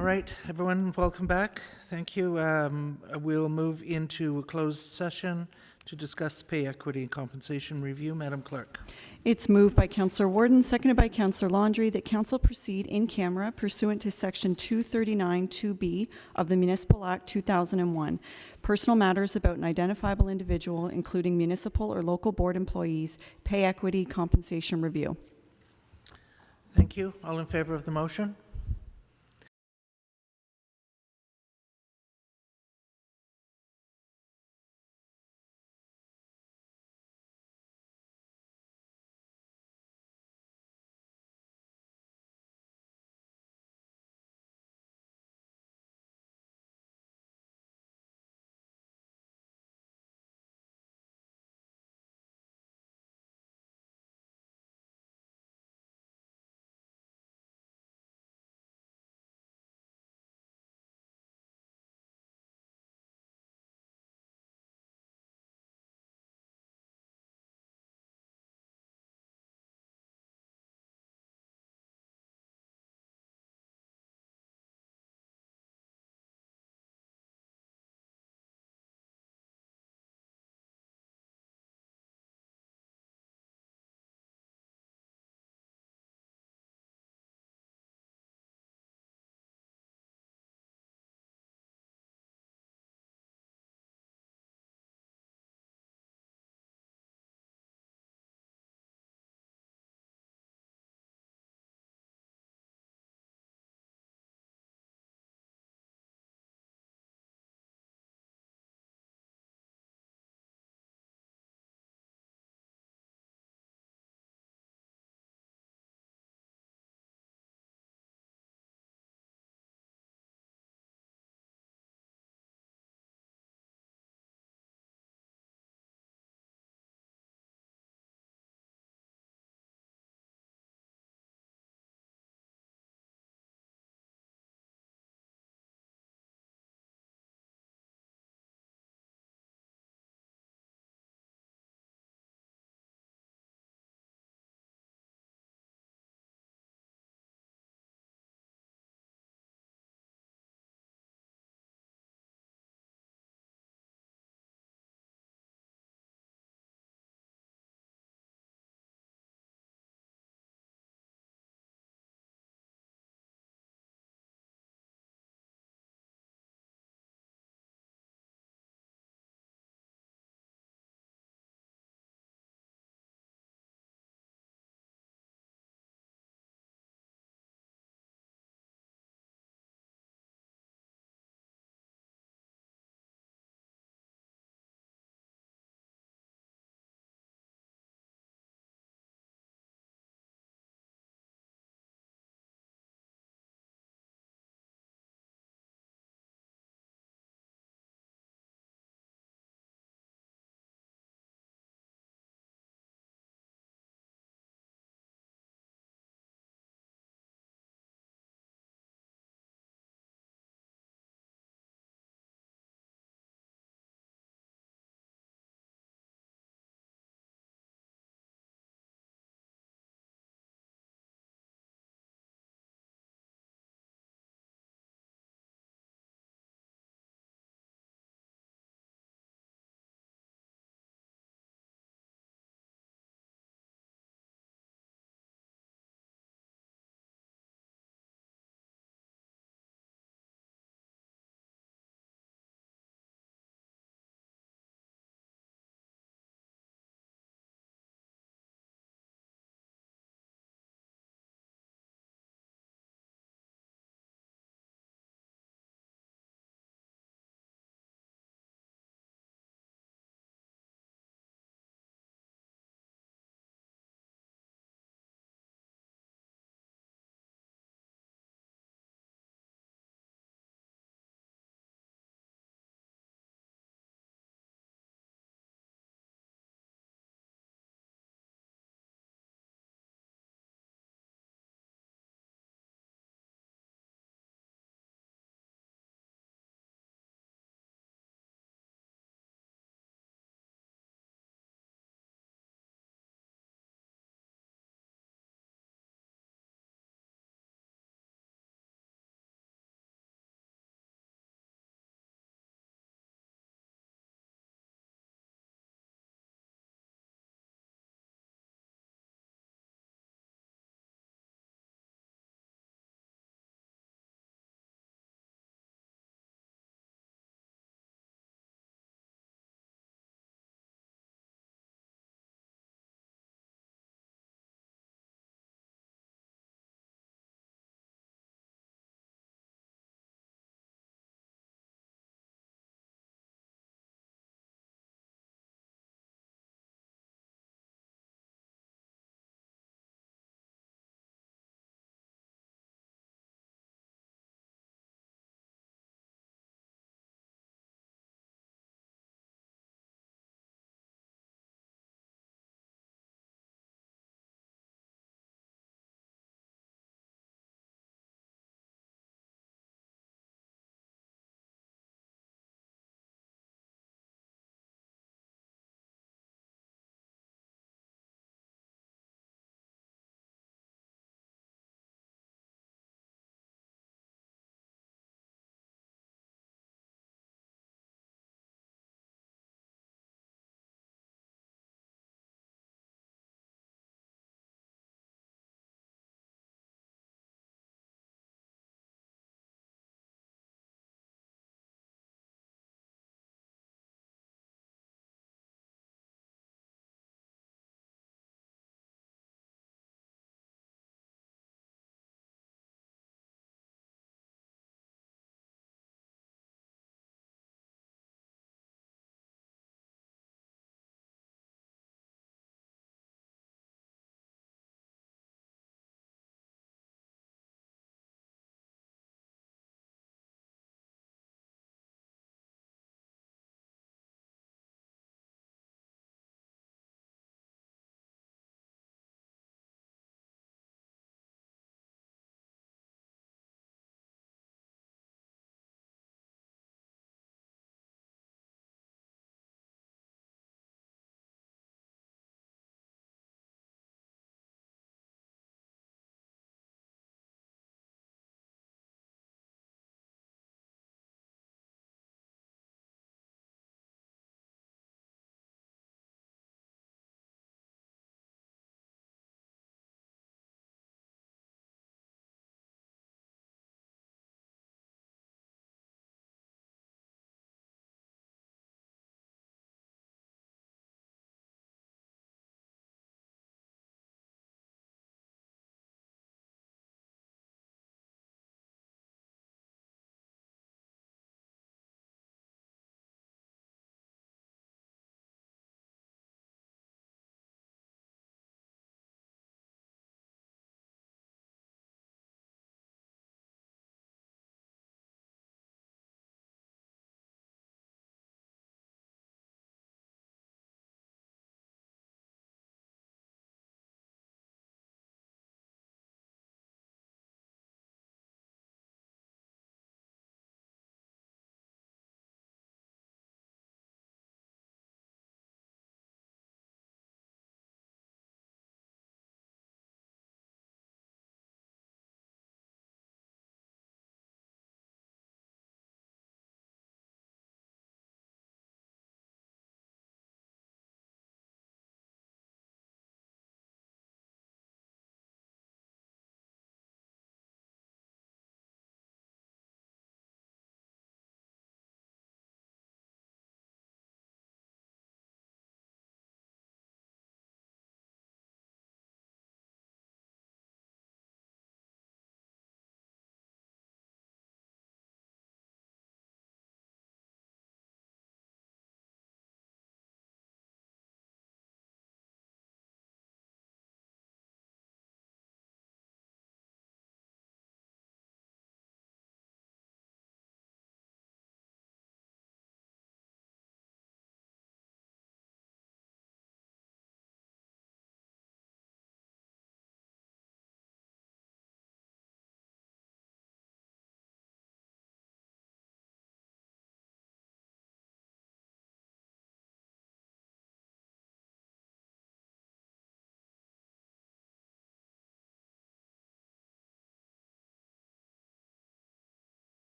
All right, everyone, welcome back. Thank you. We'll move into a closed session to discuss pay equity and compensation review. Madam Clerk. It's moved by Councillor Warden, seconded by Councillor Laundrie, that council proceed in camera pursuant to Section 239(2)B of the Municipal Act 2001. Personal matters about an identifiable individual, including municipal or local board employees, pay equity compensation review. Thank you. All in favor of the motion?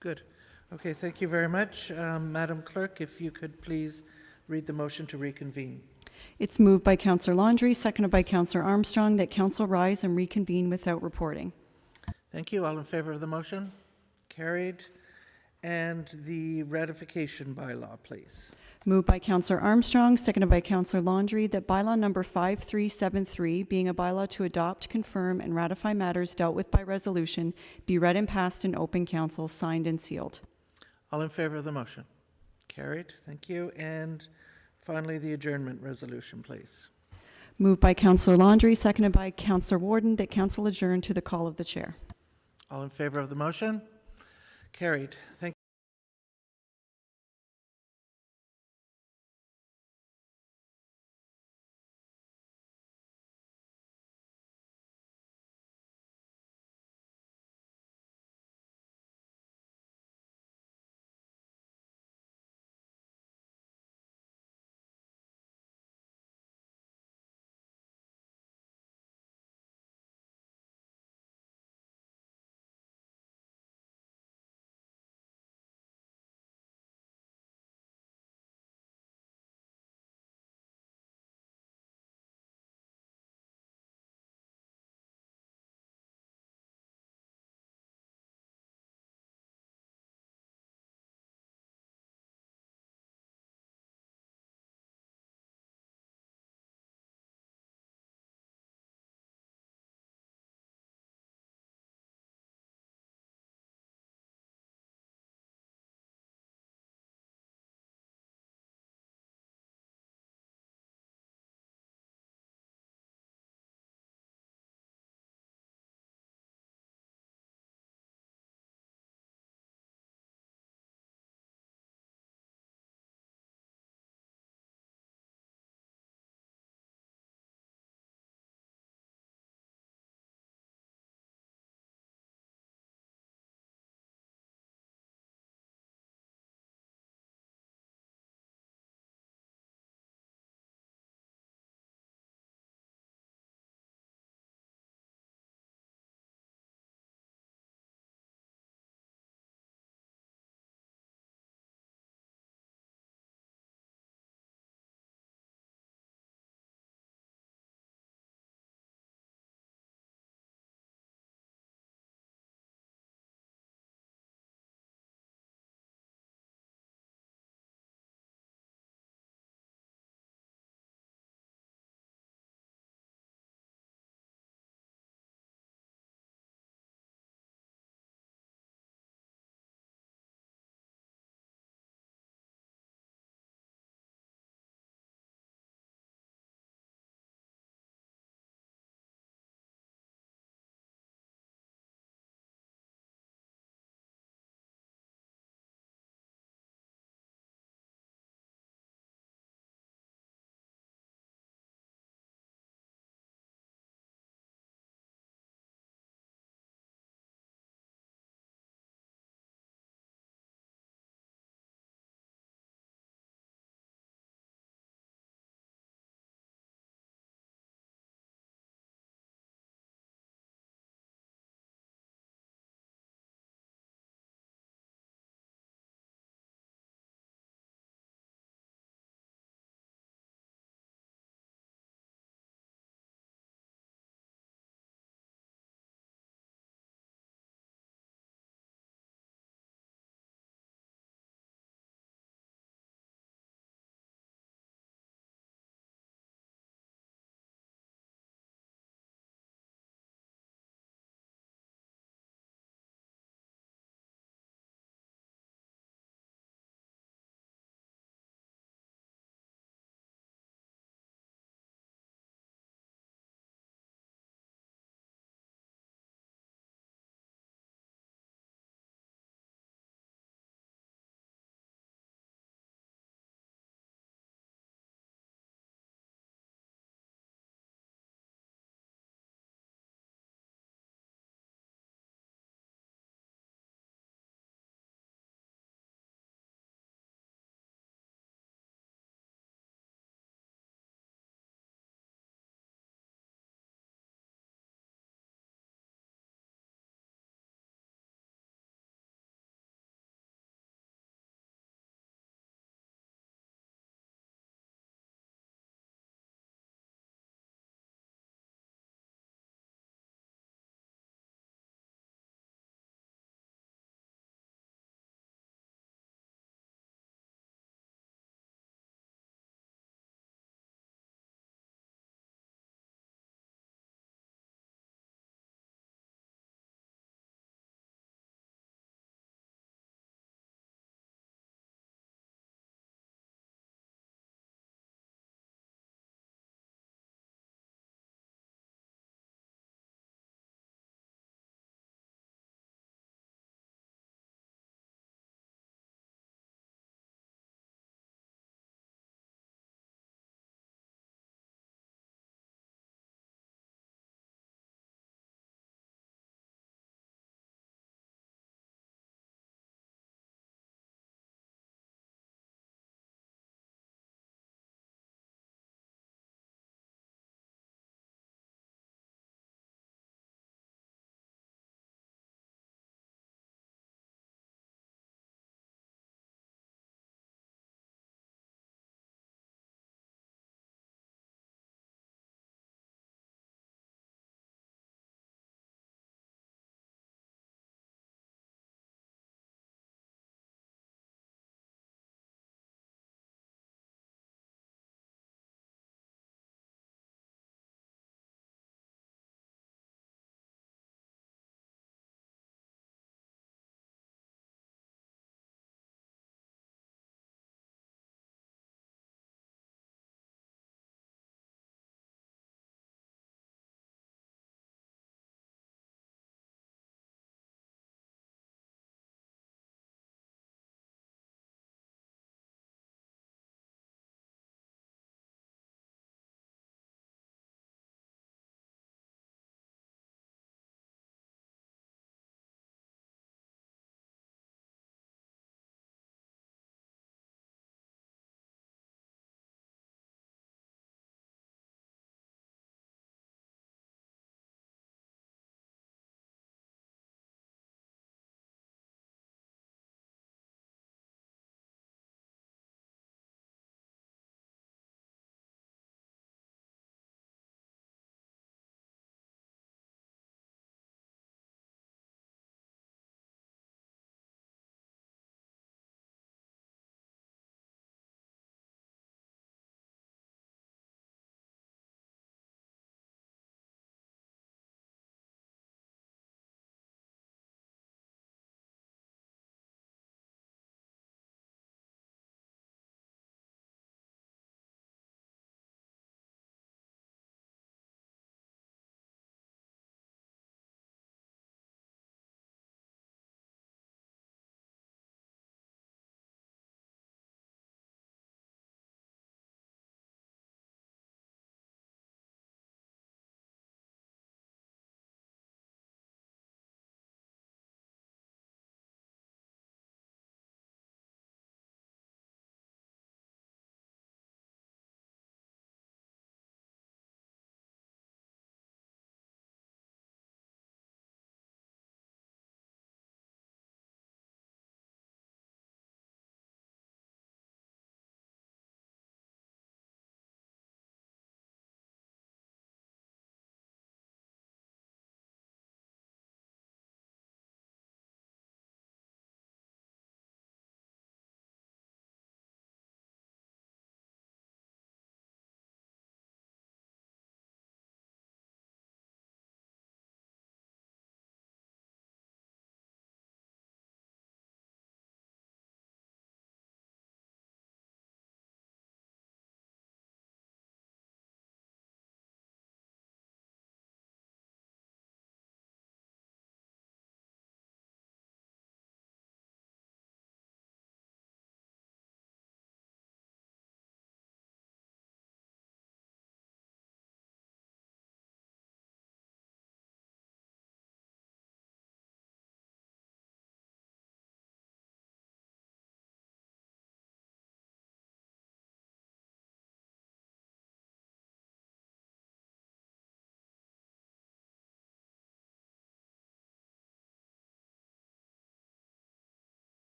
Good. Okay, thank you very much. Madam Clerk, if you could please read the motion to reconvene. It's moved by Councillor Laundrie, seconded by Councillor Armstrong, that Council rise and reconvene without reporting. Thank you. All in favor of the motion? Carried. And the ratification bylaw, please. Moved by Councillor Armstrong, seconded by Councillor Laundrie, that bylaw number 5373, being a bylaw to adopt, confirm, and ratify matters dealt with by resolution, be read and passed in open council, signed and sealed. All in favor of the motion? Carried. Thank you. And finally, the adjournment resolution, please. Moved by Councillor Laundrie, seconded by Councillor Warden, that council adjourn to the call of the chair. All in favor of the motion? Carried. Thank